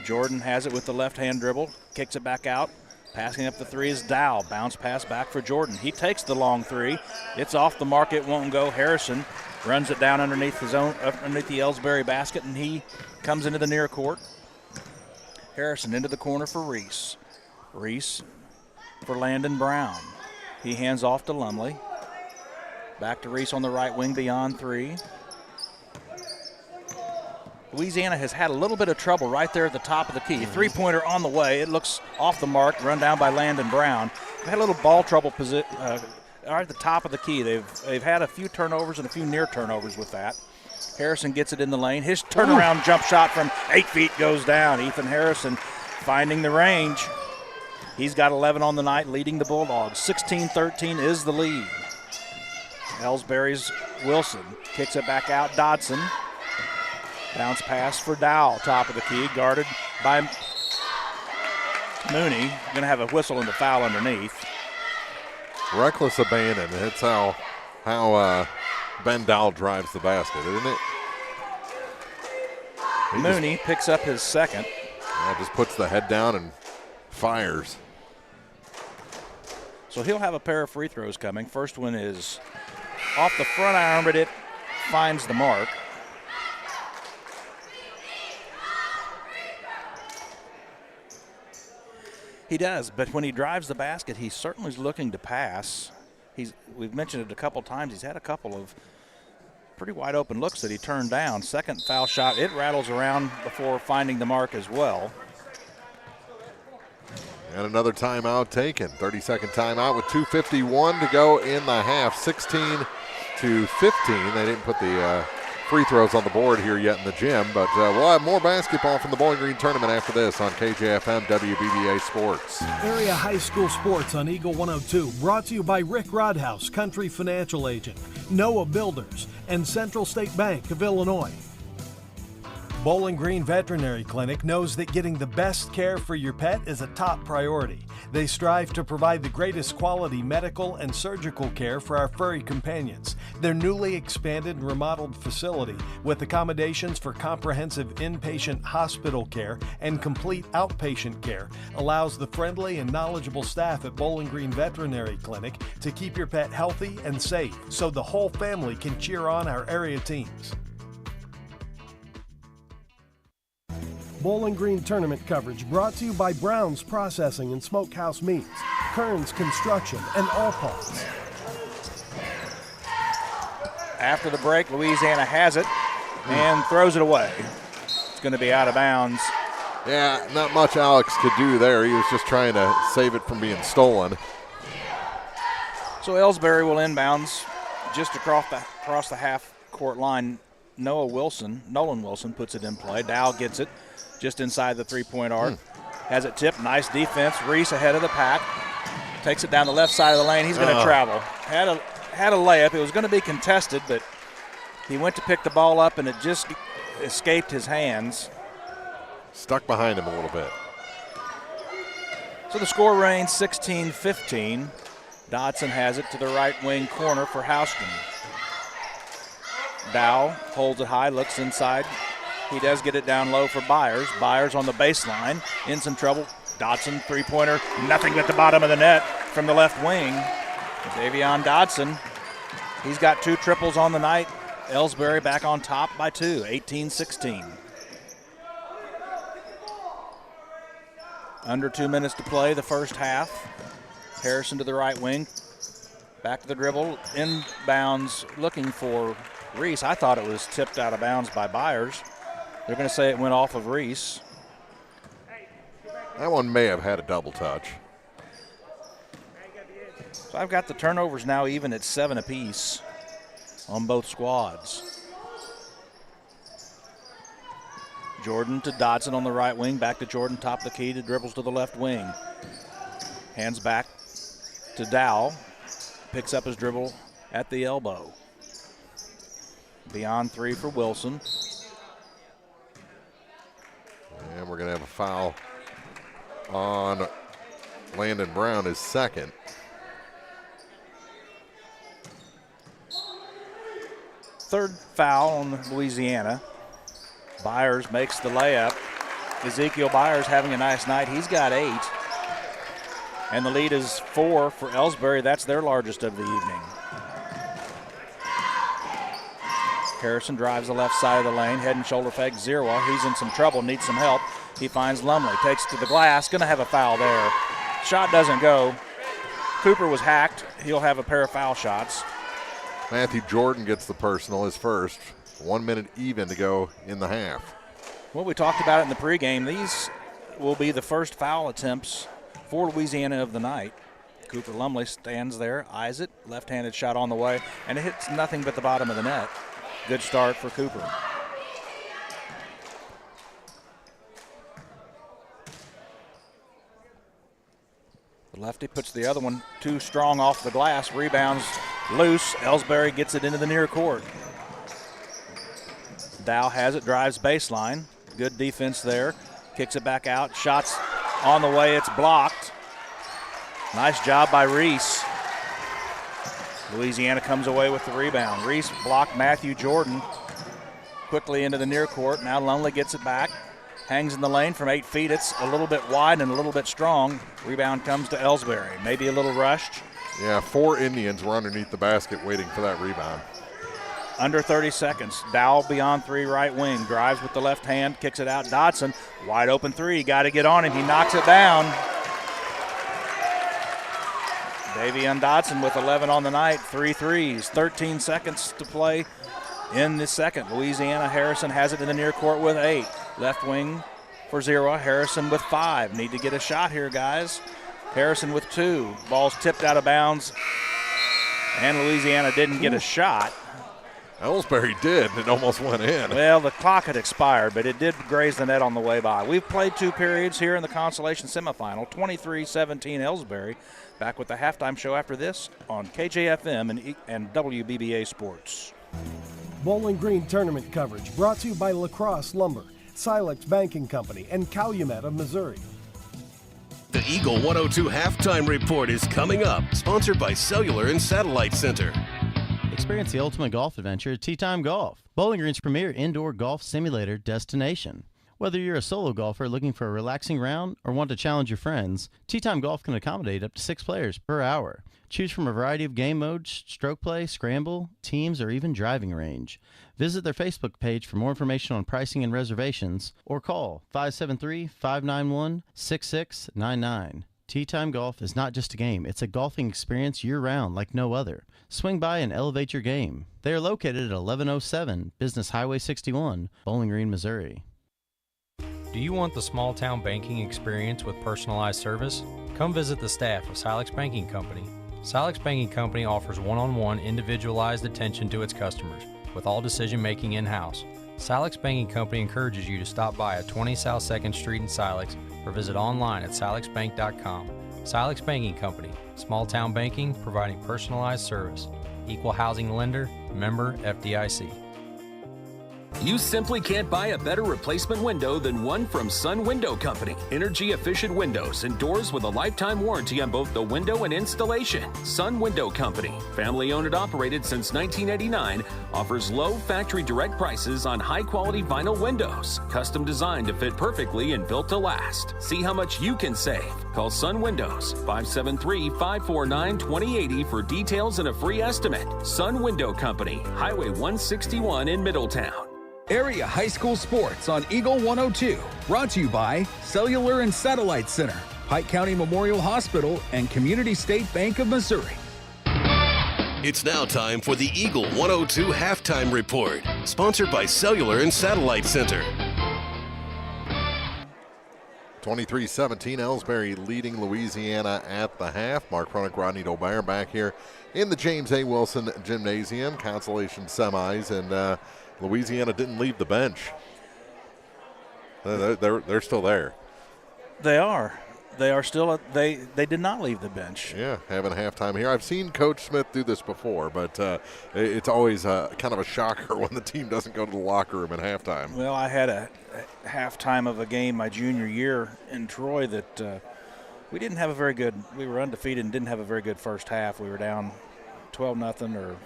Jordan has it with the left-hand dribble, kicks it back out. Passing up the 3 is Dow. Bounce pass back for Jordan. He takes the long 3. It's off the mark, it won't go. Harrison runs it down underneath his own, underneath the Elsberry basket, and he comes into the near court. Harrison into the corner for Reese. Reese for Landon Brown. He hands off to Lumley. Back to Reese on the right wing beyond 3. Louisiana has had a little bit of trouble right there at the top of the key. 3-pointer on the way. It looks off the mark, run down by Landon Brown. They've had a little ball trouble right at the top of the key. They've had a few turnovers and a few near turnovers with that. Harrison gets it in the lane. His turnaround jump shot from 8 feet goes down. Ethan Harrison finding the range. He's got 11 on the night, leading the Bulldogs. 16-13 is the lead. Elsberry's Wilson kicks it back out. Dodson. Bounce pass for Dow, top of the key, guarded by Mooney. Going to have a whistle and a foul underneath. Reckless abandon. That's how Ben Dow drives the basket, isn't it? Mooney picks up his second. Yeah, just puts the head down and fires. So he'll have a pair of free throws coming. First one is off the front iron, but it finds the mark. He does, but when he drives the basket, he certainly is looking to pass. We've mentioned it a couple times. He's had a couple of pretty wide open looks that he turned down. Second foul shot, it rattles around before finding the mark as well. And another timeout taken. 30-second timeout with 2:51 to go in the half. 16-15. They didn't put the free throws on the board here yet in the gym, but we'll have more basketball from the Bowling Green tournament after this on KJFM WBBA Sports. Area high school sports on Eagle 102, brought to you by Rick Rodhouse, Country Financial Agent, Noah Builders, and Central State Bank of Illinois. Bowling Green Veterinary Clinic knows that getting the best care for your pet is a top priority. They strive to provide the greatest quality medical and surgical care for our furry companions. Their newly expanded and remodeled facility, with accommodations for comprehensive inpatient hospital care and complete outpatient care, allows the friendly and knowledgeable staff at Bowling Green Veterinary Clinic to keep your pet healthy and safe so the whole family can cheer on our area teams. Bowling Green tournament coverage brought to you by Brown's Processing and Smokehouse Meats, Kearns Construction, and All Parts. After the break, Louisiana has it and throws it away. It's going to be out of bounds. Yeah, not much Alex could do there. He was just trying to save it from being stolen. So Elsberry will inbounds just across the half-court line. Nolan Wilson puts it in play. Dow gets it just inside the three-point arc. Has it tipped. Nice defense. Reese ahead of the pack. Takes it down the left side of the lane. He's going to travel. Had a layup. It was going to be contested, but he went to pick the ball up, and it just escaped his hands. Stuck behind him a little bit. So the score remains 16-15. Dodson has it to the right wing corner for Houston. Dow holds it high, looks inside. He does get it down low for Byers. Byers on the baseline, in some trouble. Dodson, three-pointer, nothing but the bottom of the net from the left wing. Davion Dodson, he's got 2 triples on the night. Elsberry back on top by 2, 18-16. Under 2 minutes to play the first half. Harrison to the right wing. Back to the dribble, inbounds, looking for Reese. I thought it was tipped out of bounds by Byers. They're going to say it went off of Reese. That one may have had a double touch. So I've got the turnovers now even at 7 apiece on both squads. Jordan to Dodson on the right wing. Back to Jordan, top of the key, to dribbles to the left wing. Hands back to Dow. Picks up his dribble at the elbow. Beyond 3 for Wilson. And we're going to have a foul on Landon Brown, his second. Third foul on Louisiana. Byers makes the layup. Ezekiel Byers having a nice night. He's got 8. And the lead is 4 for Elsberry. That's their largest of the evening. Harrison drives the left side of the lane. Head and shoulder fake. Zerwa. He's in some trouble. Needs some help. He finds Lumley. Takes it to the glass. Going to have a foul there. Shot doesn't go. Cooper was hacked. He'll have a pair of foul shots. Matthew Jordan gets the personal, his first. 1 minute even to go in the half. Well, we talked about it in the pregame. These will be the first foul attempts for Louisiana of the night. Cooper Lumley stands there, eyes it. Left-handed shot on the way, and it hits nothing but the bottom of the net. Good start for Cooper. The lefty puts the other one too strong off the glass. Rebounds loose. Elsberry gets it into the near court. Dow has it, drives baseline. Good defense there. Kicks it back out. Shots on the way. It's blocked. Nice job by Reese. Louisiana comes away with the rebound. Reese blocked Matthew Jordan quickly into the near court. Now Lumley gets it back. Hangs in the lane from 8 feet. It's a little bit wide and a little bit strong. Rebound comes to Elsberry. Maybe a little rushed. Yeah, 4 Indians were underneath the basket waiting for that rebound. Under 30 seconds. Dow beyond 3 right wing. Drives with the left hand. Kicks it out. Dodson. Wide open 3. Got to get on him. He knocks it down. Davion Dodson with 11 on the night, 3 threes, 13 seconds to play in the second. Louisiana, Harrison has it in the near court with 8. Left wing for Zero, Harrison with 5. Need to get a shot here, guys. Harrison with 2. Ball's tipped out of bounds, and Louisiana didn't get a shot. Elsberry did. It almost went in. Well, the clock had expired, but it did graze the net on the way by. We've played 2 periods here in the Consolation semifinal, 23-17 Elsberry. Back with the halftime show after this on KJFM and WBBA Sports. Bowling Green tournament coverage brought to you by Lacrosse Lumber, Silex Banking Company, and Calumet of Missouri. The Eagle 102 Halftime Report is coming up, sponsored by Cellular and Satellite Center. Experience the ultimate golf adventure at Tee Time Golf, Bowling Green's premier indoor golf simulator destination. Whether you're a solo golfer looking for a relaxing round or want to challenge your friends, Tee Time Golf can accommodate up to 6 players per hour. Choose from a variety of game modes, stroke play, scramble, teams, or even driving range. Visit their Facebook page for more information on pricing and reservations, or call 573-591-6699. Tee Time Golf is not just a game, it's a golfing experience year-round like no other. Swing by and elevate your game. They are located at 1107 Business Highway 61, Bowling Green, Missouri. Do you want the small-town banking experience with personalized service? Come visit the staff of Silex Banking Company. Silex Banking Company offers one-on-one individualized attention to its customers, with all decision-making in-house. Silex Banking Company encourages you to stop by at 20 South 2nd Street in Silex or visit online at silexbank.com. Silex Banking Company, small-town banking providing personalized service. Equal housing lender, member FDIC. You simply can't buy a better replacement window than one from Sun Window Company. Energy-efficient windows and doors with a lifetime warranty on both the window and installation. Sun Window Company, family-owned and operated since 1989, offers low factory direct prices on high-quality vinyl windows, custom designed to fit perfectly and built to last. See how much you can save. Call Sun Windows, 573-549-2080 for details and a free estimate. Sun Window Company, Highway 161 in Middletown. Area high school sports on Eagle 102. Brought to you by Cellular and Satellite Center, Pike County Memorial Hospital, and Community State Bank of Missouri. It's now time for the Eagle 102 Halftime Report, sponsored by Cellular and Satellite Center. 23-17, Elsberry leading Louisiana at the half. Mark Cronick, Rodney Dolbear back here in the James A. Wilson Gymnasium, Consolation semis, and Louisiana didn't leave the bench. They're still there. They are. They are still. They did not leave the bench. Yeah, having a halftime here. I've seen Coach Smith do this before, but it's always kind of a shocker when the team doesn't go to the locker room at halftime. Well, I had a halftime of a game my junior year in Troy that we didn't have a very good. We were undefeated and didn't have a very good first half. We were down 12-0 or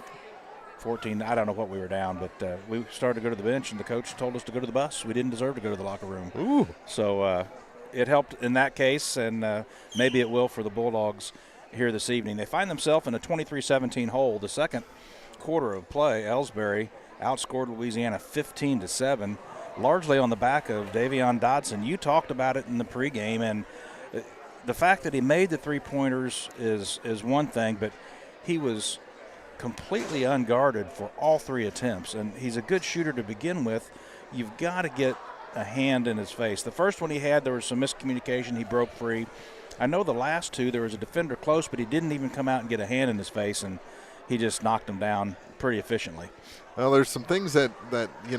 14, I don't know what we were down, but we started to go to the bench, and the coach told us to go to the bus. We didn't deserve to go to the locker room. Ooh. So it helped in that case, and maybe it will for the Bulldogs here this evening. They find themselves in a 23-17 hole. The second quarter of play, Elsberry outscored Louisiana 15-7, largely on the back of Davion Dodson. You talked about it in the pregame, and the fact that he made the three-pointers is one thing, but he was completely unguarded for all 3 attempts, and he's a good shooter to begin with. You've got to get a hand in his face. The first one he had, there was some miscommunication. He broke free. I know the last 2, there was a defender close, but he didn't even come out and get a hand in his face, and he just knocked him down pretty efficiently. Well, there's some things that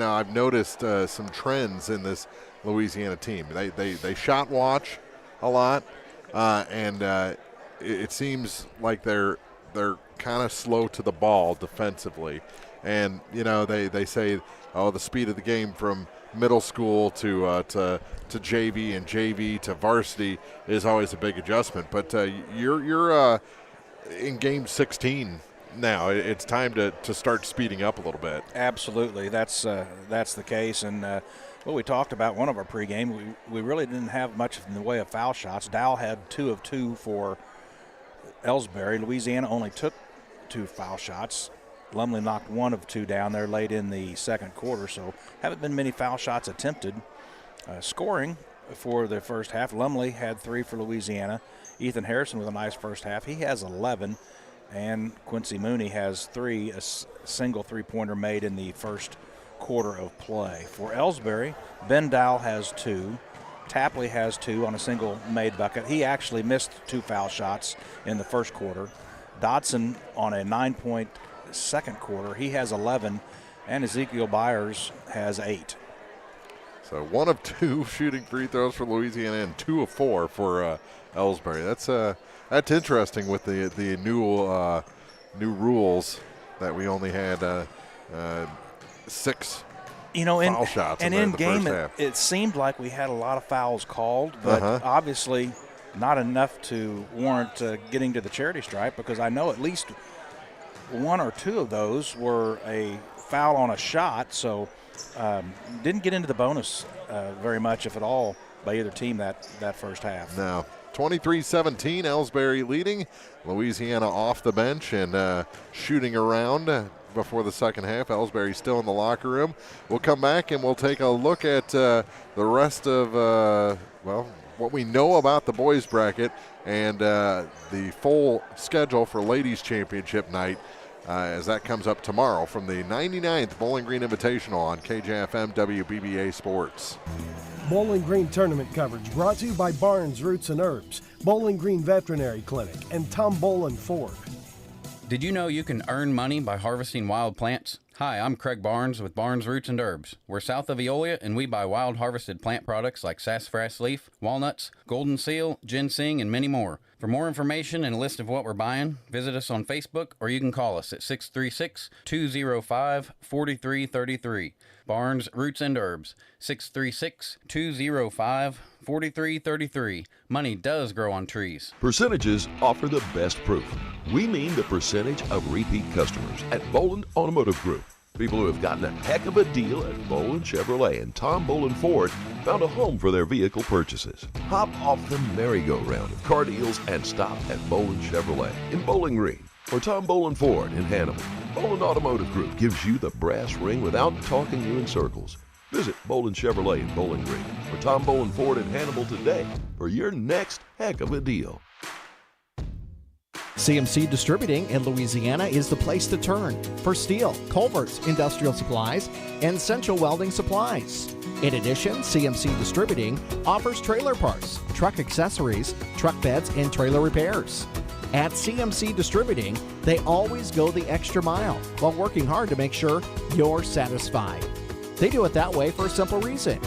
I've noticed some trends in this Louisiana team. They shot watch a lot, and it seems like they're kind of slow to the ball defensively. And, they say, the speed of the game from middle school to JV and JV to varsity is always a big adjustment. But you're in game 16 now. It's time to start speeding up a little bit. Absolutely. That's the case. And what we talked about one of our pregame, we really didn't have much in the way of foul shots. Dow had 2 of 2 for Elsberry. Louisiana only took 2 foul shots. Lumley knocked 1 of 2 down there late in the second quarter, so haven't been many foul shots attempted. Scoring, for the first half. Lumley had 3 for Louisiana. Ethan Harrison with a nice first half. He has 11. And Quincy Mooney has 3, a single three-pointer made in the first quarter of play. For Elsberry, Ben Dowell has 2. Tapley has 2 on a single made bucket. He actually missed 2 foul shots in the first quarter. Dodson on a 9-point second quarter. He has 11. And Ezekiel Byers has 8. So 1 of 2 shooting free throws for Louisiana and 2 of 4 for Elsberry. That's interesting with the new rules that we only had 6 foul shots and in in game the first half. It seemed like we had a lot of fouls called, but obviously not enough to warrant getting to the charity stripe, because I know at least 1 or 2 of those were a foul on a shot, so didn't get into the bonus very much, if at all, by either team that first half. No. 23-17, Elsberry leading. Louisiana off the bench and shooting around before the second half. Elsberry still in the locker room. We'll come back and we'll take a look at the rest of, what we know about the boys bracket and the full schedule for ladies championship night as that comes up tomorrow from the 99th Bowling Green Invitational on KJFM WBBA Sports. Bowling Green tournament coverage brought to you by Barnes Roots and Herbs, Bowling Green Veterinary Clinic, and Tom Bolin Ford. Did you know you can earn money by harvesting wild plants? Hi, I'm Craig Barnes with Barnes Roots and Herbs. We're south of Eolia, and we buy wild harvested plant products like sassafras leaf, walnuts, golden seal, ginseng, and many more. For more information and a list of what we're buying, visit us on Facebook, or you can call us at 636-205-4333. Barnes Roots and Herbs, 636-205-4333. Money does grow on trees. Percentages offer the best proof. We mean the percentage of repeat customers at Boland Automotive Group. People who have gotten a heck of a deal at Boland Chevrolet and Tom Bolin Ford found a home for their vehicle purchases. Hop off the merry-go-round of car deals and stop at Boland Chevrolet in Bowling Green or Tom Bolin Ford in Hannibal. Boland Automotive Group gives you the brass ring without talking you in circles. Visit Boland Chevrolet in Bowling Green or Tom Bolin Ford in Hannibal today for your next heck of a deal. CMC Distributing in Louisiana is the place to turn for steel, culverts, industrial supplies, and central welding supplies. In addition, CMC Distributing offers trailer parts, truck accessories, truck beds, and trailer repairs. At CMC Distributing, they always go the extra mile while working hard to make sure you're satisfied. They do it that way for a simple reason.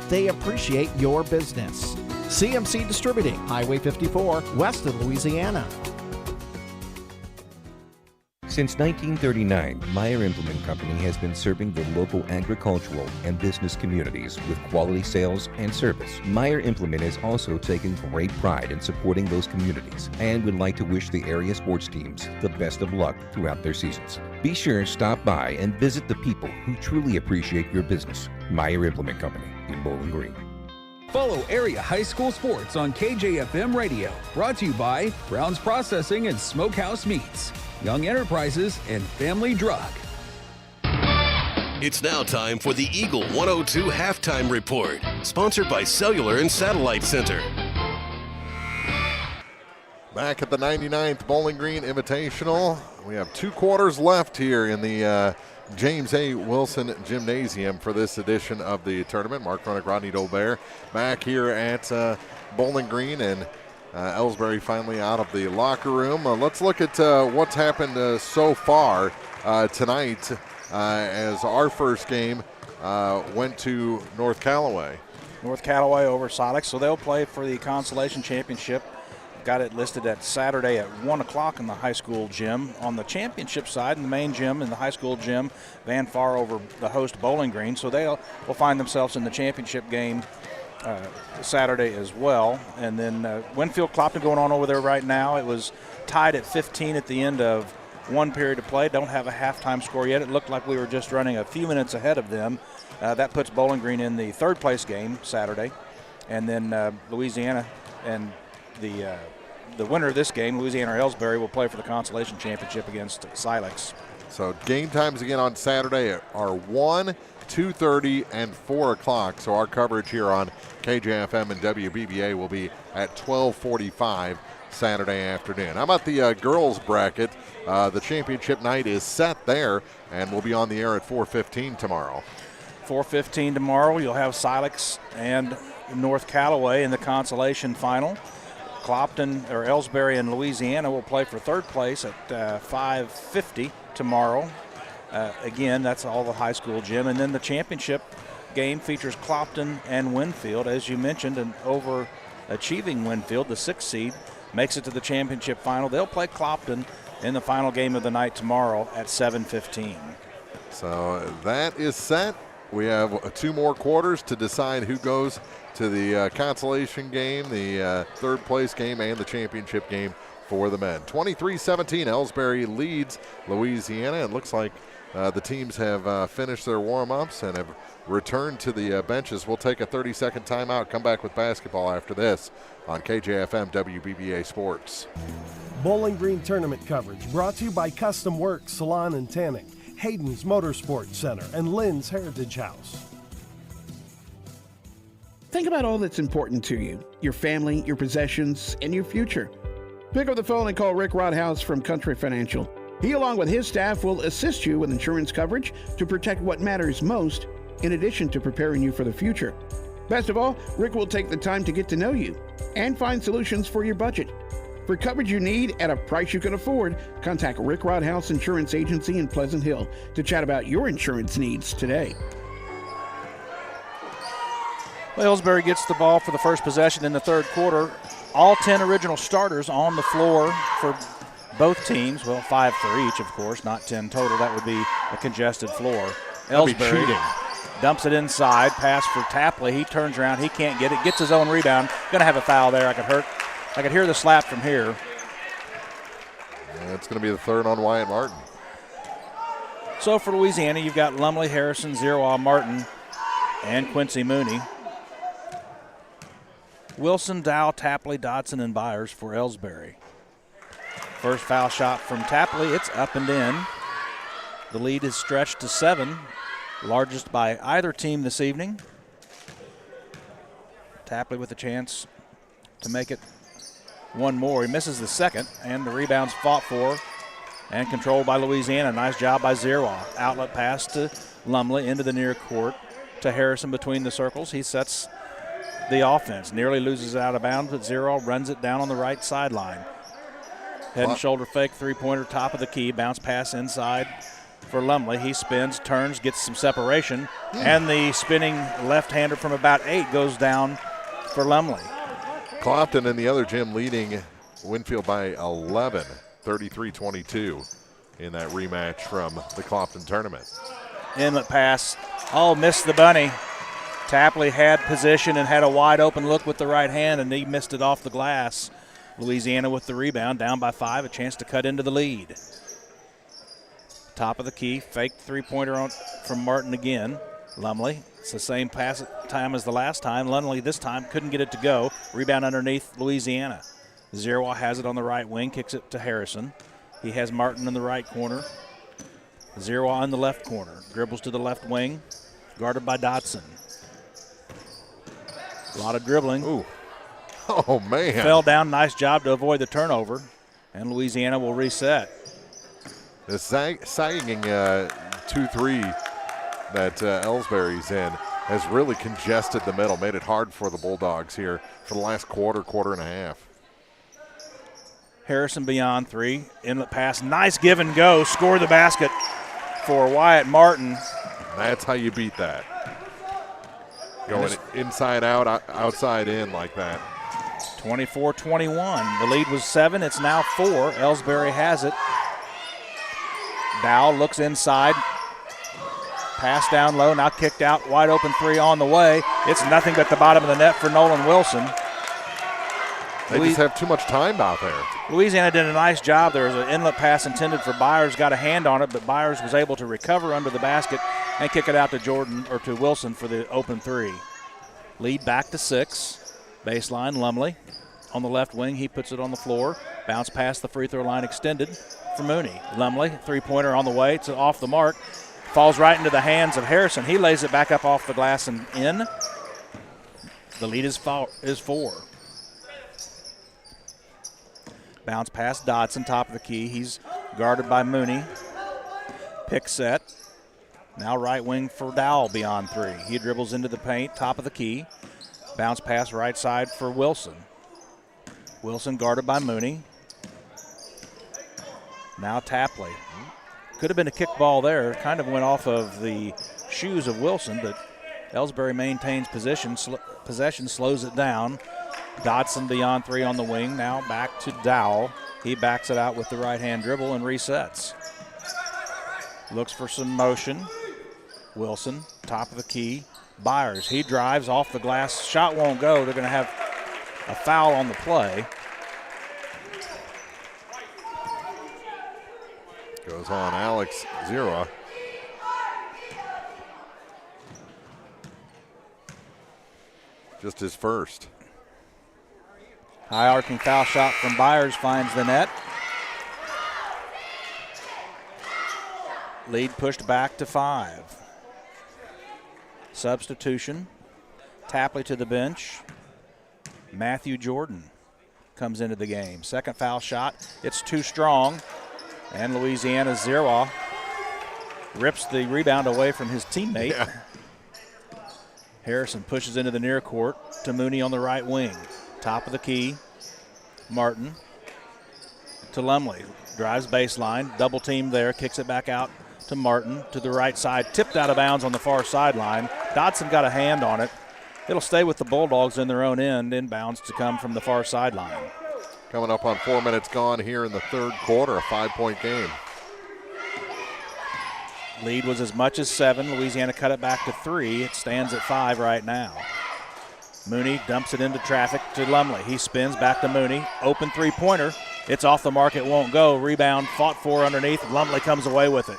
They appreciate your business. CMC Distributing, Highway 54, west of Louisiana. Since 1939, Meyer Implement Company has been serving the local agricultural and business communities with quality sales and service. Meyer Implement has also taken great pride in supporting those communities and would like to wish the area sports teams the best of luck throughout their seasons. Be sure to stop by and visit the people who truly appreciate your business. Meyer Implement Company in Bowling Green. Follow area high school sports on KJFM Radio. Brought to you by Brown's Processing and Smokehouse Meats, Young Enterprises, and Family Drug. It's now time for the Eagle 102 Halftime Report, sponsored by Cellular and Satellite Center. Back at the 99th Bowling Green Invitational. We have 2 quarters left here in the James A. Wilson Gymnasium for this edition of the tournament. Mark Runick, Rodney Dolbear back here at Bowling Green, and Elsberry finally out of the locker room. Let's look at what's happened so far tonight as our first game went to North Callaway. North Callaway over Silex, so they'll play for the Consolation Championship. Got it listed at Saturday at 1 o'clock in the high school gym. On the championship side, in the main gym, in the high school gym, Van Far over the host Bowling Green. So they'll find themselves in the championship game Saturday as well. And then Winfield Clopton going on over there right now. It was tied at 15 at the end of one period of play. Don't have a halftime score yet. It looked like we were just running a few minutes ahead of them. That puts Bowling Green in the third place game Saturday. And then Louisiana and the winner of this game, Louisiana or Elsberry, will play for the Consolation Championship against Silex. So game times again on Saturday are 1 o'clock, 2:30, and 4 o'clock. So our coverage here on KJFM and WBBA will be at 12:45 Saturday afternoon. How about the girls bracket? The championship night is set there, and we'll be on the air at 4:15 tomorrow. 4:15 tomorrow. You'll have Silex and North Callaway in the Consolation final. Elsberry and Louisiana will play for third place at 5:50 tomorrow. Again, that's all the high school gym. And then the championship game features Clopton and Winfield. As you mentioned, an overachieving Winfield, the 6th seed, makes it to the championship final. They'll play Clopton in the final game of the night tomorrow at 7:15. So that is set. We have 2 more quarters to decide who goes to the consolation game, the third place game, and the championship game for the men. 23-17, Elsberry leads Louisiana. It looks like the teams have finished their warm-ups and have returned to the benches. We'll take a 30-second timeout, come back with basketball after this on KJFM WBBA Sports. Bowling Green tournament coverage brought to you by Custom Works Salon and Tanning, Hayden's Motorsports Center, and Lynn's Heritage House. Think about all that's important to you, your family, your possessions, and your future. Pick up the phone and call Rick Rodhouse from Country Financial. He, along with his staff, will assist you with insurance coverage to protect what matters most, in addition to preparing you for the future. Best of all, Rick will take the time to get to know you and find solutions for your budget. For coverage you need at a price you can afford, contact Rick Rodhouse Insurance Agency in Pleasant Hill to chat about your insurance needs today. Well, Elsberry gets the ball for the first possession in the third quarter. All 10 original starters on the floor for both teams. Well, 5 for each, of course, not 10 total. That would be a congested floor. Elsberry dumps it inside, pass for Tapley. He turns around, he can't get it, gets his own rebound. Going to have a foul there. I could hear the slap from here. And it's going to be the third on Wyatt Martin. So for Louisiana, you've got Lumley, Harrison, Zeraw, Martin, and Quincy Mooney. Wilson, Dow, Tapley, Dodson, and Byers for Elsberry. First foul shot from Tapley. It's up and in. The lead is stretched to 7, largest by either team this evening. Tapley with a chance to make it one more. He misses the second, and the rebound's fought for and controlled by Louisiana. Nice job by Zeraw. Outlet pass to Lumley into the near court to Harrison between the circles. He sets the offense. Nearly loses it out of bounds, but Zeraw runs it down on the right sideline. Head and shoulder fake, three-pointer, top of the key. Bounce pass inside for Lumley. He spins, turns, gets some separation, and the spinning left-hander from about 8 goes down for Lumley. Clopton in the other gym leading Winfield by 11, 33-22 in that rematch from the Clopton tournament. Inlet pass. Oh, missed the bunny. Tapley had position and had a wide open look with the right hand, and he missed it off the glass. Louisiana with the rebound, down by 5, a chance to cut into the lead. Top of the key, fake three-pointer from Martin again. Lumley, it's the same pass time as the last time. Lumley this time couldn't get it to go. Rebound underneath Louisiana. Zeraw has it on the right wing, kicks it to Harrison. He has Martin in the right corner. Zeraw in the left corner, dribbles to the left wing, guarded by Dodson. A lot of dribbling. Ooh. Oh, man. Fell down. Nice job to avoid the turnover. And Louisiana will reset. The sagging 2-3 that Elsberry's in has really congested the middle, made it hard for the Bulldogs here for the last quarter and a half. Harrison beyond 3. Inlet pass. Nice give and go. Score the basket for Wyatt Martin. That's how you beat that. Going inside out, outside in like that. 24-21. The lead was 7. It's now 4. Elsberry has it. Dow looks inside. Pass down low. Now kicked out. Wide open 3 on the way. It's nothing but the bottom of the net for Nolan Wilson. They just have too much time out there. Louisiana did a nice job. There was an inlet pass intended for Byers, got a hand on it, but Byers was able to recover under the basket and kick it out to Wilson for the open 3. Lead back to 6. Baseline, Lumley on the left wing. He puts it on the floor. Bounce past the free throw line extended for Mooney. Lumley, three-pointer on the way. It's off the mark. falls right into the hands of Harrison. He lays it back up off the glass and in. The lead is 4. Bounce pass Dodson, top of the key. He's guarded by Mooney. Pick set. Now right wing for Dowell beyond 3. He dribbles into the paint, top of the key. Bounce pass right side for Wilson. Wilson guarded by Mooney. Now Tapley. Could have been a kick ball there. Kind of went off of the shoes of Wilson, but Elsberry maintains possession, slows it down. Dodson beyond 3 on the wing. Now back to Dowell. He backs it out with the right-hand dribble and resets. Looks for some motion. Wilson, top of the key. Byers, he drives off the glass. Shot won't go. They're going to have a foul on the play. Goes on Alex Zira. Just his first. High arcing foul shot from Byers finds the net. Lead pushed back to 5. Substitution. Tapley to the bench. Matthew Jordan comes into the game. Second foul shot. It's too strong. And Louisiana's Zira rips the rebound away from his teammate. Yeah. Harrison pushes into the near court to Mooney on the right wing. Top of the key. Martin to Lumley. Drives baseline. Double team there. Kicks it back out to Martin to the right side. Tipped out of bounds on the far sideline. Dodson got a hand on it. It'll stay with the Bulldogs in their own end. Inbounds to come from the far sideline. Coming up on 4 minutes gone here in the third quarter, a 5-point game. Lead was as much as 7. Louisiana cut it back to 3. It stands at 5 right now. Mooney dumps it into traffic to Lumley. He spins back to Mooney. Open three-pointer. It's off the mark. It won't go. Rebound fought for underneath. Lumley comes away with it.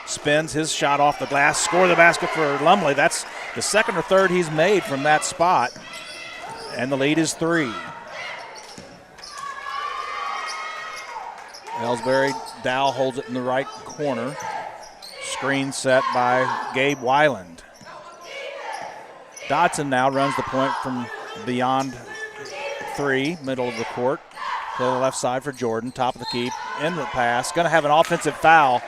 Spins his shot off the glass. Score the basket for Lumley. That's the second or third he's made from that spot. And the lead is 3. Elsberry, Dow holds it in the right corner. Screen set by Gabe Weiland. Dodson now runs the point from beyond 3, middle of the court. To the left side for Jordan, top of the key, inlet pass. Going to have an offensive foul.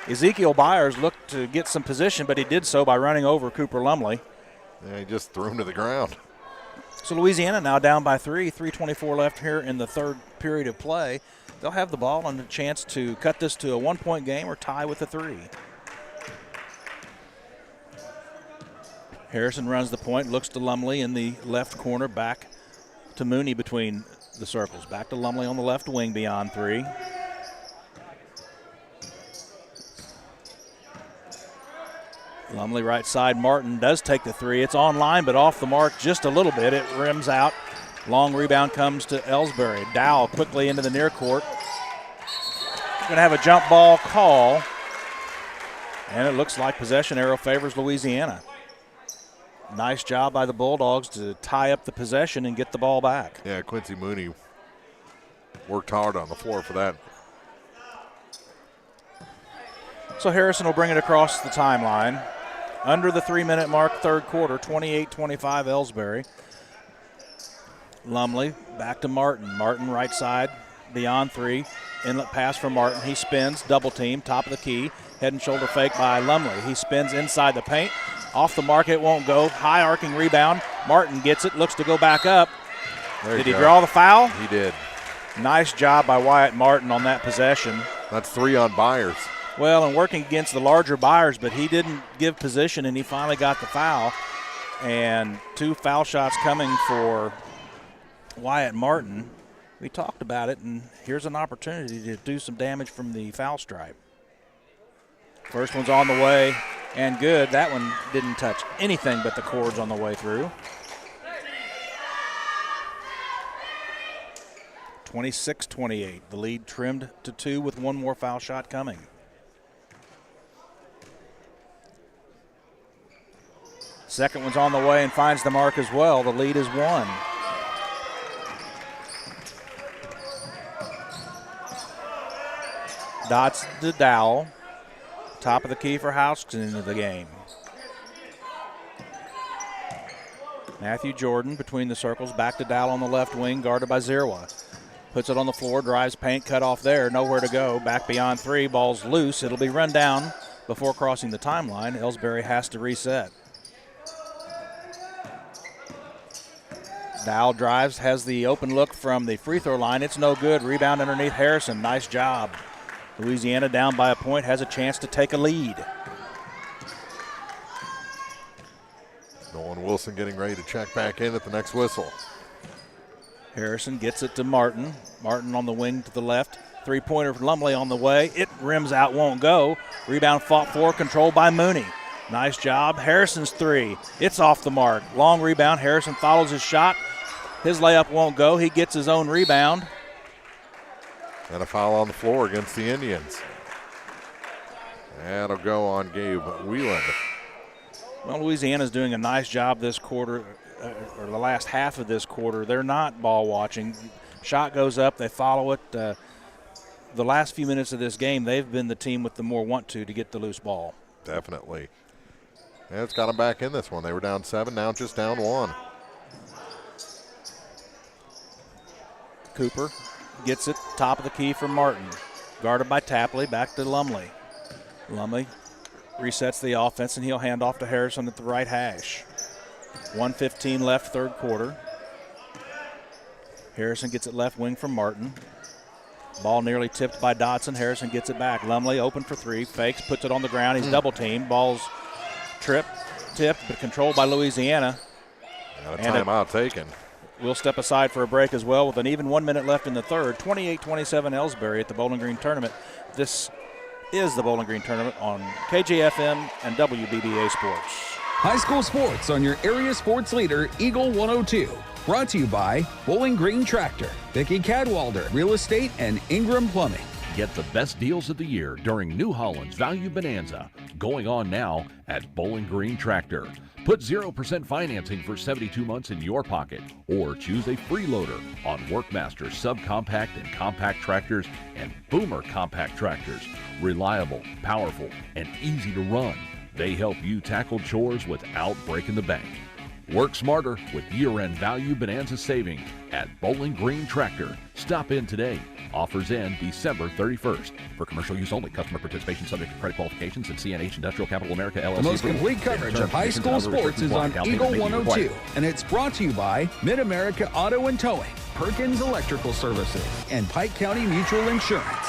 Ezekiel Byers looked to get some position, but he did so by running over Cooper Lumley. Yeah, he just threw him to the ground. So Louisiana now down by 3, 3:24 left here in the third period of play. They'll have the ball and a chance to cut this to a 1-point game or tie with a 3. Harrison runs the point, looks to Lumley in the left corner, back to Mooney between the circles. Back to Lumley on the left wing beyond 3. Lumley right side. Martin does take the 3. It's online, but off the mark just a little bit. It rims out. Long rebound comes to Elsberry. Dowell quickly into the near court. Going to have a jump ball call. And it looks like possession arrow favors Louisiana. Nice job by the Bulldogs to tie up the possession and get the ball back. Yeah, Quincy Mooney worked hard on the floor for that. So Harrison will bring it across the timeline. Under the 3-minute mark, third quarter, 28-25 Elsberry. Lumley back to Martin. Martin right side, beyond 3. Inlet pass for Martin. He spins, double team, top of the key. Head and shoulder fake by Lumley. He spins inside the paint. Off the mark, it won't go. High arcing rebound. Martin gets it, looks to go back up. Did he draw the foul? He did. Nice job by Wyatt Martin on that possession. That's 3 on Byers. Well, and working against the larger Byers, but he didn't give position, and he finally got the foul. And 2 foul shots coming for Wyatt Martin. We talked about it, and here's an opportunity to do some damage from the foul stripe. First one's on the way and good. That one didn't touch anything but the cords on the way through. 26-28. The lead trimmed to 2 with 1 more foul shot coming. Second one's on the way and finds the mark as well. The lead is 1. Dots to Dowell. Top of the key for Houston into the game. Matthew Jordan between the circles, back to Dow on the left wing, guarded by Zerwa. Puts it on the floor, drives paint, cut off there, nowhere to go. Back beyond three, ball's loose. It'll be run down before crossing the timeline. Elsberry has to reset. Dow drives, has the open look from the free throw line. It's no good. Rebound underneath Harrison. Nice job. Louisiana down by a point, has a chance to take a lead. Nolan Wilson getting ready to check back in at the next whistle. Harrison gets it to Martin. Martin on the wing to the left. Three-pointer for Lumley on the way. It rims out, won't go. Rebound fought for, controlled by Mooney. Nice job. Harrison's three. It's off the mark. Long rebound. Harrison follows his shot. His layup won't go. He gets his own rebound. And a foul on the floor against the Indians. That'll go on Gabe Wieland. Well, Louisiana's doing a nice job this quarter, or the last half of this quarter. They're not ball watching. Shot goes up, they follow it. The last few minutes of this game, they've been the team with the more want to get the loose ball. Definitely. And it's got them back in this one. They were down 7, now just down 1. Cooper gets it, top of the key for Martin. Guarded by Tapley, back to Lumley. Lumley resets the offense, and he'll hand off to Harrison at the right hash. 1:15 left, third quarter. Harrison gets it left wing from Martin. Ball nearly tipped by Dotson. Harrison gets it back. Lumley open for three. Fakes, puts it on the ground. He's double teamed. Ball's tipped, but controlled by Louisiana. And a timeout taken. We'll step aside for a break as well with an even 1 minute left in the third. 28-27 Elsberry at the Bowling Green Tournament. This is the Bowling Green Tournament on KJFM and WBBA Sports. High school sports on your area sports leader, Eagle 102. Brought to you by Bowling Green Tractor, Vicki Cadwalder, Real Estate, and Ingram Plumbing. Get the best deals of the year during New Holland's Value Bonanza, going on now at Bowling Green Tractor. Put 0% financing for 72 months in your pocket, or choose a freeloader on Workmaster subcompact and compact tractors and Boomer compact tractors. Reliable, powerful, and easy to run. They help you tackle chores without breaking the bank. Work smarter with year-end Value Bonanza savings at Bowling Green Tractor. Stop in today. Offers end December 31st. For commercial use only. Customer participation subject to credit qualifications and CNH Industrial Capital America LLC. The most complete coverage of high school sports is on Eagle 102, and it's brought to you by Mid-America Auto and Towing, Perkins Electrical Services, and Pike County Mutual Insurance.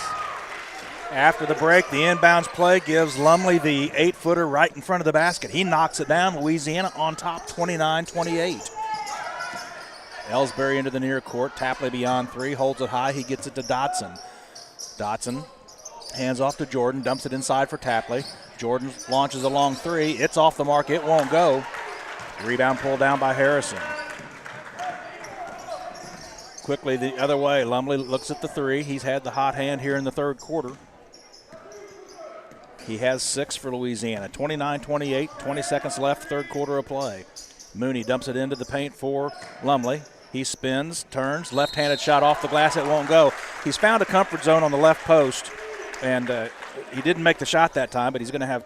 After the break, the inbounds play gives Lumley the 8-footer right in front of the basket. He knocks it down. Louisiana on top, 29-28. Elsberry into the near court. Tapley beyond three. Holds it high. He gets it to Dotson. Dotson hands off to Jordan. Dumps it inside for Tapley. Jordan launches a long three. It's off the mark. It won't go. Rebound pulled down by Harrison. Quickly the other way. Lumley looks at the three. He's had the hot hand here in the third quarter. He has 6 for Louisiana. 29-28, 20 seconds left, third quarter of play. Mooney dumps it into the paint for Lumley. He spins, turns, left-handed shot off the glass. It won't go. He's found a comfort zone on the left post, and he didn't make the shot that time, but he's going to have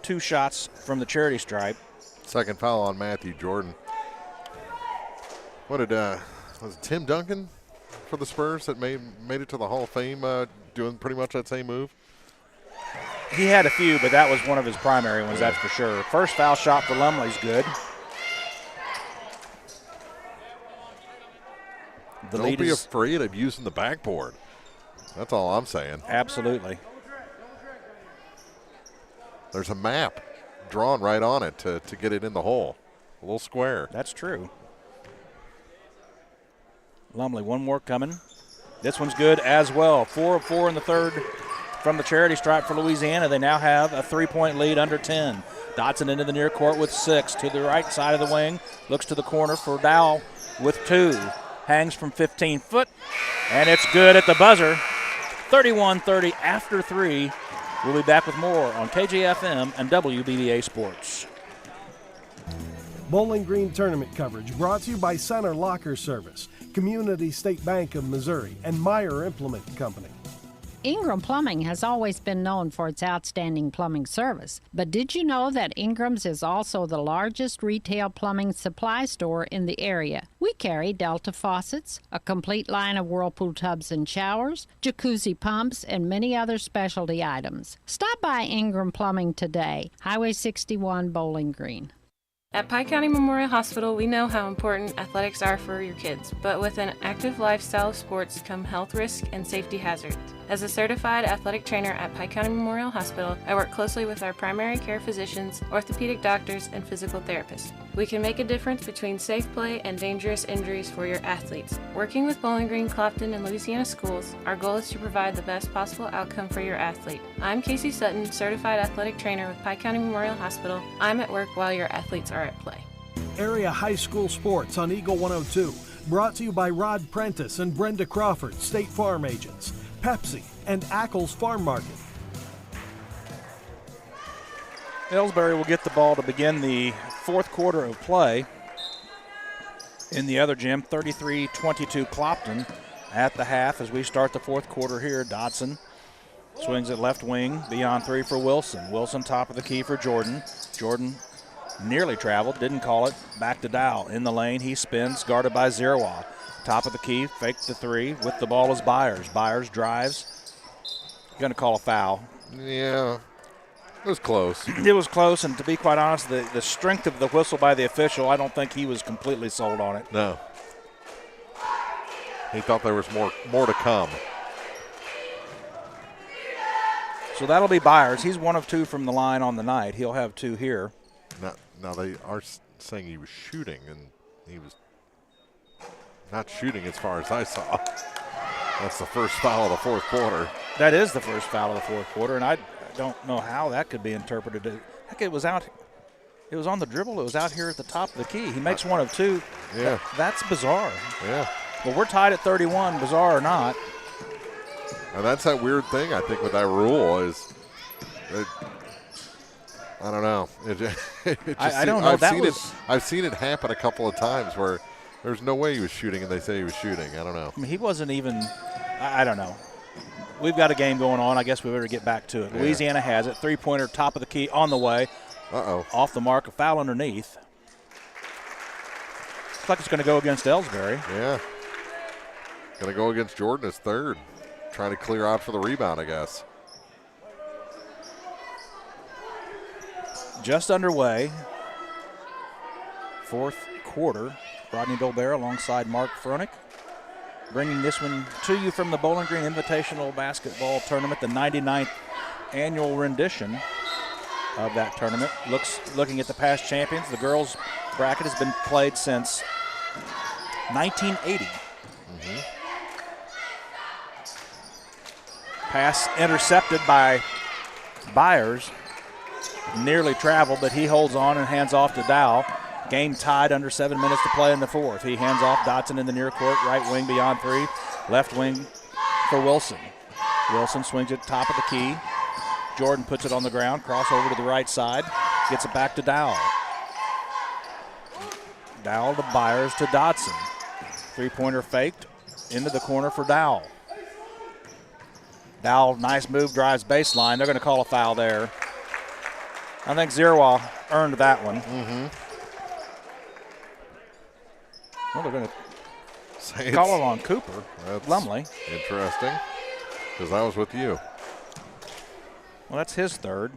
2 shots from the charity stripe. Second foul on Matthew Jordan. What did, was it Tim Duncan for the Spurs that made it to the Hall of Fame doing pretty much that same move? He had a few, but that was one of his primary ones, that's for sure. First foul shot for Lumley's good. Don't be afraid of using the backboard. That's all I'm saying. Absolutely. There's a map drawn right on it to get it in the hole. A little square. That's true. Lumley, one more coming. This one's good as well. 4 of 4 in the third from the charity stripe for Louisiana. They now have a 3-point lead under 10. Dotson into the near court with 6. To the right side of the wing. Looks to the corner for Dow with 2. Hangs from 15 foot. And it's good at the buzzer. 31-30 after 3. We'll be back with more on KJFM and WBBA Sports. Bowling Green Tournament coverage brought to you by Center Locker Service, Community State Bank of Missouri, and Meyer Implement Company. Ingram Plumbing has always been known for its outstanding plumbing service, but did you know that Ingram's is also the largest retail plumbing supply store in the area? We carry Delta faucets, a complete line of Whirlpool tubs and showers, jacuzzi pumps, and many other specialty items. Stop by Ingram Plumbing today, Highway 61, Bowling Green. At Pike County Memorial Hospital, we know how important athletics are for your kids, but with an active lifestyle of sports come health risks and safety hazards. As a certified athletic trainer at Pike County Memorial Hospital, I work closely with our primary care physicians, orthopedic doctors, and physical therapists. We can make a difference between safe play and dangerous injuries for your athletes. Working with Bowling Green, Clopton, and Louisiana schools, our goal is to provide the best possible outcome for your athlete. I'm Casey Sutton, certified athletic trainer with Pike County Memorial Hospital. I'm at work while your athletes are at play. Area High School Sports on Eagle 102. Brought to you by Rod Prentice and Brenda Crawford, State Farm Agents, Pepsi, and Ackles Farm Market. Elsberry will get the ball to begin the fourth quarter of play. In the other gym, 33-22 Clopton at the half as we start the fourth quarter here. Dotson swings at left wing, beyond three for Wilson. Wilson top of the key for Jordan. Jordan nearly traveled, didn't call it. Back to Dow in the lane. He spins, guarded by Zerwa. Top of the key, faked the three. With the ball is Byers. Byers drives. Going to call a foul. Yeah, it was close. It was close, and to be quite honest, the strength of the whistle by the official, I don't think he was completely sold on it. No. He thought there was more to come. So that'll be Byers. He's 1 of 2 from the line on the night. He'll have 2 here. Now they are saying he was shooting, and he was not shooting as far as I saw. That's the first foul of the fourth quarter. That is the first foul of the fourth quarter, and I don't know how that could be interpreted. Heck, it was out. It was on the dribble. It was out here at the top of the key. He makes 1 of 2. Yeah. That's bizarre. Yeah. Well, we're tied at 31, bizarre or not. And that's that weird thing, I think, with that rule is I don't know. I don't know. I've seen it happen a couple of times where there's no way he was shooting, and they say he was shooting. I don't know. I mean, he wasn't even – I don't know. We've got a game going on. I guess we better get back to it. Yeah. Louisiana has it. Three-pointer, top of the key, on the way. Uh-oh. Off the mark, a foul underneath. Looks like it's going to go against Elsberry. Yeah. Going to go against Jordan as third. Trying to clear out for the rebound, I guess. Just underway. Fourth quarter. Rodney Dolbear alongside Mark Froenig. Bringing this one to you from the Bowling Green Invitational Basketball Tournament, the 99th annual rendition of that tournament. Looking at the past champions, the girls' bracket has been played since 1980. Mm-hmm. Pass intercepted by Byers. Nearly traveled, but he holds on and hands off to Dow. Game tied, under 7 minutes to play in the fourth. He hands off Dotson in the near court, right wing beyond three, left wing for Wilson. Wilson swings it top of the key. Jordan puts it on the ground, cross over to the right side, gets it back to Dow. Dow to Byers to Dotson. Three-pointer faked, into the corner for Dow. Dow, nice move, drives baseline. They're going to call a foul there. I think Zerwa earned that one. Mm-hmm. Well, they're going to call it on Cooper. That's Lumley. Interesting, because I was with you. Well, that's his third.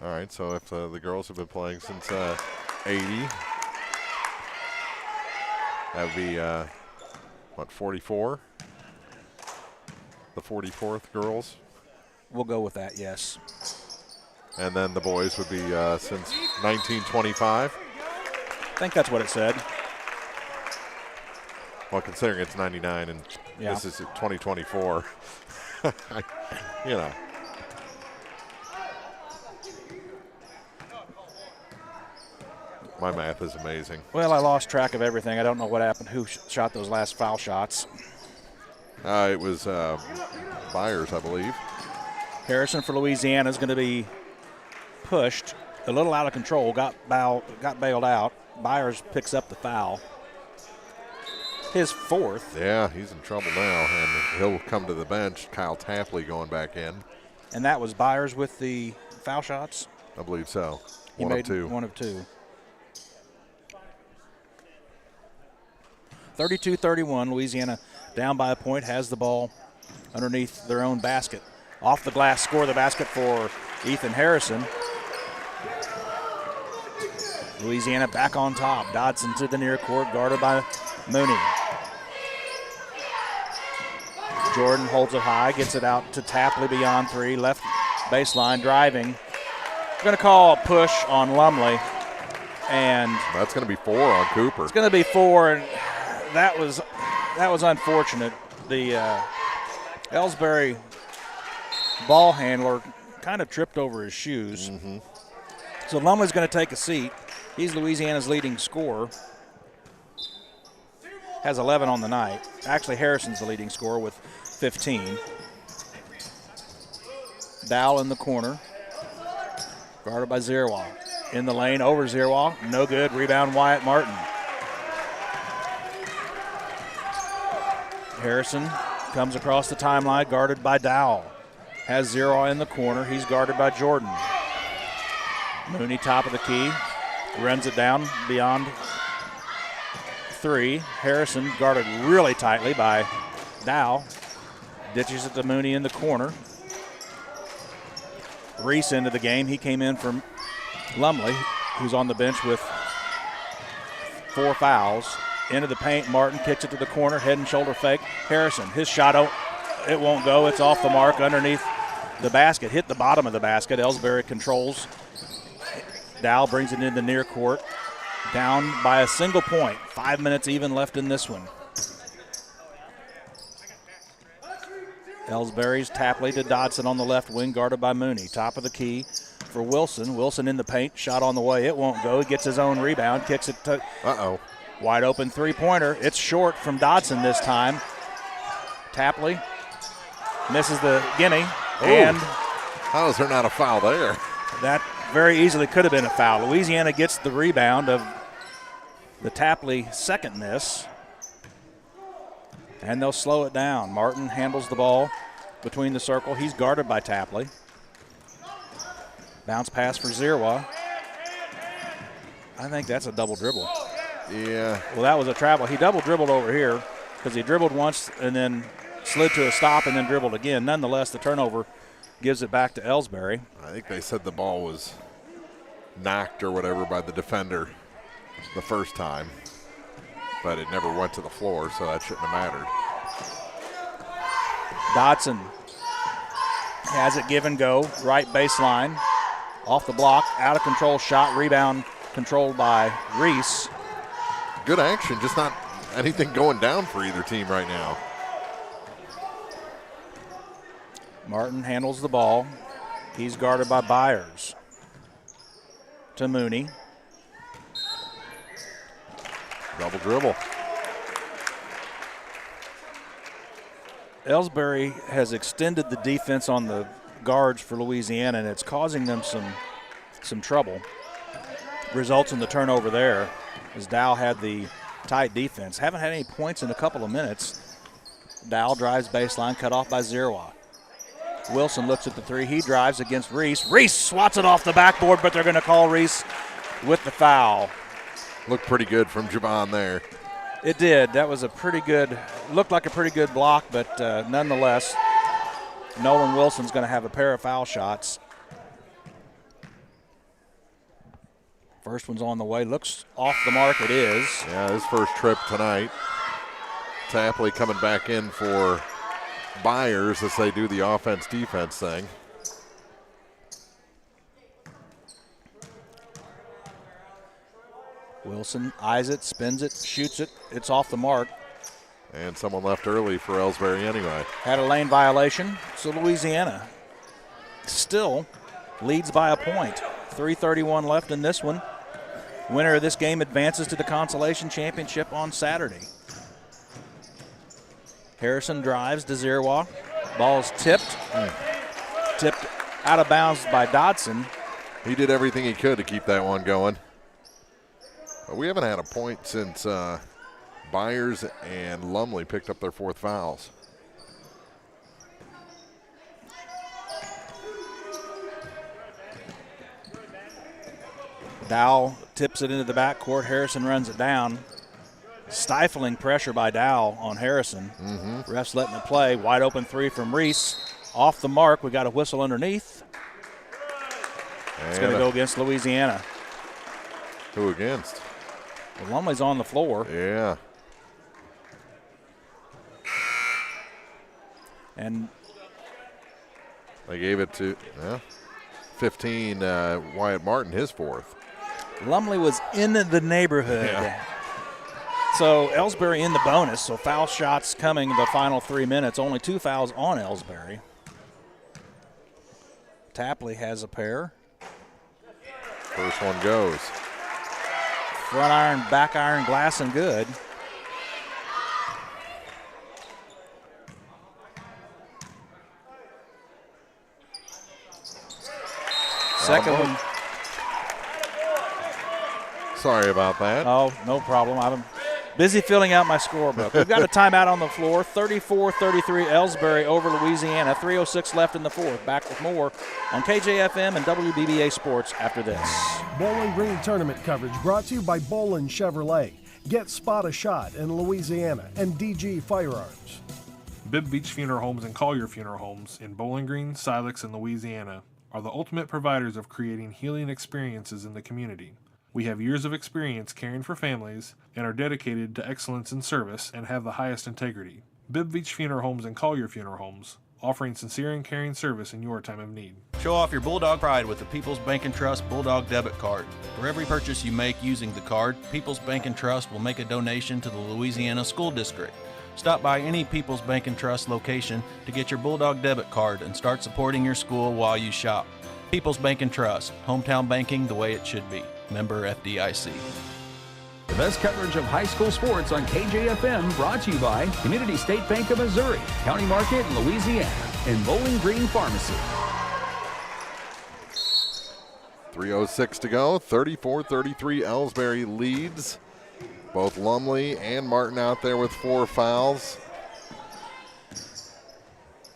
All right, so if the girls have been playing since 80, that would be, 44? The 44th girls? We'll go with that, yes. And then the boys would be since 1925? I think that's what it said. Well, considering it's 99 and this is 2024, you know. My math is amazing. Well, I lost track of everything. I don't know what happened. Who shot those last foul shots? It was Byers, I believe. Harrison for Louisiana is going to be pushed a little out of control. Got bailed out. Byers picks up the foul. his fourth. Yeah, he's in trouble now, and he'll come to the bench. Kyle Tapley going back in. And that was Byers with the foul shots? I believe so. He One of made two. One of two. 32-31, Louisiana down by a point, has the ball underneath their own basket. Off the glass, score the basket for Ethan Harrison. Louisiana back on top. Dodson to the near court, guarded by Mooney. Jordan holds it high, gets it out to Tapley beyond three. Left baseline driving. Going to call a push on Lumley. And that's going to be 4 on Cooper. It's going to be 4, and that was unfortunate. The Elsberry ball handler kind of tripped over his shoes. So Lumley's going to take a seat. He's Louisiana's leading scorer. Has 11 on the night. Actually, Harrison's the leading scorer with 15. Dowell in the corner. Guarded by Zierwa. In the lane, over Zierwa. No good. Rebound, Wyatt Martin. Harrison comes across the timeline, guarded by Dowell. Has Zierwa in the corner. He's guarded by Jordan. Mooney, top of the key. Runs it down beyond three. Harrison guarded really tightly by Dowell. Ditches it to Mooney in the corner. Reese into the game. He came in from Lumley, who's on the bench with 4 fouls. Into the paint, Martin kicks it to the corner, head and shoulder fake. Harrison, his shot, it won't go. It's off the mark underneath the basket. Hit the bottom of the basket. Elsberry controls. Dowell brings it in the near court. Down by a single point. 5 minutes even left in this one. Elsberry's Tapley to Dodson on the left wing, guarded by Mooney. Top of the key for Wilson. Wilson in the paint, shot on the way. It won't go. He gets his own rebound, kicks it to wide open three-pointer. It's short from Dodson this time. Tapley misses the gimme. And how is there not a foul there? That very easily could have been a foul. Louisiana gets the rebound of the Tapley second miss. And they'll slow it down. Martin handles the ball between the circle. He's guarded by Tapley. Bounce pass for Zierwa. I think that's a double dribble. Yeah. Well, that was a travel. He double dribbled over here because he dribbled once and then slid to a stop and then dribbled again. Nonetheless, the turnover gives it back to Elsberry. I think they said the ball was knocked or whatever by the defender the first time, but it never went to the floor, so that shouldn't have mattered. Dodson has it give and go, right baseline, off the block, out of control shot, rebound controlled by Reese. Good action, just not anything going down for either team right now. Martin handles the ball. He's guarded by Byers. To Mooney. Double dribble. Elsberry has extended the defense on the guards for Louisiana, and it's causing them some trouble. Results in the turnover there as Dowell had the tight defense. Haven't had any points in a couple of minutes. Dowell drives baseline, cut off by Zierwa. Wilson looks at the three. He drives against Reese. Reese swats it off the backboard, but they're going to call Reese with the foul. Looked pretty good from Javon there. It did. That was a pretty good, looked like a pretty good block, but nonetheless, Nolan Wilson's going to have a pair of foul shots. First one's on the way. Looks off the mark. It is. Yeah, his first trip tonight. Tapley coming back in for Byers as they do the offense-defense thing. Wilson eyes it, spins it, shoots it. It's off the mark. And someone left early for Elsberry anyway. Had a lane violation. So Louisiana still leads by a point. 3:31 left in this one. Winner of this game advances to the Consolation Championship on Saturday. Harrison drives to Zierwa. Ball's tipped. Tipped out of bounds by Dodson. He did everything he could to keep that one going. But we haven't had a point since Byers and Lumley picked up their 4th fouls. Dow tips it into the backcourt. Harrison runs it down. Stifling pressure by Dow on Harrison. Refs letting it play. Wide open 3 from Reese. Off the mark. We got a whistle underneath. It's going to go against Louisiana. Who against? Well, Lumley's on the floor. Yeah. And they gave it to 15, Wyatt Martin, his 4th. Lumley was in the neighborhood. Yeah. So Elsberry in the bonus. So foul shots coming the final 3 minutes. Only 2 fouls on Elsberry. Tapley has a pair. First one goes. Front iron, back iron, glass and good. Second one. Sorry about that. Oh, no problem. I'm busy filling out my scorebook. We've got a timeout on the floor. 34-33 Elsberry over Louisiana. 3:06 left in the 4th. Back with more on KJFM and WBBA Sports after this. Bowling Green tournament coverage brought to you by Bolin Chevrolet. Get Spot a Shot in Louisiana and DG Firearms. Bibb Beach Funeral Homes and Collier Funeral Homes in Bowling Green, Silex, and Louisiana are the ultimate providers of creating healing experiences in the community. We have years of experience caring for families and are dedicated to excellence in service and have the highest integrity. Bibb Beach Funeral Homes and Collier Funeral Homes, offering sincere and caring service in your time of need. Show off your Bulldog pride with the People's Bank & Trust Bulldog debit card. For every purchase you make using the card, People's Bank & Trust will make a donation to the Louisiana School District. Stop by any People's Bank & Trust location to get your Bulldog debit card and start supporting your school while you shop. People's Bank & Trust, hometown banking the way it should be. Member FDIC. The best coverage of high school sports on KJFM brought to you by Community State Bank of Missouri, County Market, Louisiana, and Bowling Green Pharmacy. 3:06 to go. 34-33 Elsberry leads. Both Lumley and Martin out there with 4 fouls.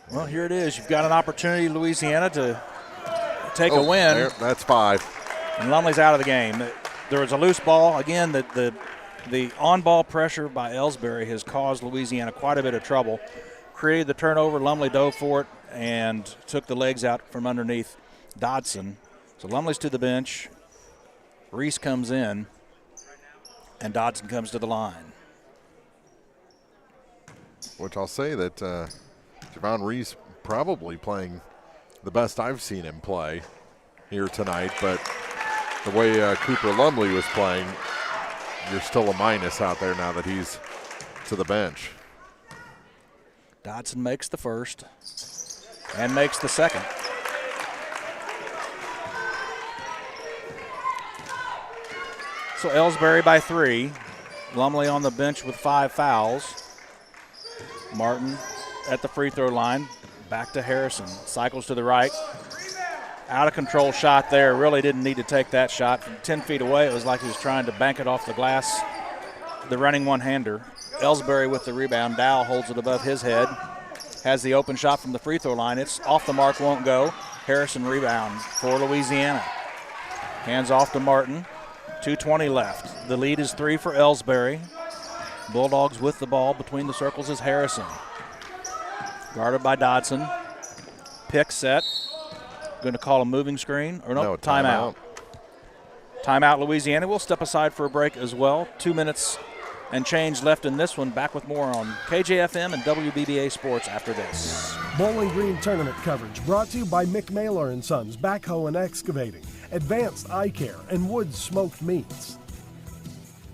Well, here it is. You've got an opportunity, Louisiana, to take a win. There, that's 5. And Lumley's out of the game. There was a loose ball. Again, the on-ball pressure by Elsberry has caused Louisiana quite a bit of trouble. Created the turnover. Lumley dove for it and took the legs out from underneath Dodson. So Lumley's to the bench. Reese comes in, and Dodson comes to the line. Which I'll say that Javon Reese probably playing the best I've seen him play here tonight, but the way Cooper Lumley was playing, you're still a minus out there now that he's to the bench. Dodson makes the first and makes the second. So Elsberry by 3. Lumley on the bench with 5 fouls. Martin at the free throw line. Back to Harrison. Cycles to the right. Out of control shot there. Really didn't need to take that shot. From 10 feet away, it was like he was trying to bank it off the glass. The running one-hander. Elsberry with the rebound. Dow holds it above his head. Has the open shot from the free throw line. It's off the mark, won't go. Harrison rebound for Louisiana. Hands off to Martin. 2:20 left. The lead is 3 for Elsberry. Bulldogs with the ball between the circles is Harrison. Guarded by Dodson. Pick set. Going to call a moving screen. Or no, timeout. Timeout, Louisiana. We'll step aside for a break as well. 2 minutes and change left in this one. Back with more on KJFM and WBBA Sports after this. Bowling Green tournament coverage brought to you by McMaylor & Sons Backhoe and Excavating, Advanced Eye Care, and Woods Smoked Meats.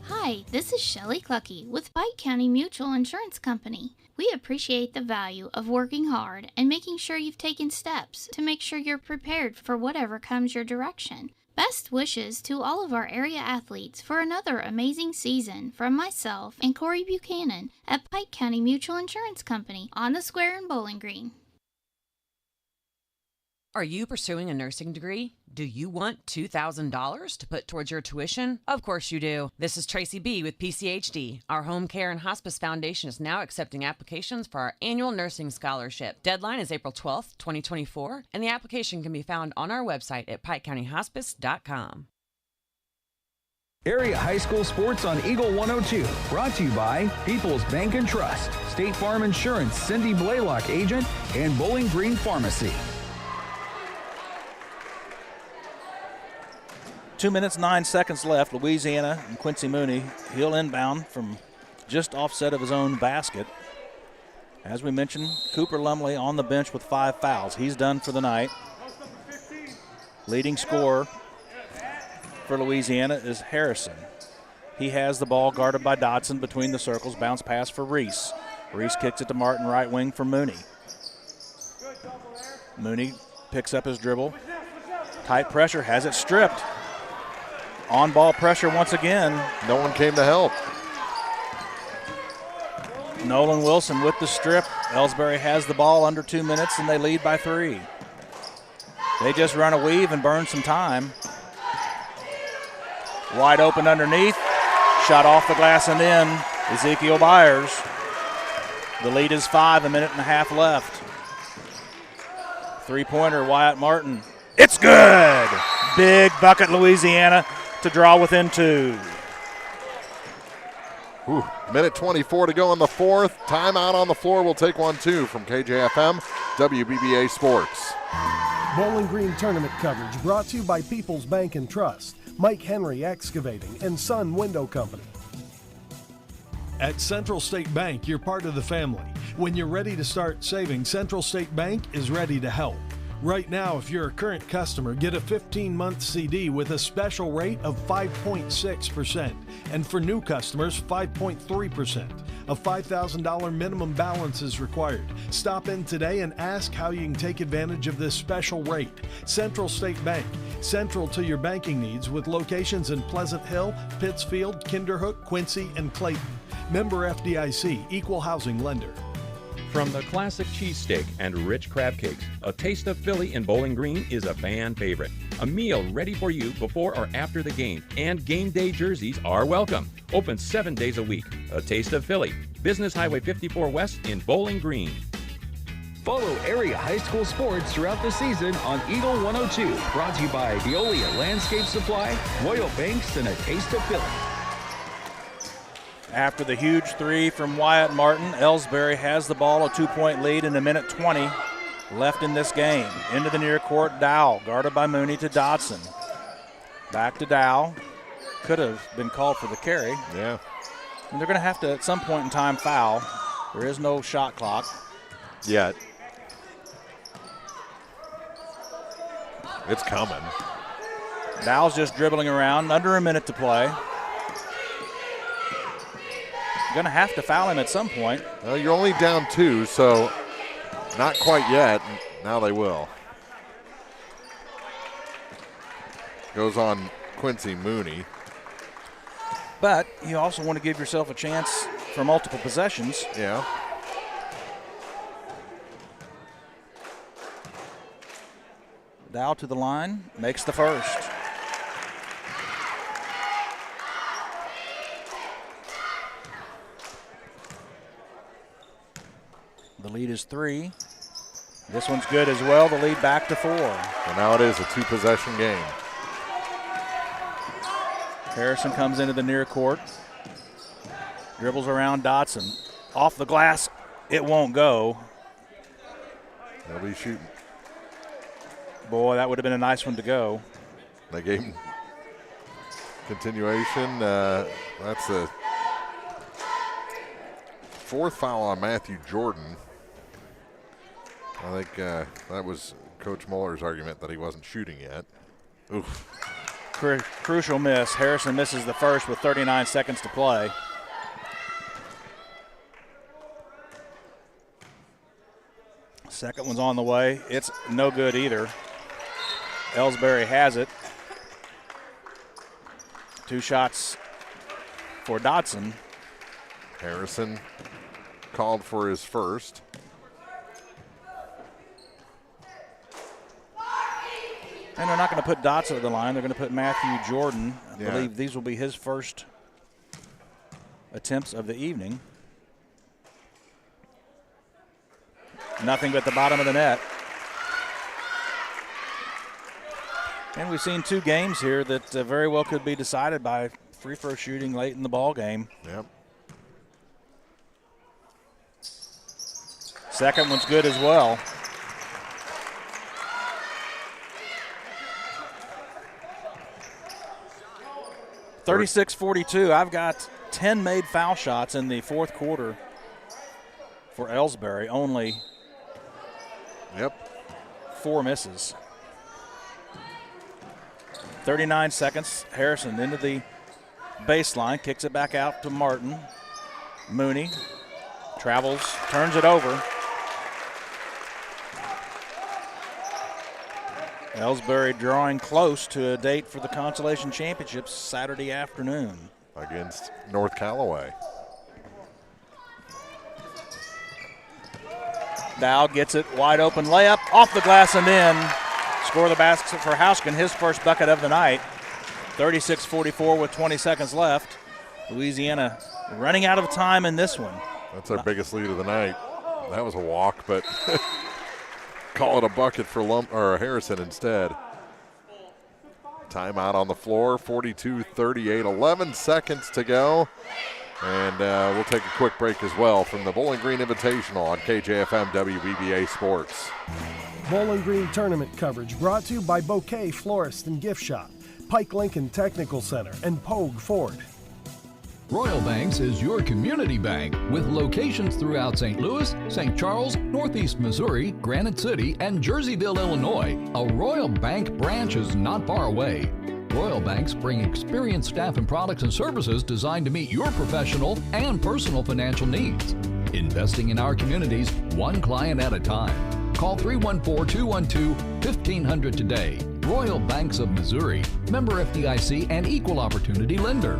Hi, this is Shelley Clucky with Pike County Mutual Insurance Company. We appreciate the value of working hard and making sure you've taken steps to make sure you're prepared for whatever comes your direction. Best wishes to all of our area athletes for another amazing season from myself and Corey Buchanan at Pike County Mutual Insurance Company on the Square in Bowling Green. Are you pursuing a nursing degree? Do you want $2,000 to put towards your tuition? Of course you do. This is Tracy B. with PCHD. Our Home Care and Hospice Foundation is now accepting applications for our annual nursing scholarship. Deadline is April 12th, 2024, and the application can be found on our website at PikeCountyHospice.com. Area high school sports on Eagle 102. Brought to you by People's Bank and Trust, State Farm Insurance, Cindy Blaylock agent, and Bowling Green Pharmacy. 2 minutes, 9 seconds left. Louisiana and Quincy Mooney, he'll inbound from just offset of his own basket. As we mentioned, Cooper Lumley on the bench with 5 fouls. He's done for the night. Leading scorer for Louisiana is Harrison. He has the ball guarded by Dodson between the circles. Bounce pass for Reese. Reese kicks it to Martin, right wing for Mooney. Mooney picks up his dribble. Tight pressure, has it stripped. On-ball pressure once again. No one came to help. Nolan Wilson with the strip. Elsberry has the ball under 2 minutes, and they lead by 3. They just run a weave and burn some time. Wide open underneath. Shot off the glass and in. Ezekiel Byers. The lead is 5, 1.5 minutes left. Three-pointer, Wyatt Martin. It's good! Big bucket, Louisiana, to draw within 2. Ooh, minute 24 to go in the fourth. Timeout on the floor. We'll take one, too, from KJFM, WBBA Sports. Bowling Green tournament coverage brought to you by People's Bank and Trust, Mike Henry Excavating, and Sun Window Company. At Central State Bank, you're part of the family. When you're ready to start saving, Central State Bank is ready to help. Right now, if you're a current customer, get a 15-month CD with a special rate of 5.6%. And for new customers, 5.3%. A $5,000 minimum balance is required. Stop in today and ask how you can take advantage of this special rate. Central State Bank, central to your banking needs with locations in Pleasant Hill, Pittsfield, Kinderhook, Quincy, and Clayton. Member FDIC, Equal Housing Lender. From the classic cheesesteak and rich crab cakes, a Taste of Philly in Bowling Green is a fan favorite. A meal ready for you before or after the game, and game day jerseys are welcome. Open 7 days a week. A Taste of Philly, Business Highway 54 West in Bowling Green. Follow area high school sports throughout the season on Eagle 102. Brought to you by Veolia Landscape Supply, Royal Banks, and a Taste of Philly. After the huge 3 from Wyatt Martin, Elsberry has the ball, a 2-point lead in 1:20 left in this game. Into the near court, Dow, guarded by Mooney to Dodson. Back to Dow. Could have been called for the carry. Yeah. And they're going to have to, at some point in time, foul. There is no shot clock yet. It's coming. Dow's just dribbling around, under a minute to play. Going to have to foul him at some point. Well, you're only down 2, so not quite yet. Now they will. Goes on Quincy Mooney. But you also want to give yourself a chance for multiple possessions. Yeah. Dow to the line, makes the first. The lead is 3. This one's good as well. The lead back to 4. And now it is a 2-possession game. Harrison comes into the near court. Dribbles around Dotson. Off the glass. It won't go. They'll be shooting. Boy, that would have been a nice one to go. They gave him continuation. That's the 4th foul on Matthew Jordan. I think that was Coach Muller's argument that he wasn't shooting yet. Oof. Crucial miss. Harrison misses the first with 39 seconds to play. Second one's on the way. It's no good either. Elsberry has it. 2 shots for Dodson. Harrison called for his first. And they're not going to put Dotson at the line. They're going to put Matthew Jordan. I Yeah. believe these will be his first attempts of the evening. Nothing but the bottom of the net. And we've seen two games here that very well could be decided by free throw shooting late in the ball game. Yep. Second one's good as well. (36-42). I've got 10 made foul shots in the fourth quarter for Elsberry. Only 4 misses. 39 seconds. Harrison into the baseline, kicks it back out to Martin. Mooney travels, turns it over. Elsberry drawing close to a date for the Consolation Championships Saturday afternoon. Against North Callaway. Dow gets it, wide open layup, off the glass and in. Score the basket for Houskin, his first bucket of the night. 36-44 with 20 seconds left. Louisiana running out of time in this one. That's our biggest lead of the night. That was a walk, but call it a bucket for Harrison instead. Timeout on the floor, 42-38, 11 seconds to go. And we'll take a quick break as well from the Bowling Green Invitational on KJFM WBBA Sports. Bowling Green tournament coverage brought to you by Bouquet Florist and Gift Shop, Pike Lincoln Technical Center, and Pogue Ford. Royal Banks is your community bank with locations throughout St. Louis, St. Charles, Northeast Missouri, Granite City, and Jerseyville, Illinois. A Royal Bank branch is not far away. Royal Banks bring experienced staff and products and services designed to meet your professional and personal financial needs. Investing in our communities, one client at a time. Call 314-212-1500 today. Royal Banks of Missouri, member FDIC and equal opportunity lender.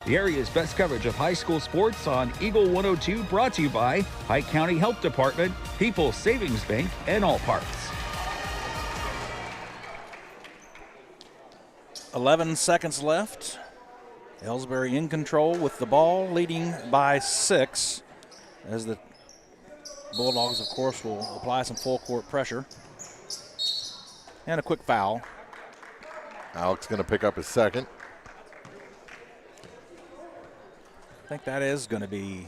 The area's best coverage of high school sports on Eagle 102, brought to you by Pike County Health Department, People's Savings Bank, and All Parts. 11 seconds left. Elsberry in control with the ball, leading by 6, as the Bulldogs, of course, will apply some full court pressure. And a quick foul. Alex going to pick up his second. I think that is going to be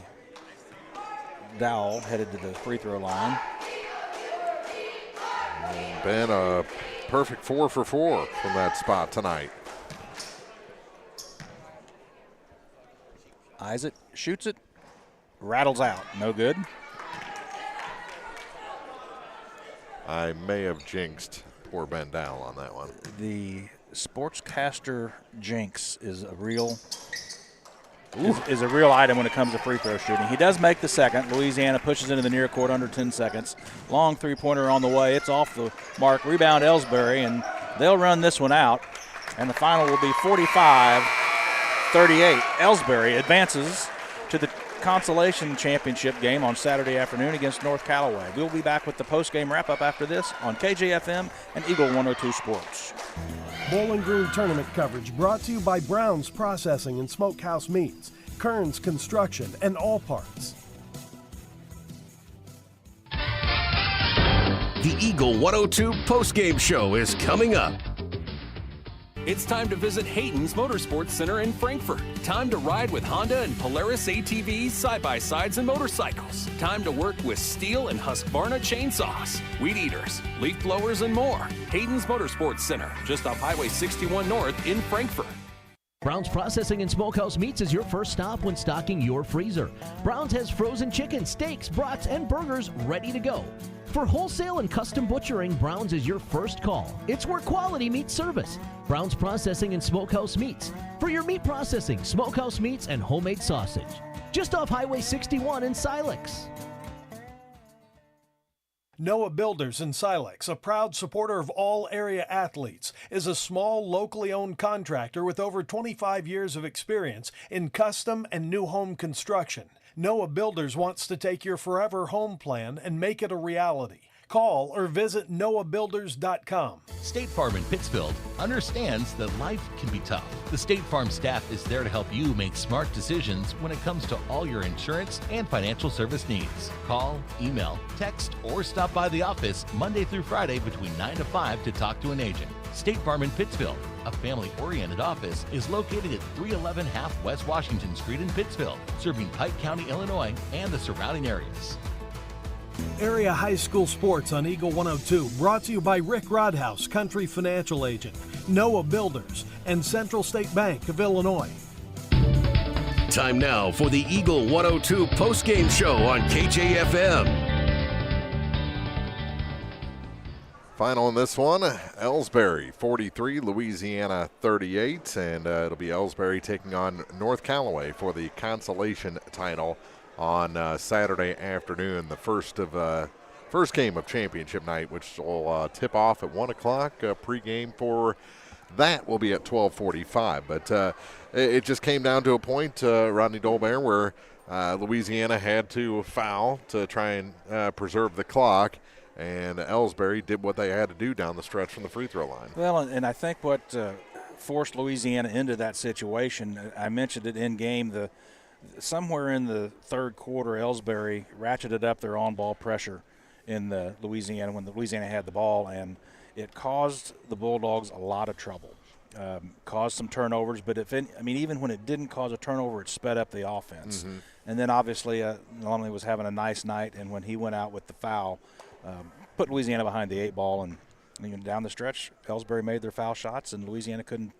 Dowell headed to the free throw line. And Ben, a perfect 4 for 4 from that spot tonight. Isaac shoots it, rattles out, no good. I may have jinxed poor Ben Dowell on that one. The sportscaster jinx is a real is a real item when it comes to free throw shooting. He does make the second. Louisiana pushes into the near court under 10 seconds. Long three-pointer on the way. It's off the mark. Rebound Elsberry, and they'll run this one out. And the final will be 45-38. Elsberry advances to the Consolation Championship game on Saturday afternoon against North Callaway. We'll be back with the post-game wrap-up after this on KJFM and Eagle 102 Sports. Bowling Green tournament coverage brought to you by Brown's Processing and Smokehouse Meats, Kearns Construction, and All Parts. The Eagle 102 postgame show is coming up. It's time to visit Hayden's Motorsports Center in Frankfort. Time to ride with Honda and Polaris ATVs, side-by-sides, and motorcycles. Time to work with Steel and Husqvarna chainsaws, weed eaters, leaf blowers, and more. Hayden's Motorsports Center, just off Highway 61 North in Frankfort. Brown's Processing and Smokehouse Meats is your first stop when stocking your freezer. Brown's has frozen chicken, steaks, brats, and burgers ready to go. For wholesale and custom butchering, Brown's is your first call. It's where quality meets service. Brown's Processing and Smokehouse Meats. For your meat processing, smokehouse meats, and homemade sausage. Just off Highway 61 in Silex. Noah Builders in Silex, a proud supporter of all area athletes, is a small, locally owned contractor with over 25 years of experience in custom and new home construction. Noah Builders wants to take your forever home plan and make it a reality. Call or visit noahbuilders.com. State Farm in Pittsfield understands that life can be tough. The State Farm staff is there to help you make smart decisions when it comes to all your insurance and financial service needs. Call, email, text, or stop by the office Monday through Friday between 9 to 5 to talk to an agent. State Farm in Pittsfield, a family-oriented office, is located at 311 Half West Washington Street in Pittsfield, serving Pike County, Illinois, and the surrounding areas. Area high school sports on Eagle 102, brought to you by Rick Rodhouse, Country Financial Agent, Noah Builders, and Central State Bank of Illinois. Time now for the Eagle 102 postgame show on KJFM. Final in this one, Elsberry 43, Louisiana 38, and it'll be Elsberry taking on North Callaway for the Consolation title on Saturday afternoon, the first game of championship night, which will tip off at 1 o'clock. Pregame for that will be at 12:45. But it just came down to a point, Rodney Dolbear, where Louisiana had to foul to try and preserve the clock, and Elsberry did what they had to do down the stretch from the free throw line. Well, and I think what forced Louisiana into that situation, I mentioned it in game, somewhere in the third quarter, Elsberry ratcheted up their on-ball pressure in the Louisiana when the Louisiana had the ball, and it caused the Bulldogs a lot of trouble. Caused some turnovers, but even when it didn't cause a turnover, it sped up the offense. Mm-hmm. And then obviously Lumley was having a nice night, and when he went out with the foul, put Louisiana behind the 8 ball, and down the stretch, Elsberry made their foul shots, and Louisiana couldn't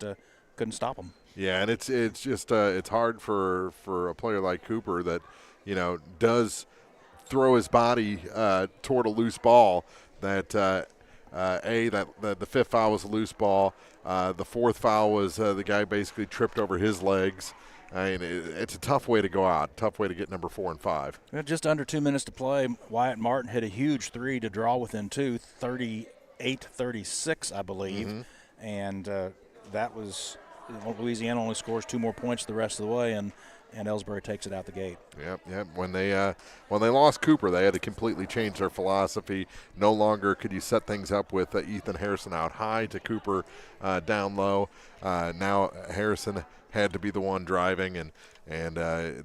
stop them. Yeah, and it's just it's hard for a player like Cooper that does throw his body toward a loose ball. That the fifth foul was a loose ball. The fourth foul was the guy basically tripped over his legs. I mean, it's a tough way to go out, tough way to get number 4 and 5. Just under 2 minutes to play, Wyatt Martin hit a huge three to draw within 2, 38-36, I believe, mm-hmm. And that was. Louisiana only scores 2 more points the rest of the way, and Elsberry takes it out the gate. Yep. When they lost Cooper, they had to completely change their philosophy. No longer could you set things up with Ethan Harrison out high to Cooper down low. Now Harrison had to be the one driving, and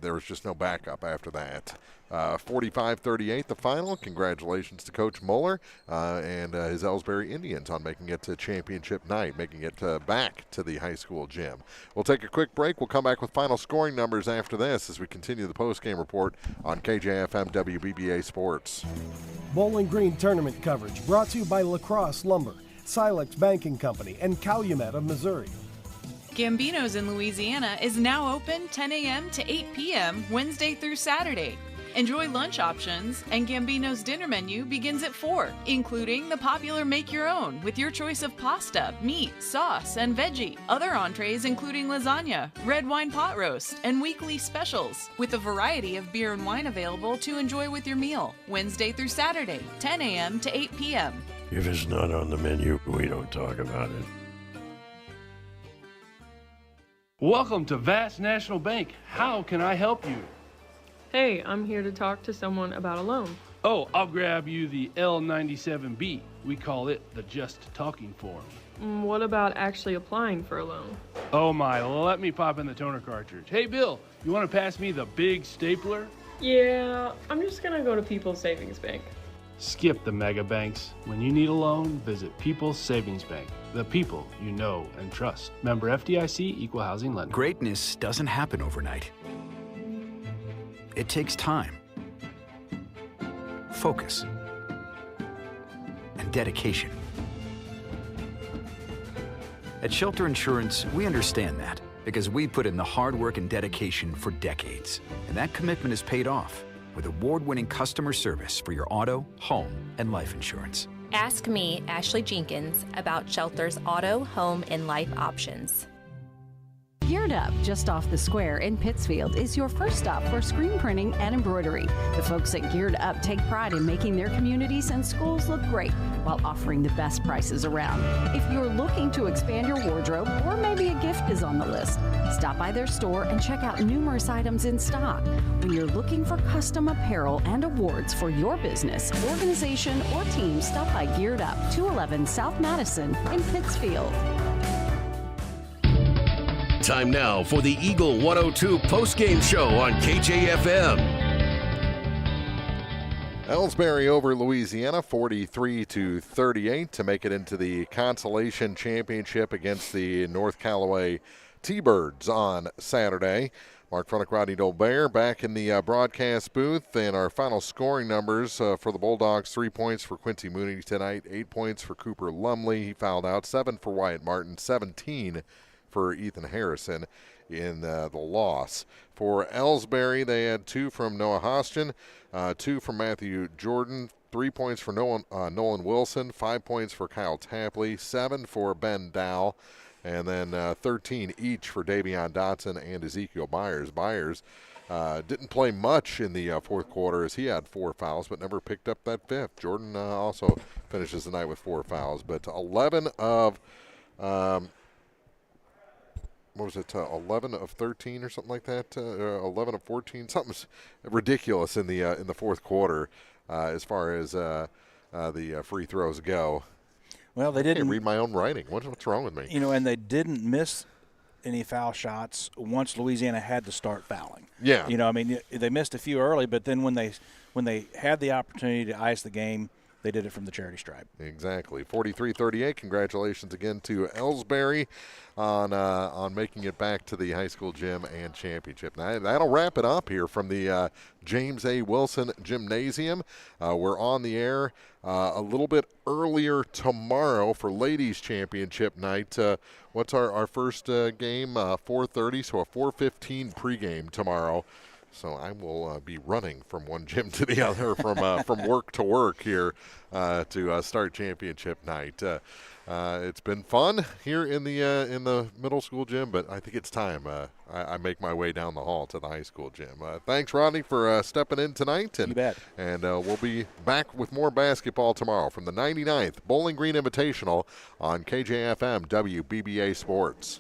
there was just no backup after that. 45-38 the final. Congratulations to Coach Mueller and his Elsberry Indians on making it to championship night, making it back to the high school gym. We'll take a quick break. We'll come back with final scoring numbers after this as we continue the postgame report on KJFM WBBA Sports. Bowling Green tournament coverage brought to you by La Crosse Lumber, Silex Banking Company, and Calumet of Missouri. Gambino's in Louisiana is now open 10 a.m. to 8 p.m. Wednesday through Saturday. Enjoy lunch options, and Gambino's dinner menu begins at 4, including the popular Make Your Own with your choice of pasta, meat, sauce, and veggie. Other entrees including lasagna, red wine pot roast, and weekly specials, with a variety of beer and wine available to enjoy with your meal. Wednesday through Saturday, 10 a.m. to 8 p.m. If it's not on the menu, we don't talk about it. Welcome to Vast National Bank. How can I help you? Hey, I'm here to talk to someone about a loan. Oh, I'll grab you the L97B. We call it the Just Talking form. What about actually applying for a loan? Oh my, let me pop in the toner cartridge. Hey Bill, you want to pass me the big stapler? Yeah, I'm just gonna go to People's Savings Bank. Skip the mega banks. When you need a loan, visit People's Savings Bank. The people you know and trust. Member FDIC, Equal Housing Lender. Greatness doesn't happen overnight. It takes time, focus, and dedication. At Shelter Insurance, we understand that because we put in the hard work and dedication for decades. And that commitment is paid off with award-winning customer service for your auto, home, and life insurance. Ask me, Ashley Jenkins, about Shelter's auto, home, and life options. Your Geared Up, just off the square in Pittsfield, is your first stop for screen printing and embroidery. The folks at Geared Up take pride in making their communities and schools look great while offering the best prices around. If you're looking to expand your wardrobe, or maybe a gift is on the list, stop by their store and check out numerous items in stock. When you're looking for custom apparel and awards for your business, organization, or team, stop by Geared Up, 211 South Madison in Pittsfield. Time now for the Eagle 102 postgame show on KJFM. Elsberry over Louisiana 43-38 to make it into the Consolation Championship against the North Callaway T-Birds on Saturday. Mark Fronick, Rodney Dolbear back in the broadcast booth, and our final scoring numbers for the Bulldogs: 3 points for Quincy Mooney tonight, 8 points for Cooper Lumley. He fouled out, 7 for Wyatt Martin, 17 for Ethan Harrison in the loss. For Elsberry, they had 2 from Noah Hostin, 2 from Matthew Jordan, 3 points for Nolan Wilson, 5 points for Kyle Tapley, 7 for Ben Dow, and then 13 each for Davion Dotson and Ezekiel Byers. Byers didn't play much in the fourth quarter as he had 4 fouls, but never picked up that 5th. Jordan also finishes the night with 4 fouls, but 11 of 11 of 13 or something like that, 11 of 14, something ridiculous in the fourth quarter as far as the free throws go. Well, they didn't read my own writing. What's wrong with me? You know, and they didn't miss any foul shots once Louisiana had to start fouling. Yeah. You know, I mean, they missed a few early, but then when they had the opportunity to ice the game, they did it from the charity stripe. Exactly. 43-38. Congratulations again to Elsberry on making it back to the high school gym and championship. Now, that'll wrap it up here from the James A. Wilson Gymnasium. We're on the air a little bit earlier tomorrow for ladies championship night. What's our first game? 4:30, so a 4:15 pregame tomorrow. So I will be running from one gym to the other, from work to work here to start championship night. It's been fun here in the middle school gym, but I think it's time I make my way down the hall to the high school gym. Thanks, Rodney, for stepping in tonight. And, you bet. And we'll be back with more basketball tomorrow from the 99th Bowling Green Invitational on KJFM WBBA Sports.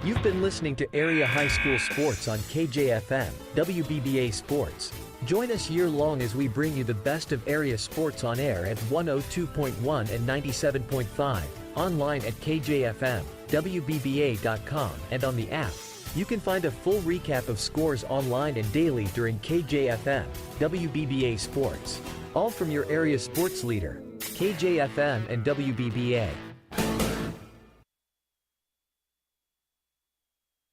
You've been listening to Area High School Sports on KJFM, WBBA Sports. Join us year-long as we bring you the best of area sports on air at 102.1 and 97.5, online at KJFM, WBBA.com, and on the app. You can find a full recap of scores online and daily during KJFM, WBBA Sports. All from your area sports leader, KJFM and WBBA.